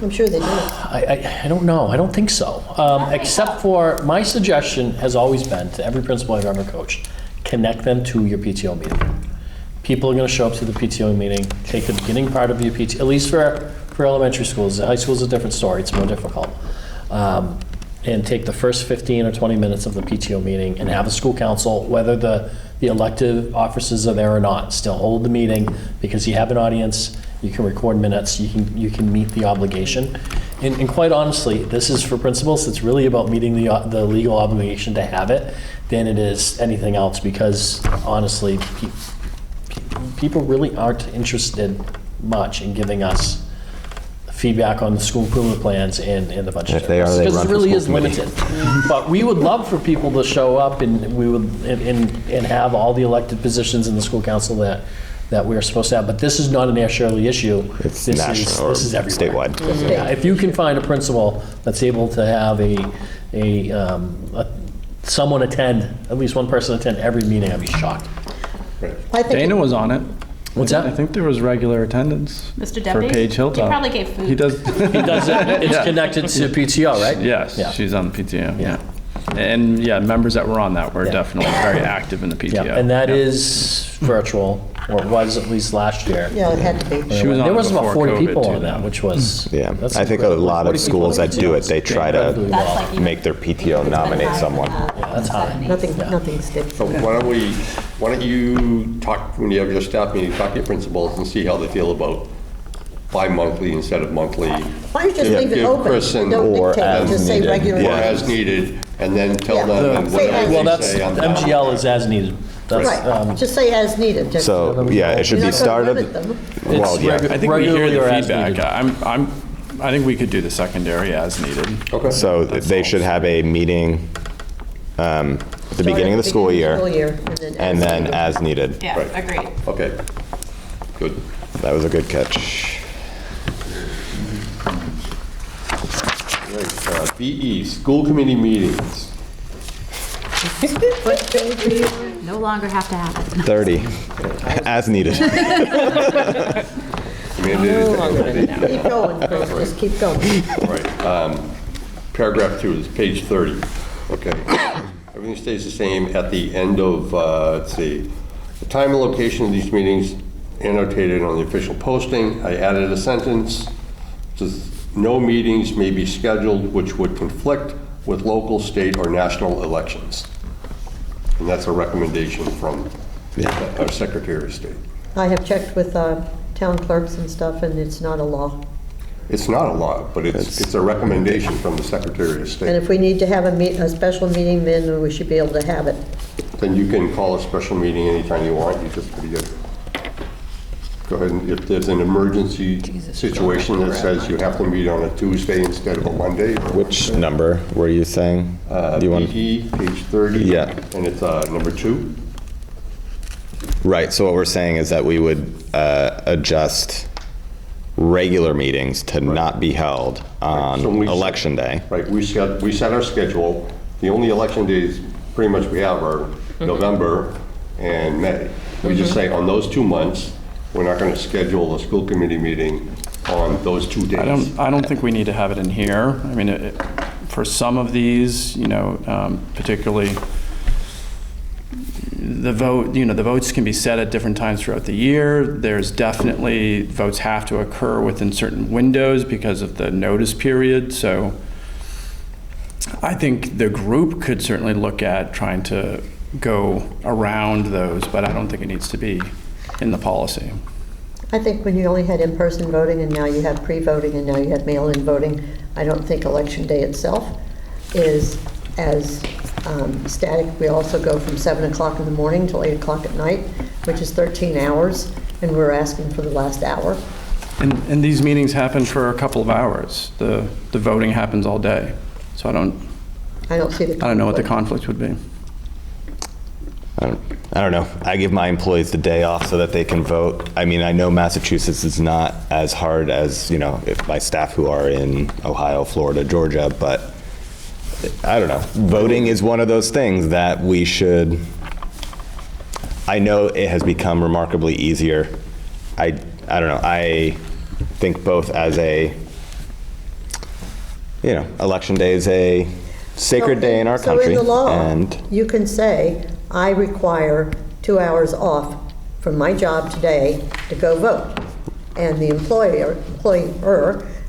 I'm sure they do. I don't know. I don't think so. Except for, my suggestion has always been to every principal I've ever coached, connect them to your PTO meeting. People are going to show up to the PTO meeting, take the beginning part of your PTO, at least for elementary schools. High school's a different story. It's more difficult. And take the first 15 or 20 minutes of the PTO meeting and have a school council, whether the elected officers are there or not, still hold the meeting because you have an audience. You can record minutes, you can meet the obligation. And quite honestly, this is for principals, it's really about meeting the legal obligation to have it than it is anything else, because honestly, people really aren't interested much in giving us feedback on the school improvement plans and the budget. If they are, they because run it for really school is committee. limited. But we would love for people to show up and we would, and have all the elected positions in the school council that we're supposed to have. But this is not an Air Shirley issue. It's This national or this is everywhere. statewide. Yeah, if you can find a principal that's able to have someone attend, at least one person attend every meeting, I'd be shocked. I think Dana was on it. What's that? I think there was regular attendance. Mr. For Deputy? Paige Hilltop. He probably gave food. He does. He does it, it's Yeah. connected to PTO, right? Yes, Yeah. she's on the PTO, Yeah. yeah. And yeah, members that were on that were Yeah. definitely very active in the PTO. Yeah, and that Yeah. is virtual, or it was at least last year. Yeah, it had to be. She was on There it was about before 40 COVID people too, on that, though. which was. Yeah, that's I think a incredible. lot 40 of people schools that do it, they try incredibly to That's well. like even- make their PTO nominate someone. Yeah, that's high. Nothing sticks. So why don't you talk, when you have your staff meeting, talk to your principals and see how they feel about bi-monthly instead of monthly. Why don't you just leave it Give open? Chris and- Don't Or dictate, as just say needed. regular. Or Yeah. as needed, and then tell Yeah. them and Say whatever as- Well, they that's, say. I'm down with MGL that. is as needed. That's, Right, just say as needed. just- So, yeah, it should You're be not gonna started. limit them. Well, yeah. I think we hear regularly the or as feedback. needed. I think we could do the secondary as needed. Okay. So they should have a meeting at the beginning of the school year, and then needed. as needed. Yeah, Right. agreed. Okay, good. That was a good catch. Right, BE, school committee meetings. What page are you on? No longer have to have it. 30, as needed. Mandated. Keep going, Chris, just keep going. Right, paragraph 2 is page 30, okay. Everything stays the same at the end of, let's see, the time and location of these meetings annotated on the official posting. I added a sentence, says, no meetings may be scheduled which would conflict with local, state, or national elections. And that's a recommendation from our Secretary of State. I have checked with town clerks and stuff, and it's not a law. It's not a law, but it's a recommendation from the Secretary of And State. if we need to have a special meeting, then we should be able to have it. Then you can call a special meeting anytime you want, you just go ahead and, if there's an emergency situation that says you have to meet on a Tuesday instead of a Monday. Which number were you saying? Do you want? BE, page 30. Yeah. And it's number 2. Right, so what we're saying is that we would adjust regular meetings to not be held on So we- election day. Right, we set our schedule. The only election days pretty much we have are November and May. We just say on those 2 months, we're not going to schedule a school committee meeting on those 2 days. I don't think we need to have it in here. I mean, for some of these, particularly the votes can be set at different times throughout the year. There's definitely, votes have to occur within certain windows because of the notice period. So I think the group could certainly look at trying to go around those, but I don't think it needs to be in the policy. I think when you only had in-person voting and now you have pre-voting and now you have mail-in voting, I don't think election day itself is as static. We also go from 7 o'clock in the morning till 8 o'clock at night, which is 13 hours, and we're asking for the last hour. And these meetings happen for a couple of hours. The voting happens all day. So I don't see the I don't know what the conflict would be. I don't know. I give my employees the day off so that they can vote. I mean, I know Massachusetts is not as hard as, you know, if my staff who are in Ohio, Florida, Georgia, but I don't know. Voting is one of those things that we should, I know it has become remarkably easier. I don't know. I think both as a, you know, election day is a sacred day in our country. So in the law, and you can say, I require 2 hours off from my job today to go vote. And the employer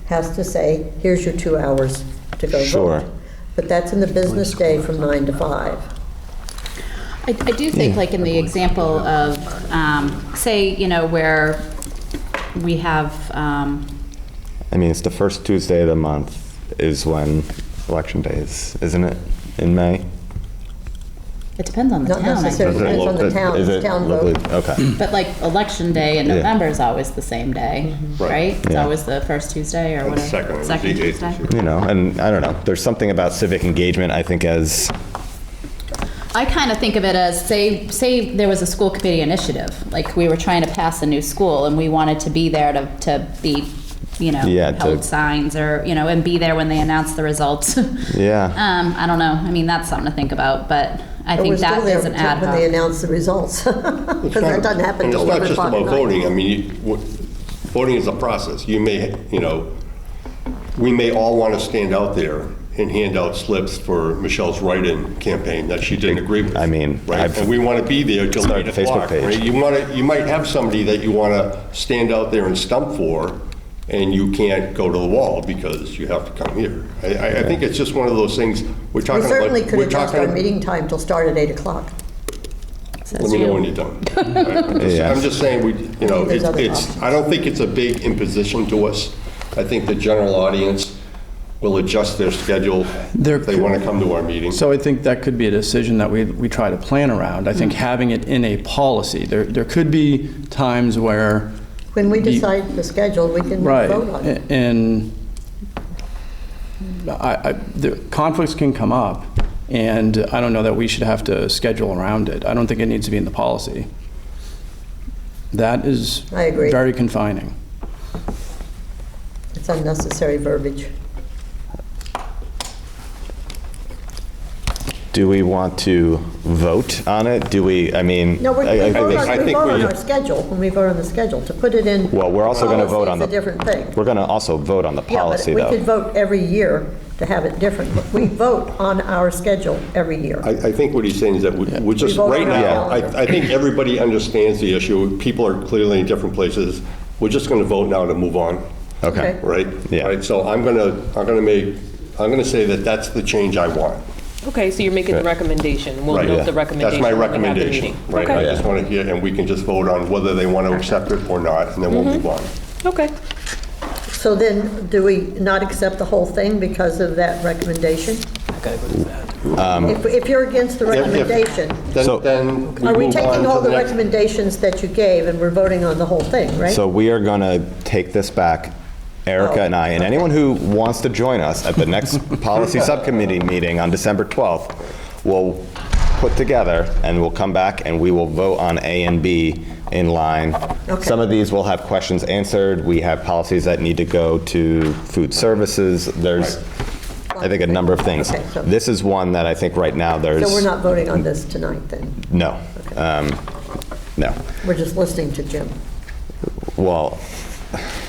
has to say, here's your 2 hours to go Sure. vote. But that's in the business day from 9 to 5. I do think, like in the example of, say, you know, where we have, I mean, it's the first Tuesday of the month is when election day is, isn't it, in May? it depends on the Not town, I necessarily, think. depends on the town, Is it's it town locally? vote. Okay. But like election day in Yeah. November is always the same day, right? It's Yeah. always the first Tuesday or And whatever. second, it was Second the eighth Tuesday. this year. You know, and I don't know, there's something about civic engagement, I think, as, I kind of think of it as, say there was a school committee initiative, like we were trying to pass a new school and we wanted to be there to be, you know, Yeah, to- held signs or, you know, and be there when they announce the results. yeah. I don't know. I mean, that's something to think about, but I But think we're still that there is an ad when they hoc. announce the results. Because that doesn't happen And until it's not 11 just o'clock at about night. voting. I mean, voting is a process. You may, you know, we may all want to stand out there and hand out slips for Michelle's write-in campaign that she didn't agree with. I mean, Right? I've And we want to be there till started 8 a Facebook o'clock. page. Right? You might have somebody that you want to stand out there and stump for, and you can't go to the wall because you have to come here. I think it's just one of those things, we're We talking about. certainly could we're adjust talking our meeting time till start at 8 o'clock. Let me know when you're done. Yeah. I'm just saying, you know, There's other it's, options. I don't think it's a big imposition to us. I think the general audience will adjust their schedule There if they could- want to come to our meeting. So I think that could be a decision that we try to plan around. I think having it in a policy, there could be times where, When we decide the schedule, we can right, vote on it. and the conflicts can come up, and I don't know that we should have to schedule around it. I don't think it needs to be in the policy. That is I agree. very confining. It's unnecessary verbiage. Do we want to vote on it? Do we, I mean. No, we I vote think on we- our schedule, when we vote on the schedule, to put it in. Well, we're also gonna vote on policy is the- a different thing. We're going to also vote on the policy, Yeah, but we could though. vote every year to have it different. We vote on our schedule every year. I think what he's saying is that we're just, We vote right on our now, calendar. I think everybody understands the issue. People are clearly in different places. We're just going to vote now to move on, Okay. right? Yeah. Right, so I'm going to say that that's the change I want. Okay, so you're making the Right. recommendation. We'll Right. note Yeah. the recommendation. That's my when we have the recommendation, meeting. right? I Okay. just want to hear, and we can just vote on whether they want to accept it or not, and then we'll move on. Okay. So then, do we not accept the whole thing because of that recommendation? If you're against the recommendation, So- Then we are we move on taking to all the next. recommendations that you gave and we're voting on the whole thing, right? So we are going to take this back, Erica and I, and anyone who wants to join us at the next policy subcommittee meeting on December 12th, will put together and we'll come back and we will vote on A and B in line. Okay. Some of these will have questions answered. We have policies that need to go to food services. There's, I think, a number of things. Okay, so- This is one that I think right now there's. So we're not voting on this tonight, then? No. No. We're just listening to Jim? Well,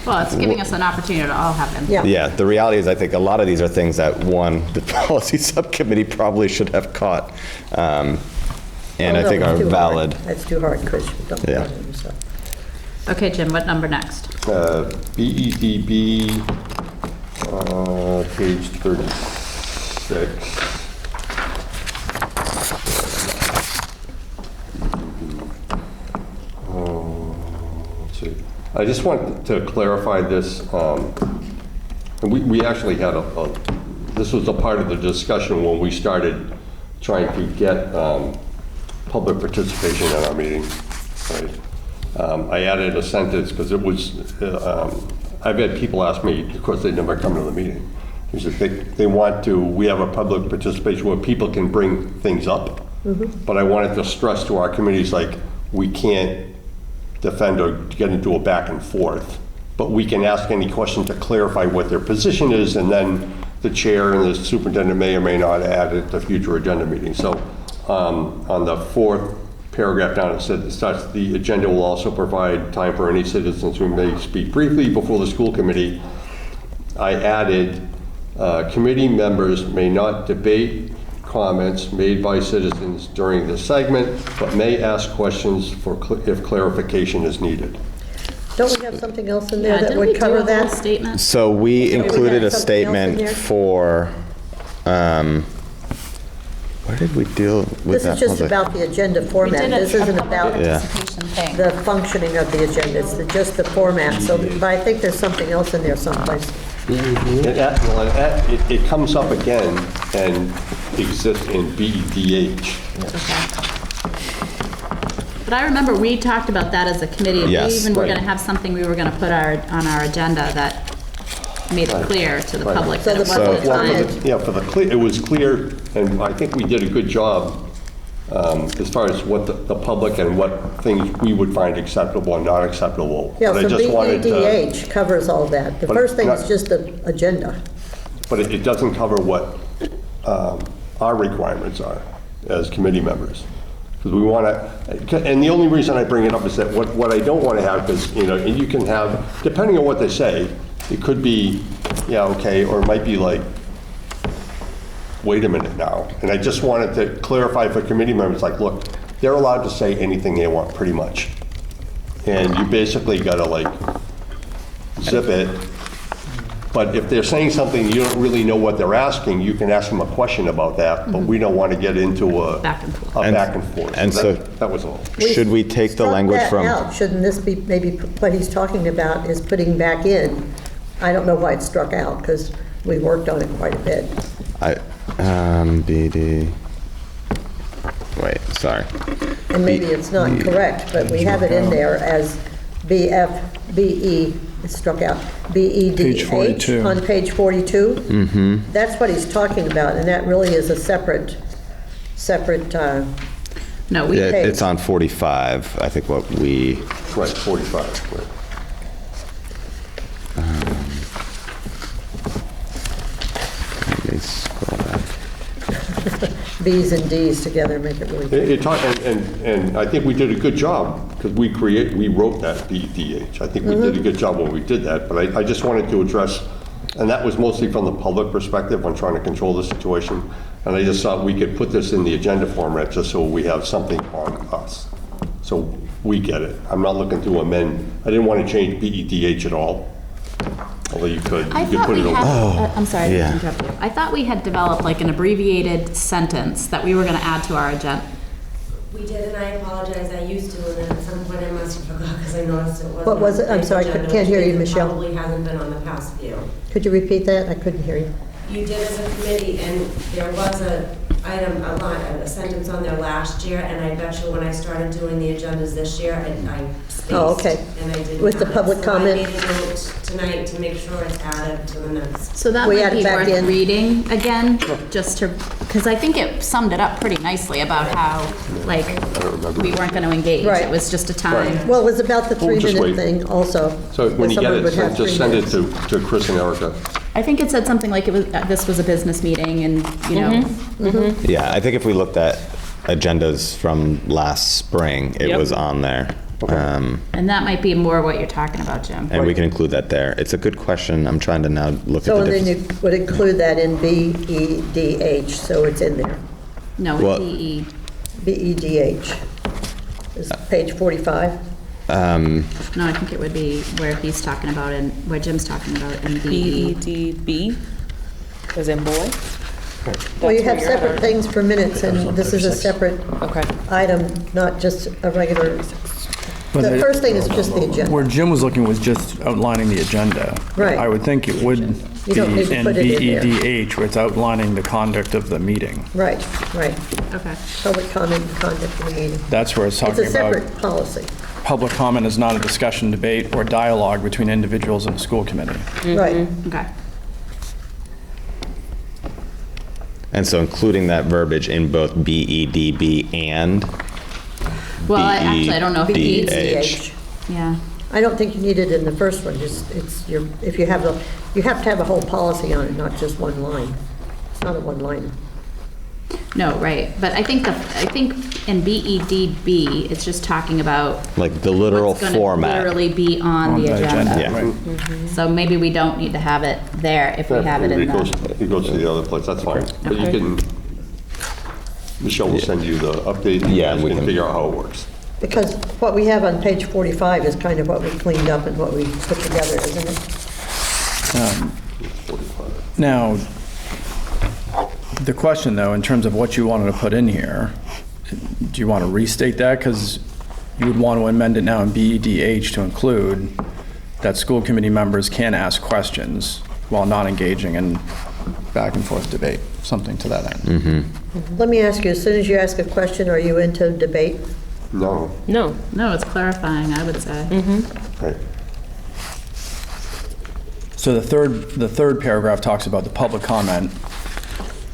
Well, it's giving us an opportunity to all have input. Yeah. yeah, the reality is I think a lot of these are things that, one, the policy subcommittee probably should have caught, and Oh, I no, think that's are too hard. valid. That's too hard, Chris. Don't Yeah. vote on yourself. Okay, Jim, what number next? BEDB, page 36. Let's see. I just want to clarify this. We actually had this was a part of the discussion when we started trying to get public participation in our meeting, right? I added a sentence because it was, I've had people ask me, of course, they never come to the meeting. Is that they want to, we have a public participation where people can bring things up. But I wanted to stress to our committees, like, we can't defend or get into a back and forth, but we can ask any question to clarify what their position is, and then the chair and the superintendent may or may not add it to future agenda meetings. So on the fourth paragraph down, it said, such the agenda will also provide time for any citizens who may speak briefly before the school committee. I added, committee members may not debate comments made by citizens during this segment, but may ask questions if clarification is needed. Don't we have something else in there that would cover that? Statement? So we included a something else in statement there? for, where did we deal with that? This is just about the agenda format. This isn't about Yeah. Participation thing. the functioning of the agenda. It's just the format. So, but I think there's something else in there someplace. It comes up again and exists in BEDH. But I remember we talked about that as a committee, and we Yes. even were Right. going to have something we were going to put on our agenda that made it clear to the public So that it the wasn't public the time. comment. Yeah, it was clear, and I think we did a good job as far as what the public and what things we would find acceptable and not acceptable. Yeah, But I so just wanted to- BEDH covers all that. The But first thing is not- just the agenda. But it doesn't cover what our requirements are as committee members. Because we want to, and the only reason I bring it up is that what I don't want to have is, and you can have, depending on what they say, it could be, yeah, okay, or it might be like, wait a minute now. And I just wanted to clarify for committee members, like, look, they're allowed to say anything they want, pretty much. And you basically got to, like, zip it. But if they're saying something you don't really know what they're asking, you can ask them a question about that, but we don't want to get into a Back and forth. back and forth. And so- that was all. Should we take the Struck language that from? out. Shouldn't this be, maybe what he's talking about is putting back in? I don't know why it's struck out, because we worked on it quite a bit. BD, wait, sorry. And maybe it's not correct, but we have it in there as BE, it's struck out, Page BEDH 42. on page 42. That's what he's talking about, and that really is a separate, No, we, Yeah, page. it's on 45, I think what we, Right, 45, right. let me scroll back. B's and D's together make it really good. And I think we did a good job, because we wrote that BEDH. I think we did a good job when we did that, but I just wanted to address, and that was mostly from the public perspective on trying to control the situation, and I just thought we could put this in the agenda format just so we have something on us, so we get it. I'm not looking to amend, I didn't want to change BEDH at all, although you could I thought put we it over. had, I'm sorry yeah. to interrupt you. I thought we had developed like an abbreviated sentence that we were going to add to our agenda. We did, and I apologize, I used to, and then at some point I must have forgot, because I noticed it wasn't. What was it? I'm on the sorry, I agenda, can't hear which you, means it Michelle. Probably hasn't been on the past few. Could you repeat that? I couldn't hear you. You did as a committee, and there was a sentence on there last year, and I bet you when I started doing the agendas this year, I spaced. Oh, okay. And I didn't With the have it. public comment? So I made a note tonight to make sure it's added to the minutes. So that We might add it be back worth in. reading again, just to, because I think it summed it up pretty nicely about how, like, we weren't going to engage. Right. It was just a time. Well, it was about the We'll just 3-minute wait. thing also. So when that you get someone it, would have just 3 send it minutes. to Chris and Erica. I think it said something like it was, this was a business meeting and, you know, Yeah, I think if we looked at agendas from last spring, it was on there. and that might be more what you're talking about, Jim. And we can include that there. It's a good question. I'm trying to now look So at the then difference. you would include that in BEDH, so it's in there. No, Well- PE. BEDH. Is page 45. No, I think it would be where he's talking about and where Jim's talking about in BE. BEDB, as in boy? Well, you have That's where you're separate at. things for minutes, and this is a separate Okay. item, not just a regular. But The it- first thing is just the agenda. Where Jim was looking was just outlining the agenda. Right. I would think it would You be don't need to in put it in there. BEDH, where it's outlining the conduct of the meeting. Right, right. Okay. Public comment and conduct of the meeting. That's where it's It's talking a about separate policy. public comment is not a discussion, debate, or dialogue between individuals in the school committee. Right. Okay. And so including that verbiage in both BEDB and Well, actually, I don't know if it needs BEDH. Yeah. I don't think you need it in the first one, just, it's your, if you have you have to have a whole policy on it, not just one line. It's not a one-liner. No, right. But I think in BEDB, it's just talking about Like the literal what's gonna format. literally be on the agenda. Yeah. Right. So maybe we don't need to have it there if we have it in It goes, the. it goes to the other place, that's fine. But you Okay. can, Michelle will send you the update, and you Yeah, guys we can can- figure out how it works. Because what we have on page 45 is kind of what we cleaned up and what we put together, isn't it? 45. Now, the question, though, in terms of what you wanted to put in here, do you want to restate that? Because you would want to amend it now in BEDH to include that school committee members can ask questions while not engaging in back and forth debate, something to that end. Let me ask you, as soon as you ask a question, are you into debate? No, No. No, it's clarifying, I would say. right. So the third paragraph talks about the public comment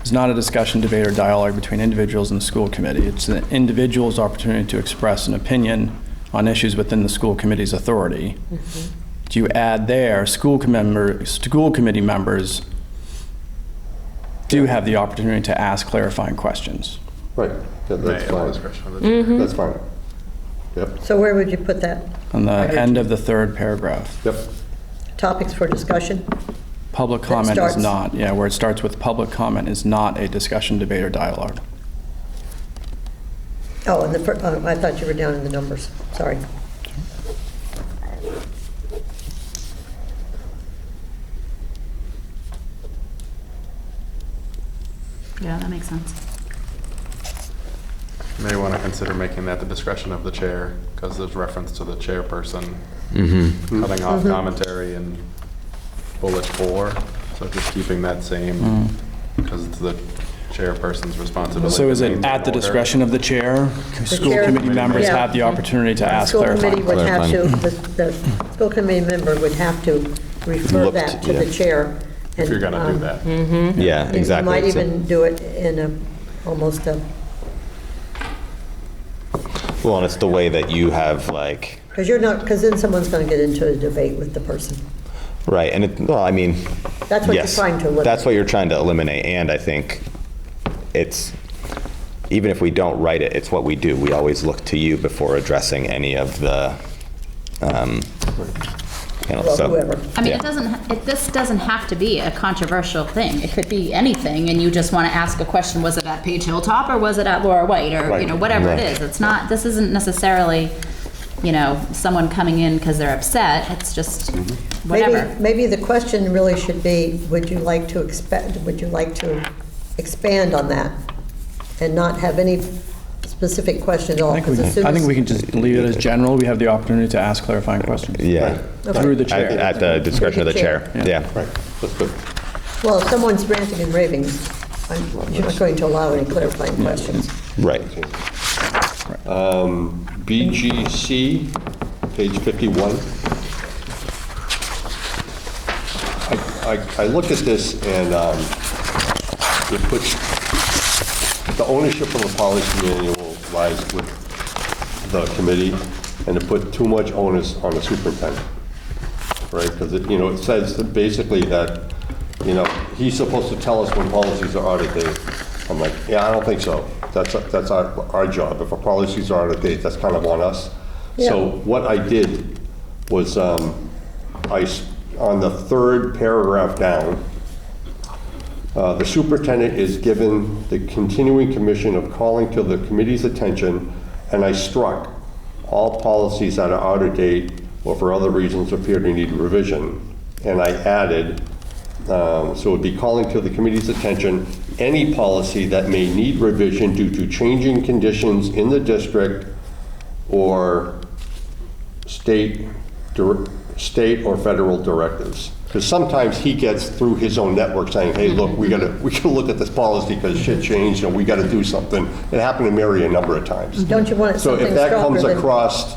is not a discussion, debate, or dialogue between individuals in the school committee. It's an individual's opportunity to express an opinion on issues within the school committee's authority. Do you add there, school committee members do have the opportunity to ask clarifying questions? Right, yeah, that's May, fine. discretion of the chair. That's fine. Yep, So where would you put that? On the end of the third paragraph. yep. Topics for discussion? Public comment is starts- not, yeah, where it starts with public comment is not a discussion, debate, or dialogue. Oh, and I thought you were down in the numbers, sorry. Yeah, that makes sense. May want to consider making that the discretion of the chair, because there's reference to the chairperson cutting off commentary in bullet 4. So just keeping that same, because it's the chairperson's responsibility. So is to it maintain at the order. discretion of the chair? School chair- committee members Yeah. have the opportunity to ask School committee clarifying. would have to, Clarifying. the school committee member would have to refer Look that to- to the yeah. chair. If you're going to do that. Yeah, exactly. You might So- even do it in almost a, Well, and it's the way that you have like, because then someone's going to get into a debate with the person. right, and well, I mean, That's what you're yes, trying to eliminate. that's what you're trying to eliminate, and I think it's, even if we don't write it, it's what we do. We always look to you before addressing any of the, Well, so. whoever. I mean, Yeah. this doesn't have to be a controversial thing. It could be anything, and you just want to ask a question, was it at Page Hilltop, or was it at Laura White, or, Right. whatever it Right. is. It's not, this isn't necessarily, someone coming in because they're upset. It's just whatever. Maybe the question really should be, would you like to expand on that? And not have any specific question at all? I think we 'cause as can, soon I think as- we can just leave it as general. We have the opportunity to ask clarifying questions. Yeah, Through the chair. at the discretion of the chair, yeah. Right, that's good. Well, if someone's ranting and raving, you're not going to allow any clarifying questions. Right. BGC, page 51. I look at this and it puts, the ownership of the policy manual lies with the committee, and it put too much onus on the superintendent, right? Because it says that basically that, he's supposed to tell us when policies are out of date. I'm like, yeah, I don't think so. That's our job. If our policies are out of date, that's kind of on us. So what I did was, on the third paragraph down, the superintendent is given the continuing commission of calling to the committee's attention, and I struck all policies that are out of date or for other reasons appear to need revision. And I added, so it would be calling to the committee's attention any policy that may need revision due to changing conditions in the district or state or federal directives. Because sometimes he gets through his own network saying, hey, look, we gotta look at this policy because shit changed and we gotta do something. It happened to Mary a number of times. Don't you want it So something if that comes stronger than? across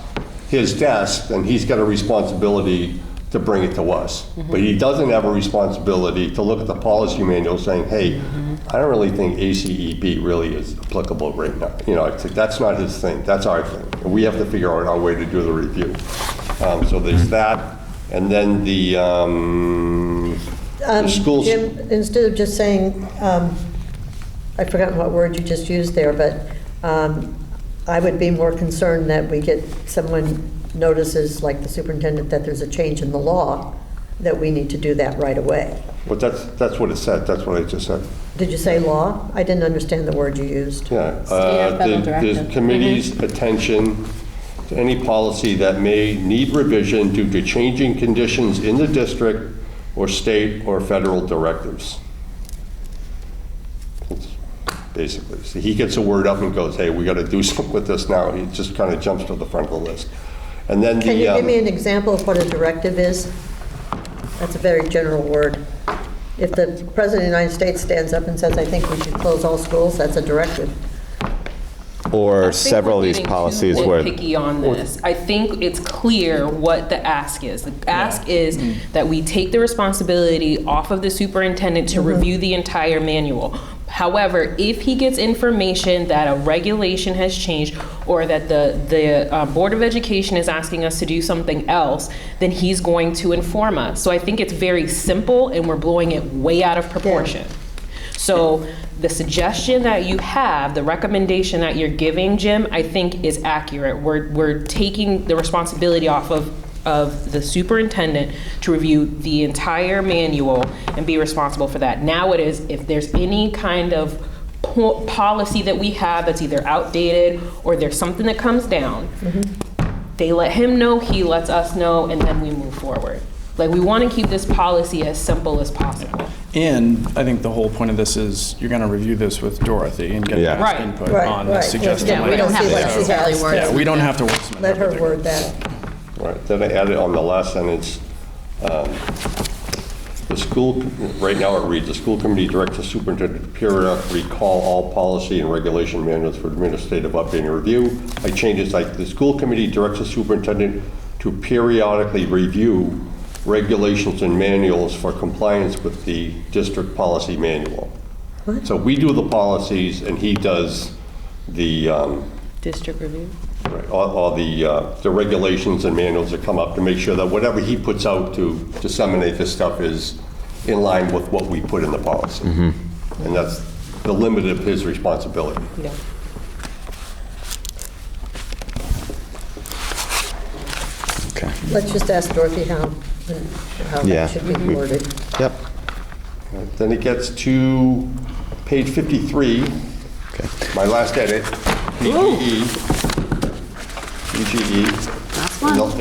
his desk, then he's got a responsibility to bring it to us. But he doesn't have a responsibility to look at the policy manual saying, hey, I don't really think ACEB really is applicable right now. You know, it's like, that's not his thing, that's our thing. And we have to figure out our way to do the review. So there's that, and then the schools. Jim, instead of just saying, I've forgotten what word you just used there, but I would be more concerned that we get someone notices, like the superintendent, that there's a change in the law, that we need to do that right away. Well, that's what it said, that's what I just said. Did you say law? I didn't understand the word you used. Yeah. federal directive. The committee's attention to any policy that may need revision due to changing conditions in the district or state or federal directives. It's basically, so he gets a word up and goes, hey, we got to do something with this now. He just kind of jumps to the front of the list. And then Can you give me an example of what a directive is? That's a very general word. If the President of the United States stands up and says, I think we should close all schools, that's a directive. Or several of these policies where. Picky on this. I think it's clear what the ask is. The ask is that we take the responsibility off of the superintendent to review the entire manual. However, if he gets information that a regulation has changed or that the Board of Education is asking us to do something else, then he's going to inform us. So I think it's very simple and we're blowing it way out of proportion. So the suggestion that you have, the recommendation that you're giving, Jim, I think is accurate. We're taking the responsibility off of the superintendent to review the entire manual and be responsible for that. Now it is, if there's any kind of policy that we have that's either outdated or there's something that comes down, they let him know, he lets us know, and then we move forward. Like, we want to keep this policy as simple as possible. And I think the whole point of this is you're going to review this with Dorothy and get Yeah. her input Right, on the right. suggested Yeah, we We don't have to Yeah. necessarily word Yeah, we don't have to wordsmith Let her everything. word that. Right, then I added on the last sentence, the school, right now it reads, the school committee directs the superintendent to periodically recall all policy and regulation manuals for administrative update and review. I changed it like, the school committee directs the superintendent to periodically review regulations and manuals for compliance with the district policy manual. So we do the policies and he does the District review? right, all the regulations and manuals that come up to make sure that whatever he puts out to disseminate this stuff is in line with what we put in the policy. And that's the limit of his responsibility. Yeah. Okay. Let's just ask Dorothy how Yeah. that should be worded. Yep. Then it gets to page 53, Okay. my last edit, PGE.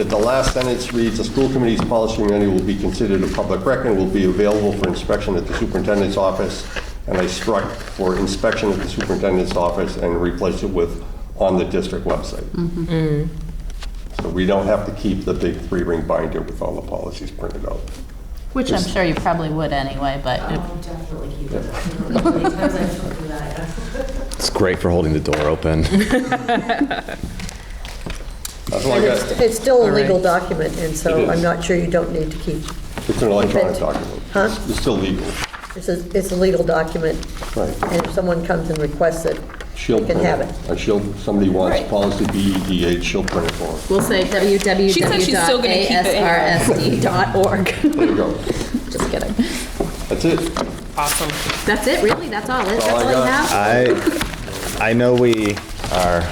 The last sentence reads, the school committee's policy manual will be considered a public record and will be available for inspection at the superintendent's office. And I struck for inspection at the superintendent's office and replaced it with on the district website. So we don't have to keep the big 3-ring binder with all the policies printed out. Which I'm sure you probably would anyway, but I'll definitely keep it. I don't know how many times I've told you that, yes. It's great for holding the door open. That's all I And got. it's still a legal document, and It so is. I'm not sure you don't need to keep, It's an electronic Keep it. document. Huh? It's still legal. it's a legal document, Right. and if someone comes and requests it, She'll you can print have it. it. Or somebody wants Right. policy BEDH, she'll print it for them. we'll say She said she's still gonna keep it anyway. www.asrsd.org. There you go. Just kidding. That's it. Awesome. That's it, really? That's all? That's all I all you got. have? I know we are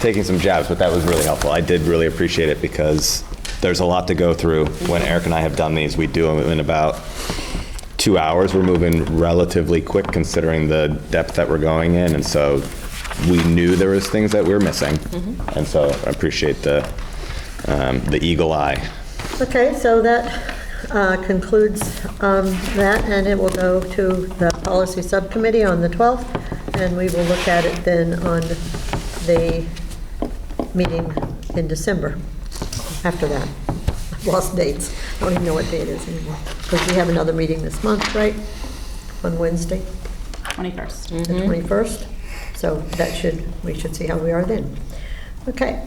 taking some jabs, but that was really helpful. I did really appreciate it because there's a lot to go through. When Eric and I have done these, we do them in about 2 hours. We're moving relatively quick considering the depth that we're going in, and so we knew there was things that we were missing. And so I appreciate the eagle eye. Okay, so that concludes that, and it will go to the policy subcommittee on the 12th, and we will look at it then on the meeting in December after that. I've lost dates. I don't even know what day it is anymore. Because we have another meeting this month, right? On Wednesday, 21st. the 21st. So we should see how we are then. Okay.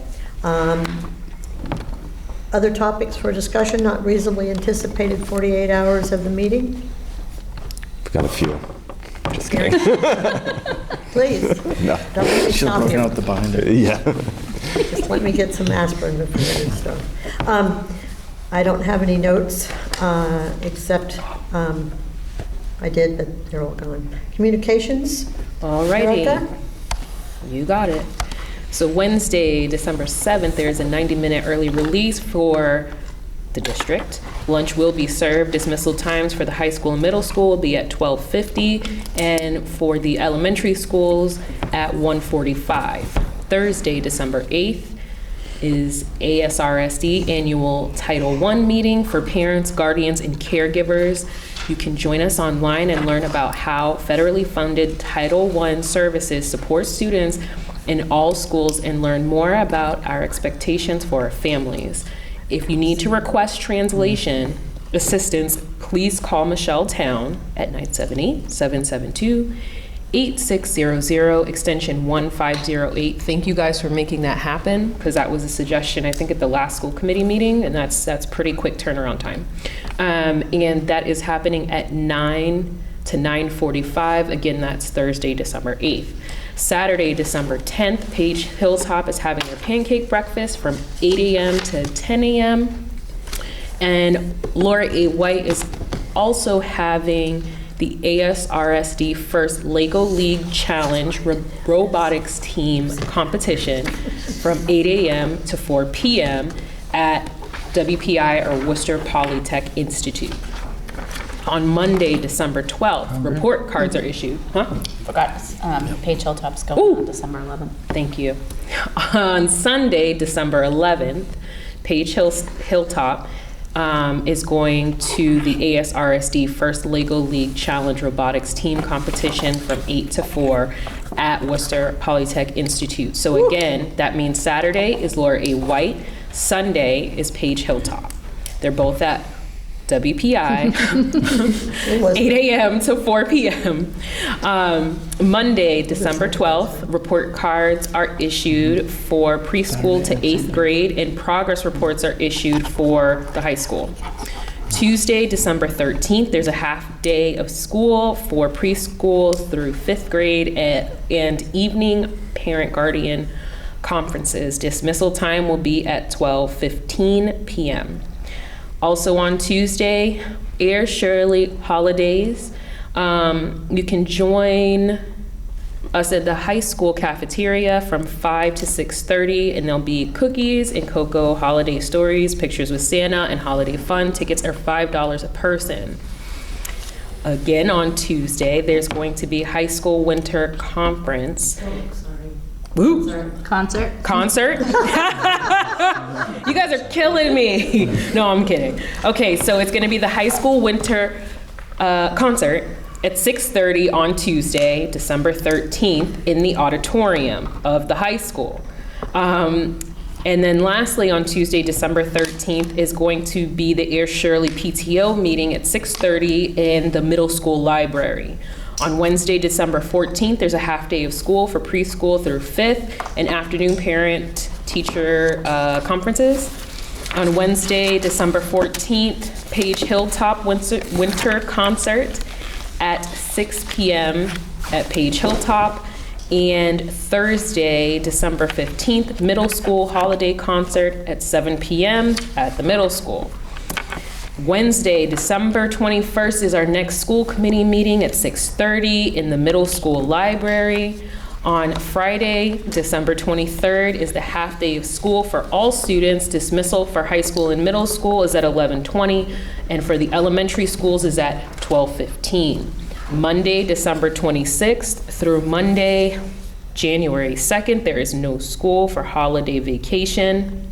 Other topics for discussion not reasonably anticipated 48 hours of the meeting? I've got a few. Just kidding. Please. No. Don't let me She's stop looking you. out the binder. Yeah. Just let me get some aspirin before I do stuff. I don't have any notes, except I did, but they're all gone. Communications? Alrighty, Erica? you got it. So Wednesday, December 7th, there's a 90-minute early release for the district. Lunch will be served. Dismissal times for the high school and middle school will be at 12:50, and for the elementary schools at 1:45. Thursday, December 8th, is ASRSD Annual Title I meeting for parents, guardians, and caregivers. You can join us online and learn about how federally funded Title I services support students in all schools and learn more about our expectations for our families. If you need to request translation assistance, please call Michelle Town at 978-772-8600, extension 1508. Thank you guys for making that happen, because that was a suggestion, I think, at the last school committee meeting, and that's pretty quick turnaround time. And that is happening at 9 to 9:45. Again, that's Thursday, December 8th. Saturday, December 10th, Page Hilltop is having their pancake breakfast from 8 a.m. to 10 a.m. And Laura A. White is also having the ASRSD First Lego League Challenge Robotics Team Competition from 8 a.m. to 4 p.m. at WPI or Worcester Polytech Institute. On Monday, December 12th, report cards are issued. Forgot, Page Hilltop's going on December 11th. Thank you. On Sunday, December 11th, Page Hilltop is going to the ASRSD First Lego League Challenge Robotics Team Competition from 8 to 4 at Worcester Polytech Institute. So again, that means Saturday is Laura A. White, Sunday is Page Hilltop. They're both at WPI, 8 a.m. to 4 p.m. Monday, December 12th, report cards are issued for preschool to 8th grade, and progress reports are issued for the high school. Tuesday, December 13th, there's a half day of school for preschool through 5th grade and evening parent-guardian conferences. Dismissal time will be at 12:15 p.m. Also on Tuesday, Air Shirley Holidays. You can join us at the high school cafeteria from 5 to 6:30, and there'll be cookies and cocoa, holiday stories, pictures with Santa, and holiday fun. Tickets are $5 a person. Again, on Tuesday, there's going to be high school winter conference. Woo. Concert? You guys are killing me. No, I'm kidding. Okay, so it's going to be the high school winter concert at 6:30 on Tuesday, December 13th, in the auditorium of the high school. And then lastly, on Tuesday, December 13th, is going to be the Air Shirley PTO meeting at 6:30 in the middle school library. On Wednesday, December 14th, there's a half day of school for preschool through 5th and afternoon parent-teacher conferences. On Wednesday, December 14th, Page Hilltop winter concert at 6 p.m. at Page Hilltop. And Thursday, December 15th, middle school holiday concert at 7 p.m. at the middle school. Wednesday, December 21st is our next school committee meeting at 6:30 in the middle school library. On Friday, December 23rd is the half day of school for all students. Dismissal for high school and middle school is at 11:20, and for the elementary schools is at 12:15. Monday, December 26th through Monday, January 2nd, there is no school for holiday vacation.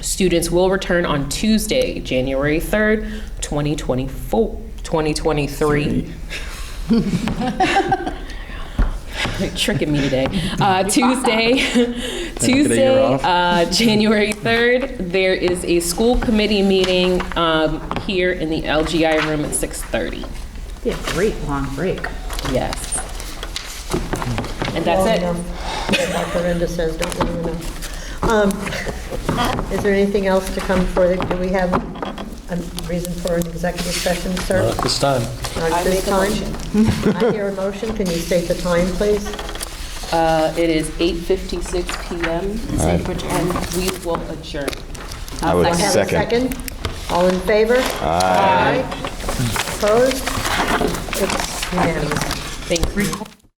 Students will return on Tuesday, January 3rd, 2023. Tricking me today. Tuesday, January 3rd, there is a school committee meeting here in the LGI room at 6:30. Be a great long break. Yes. And that's it. Dr. Renda says don't long enough. Is there anything else to come for, do we have a reason for an executive session, sir? Not at this time. Not at this time? I hear a motion. Can you state the time, please? It is 8:56 PM, and we will adjourn. I would Have a second. All in favor? Aye. Opposed? It's unanimous. Thank you.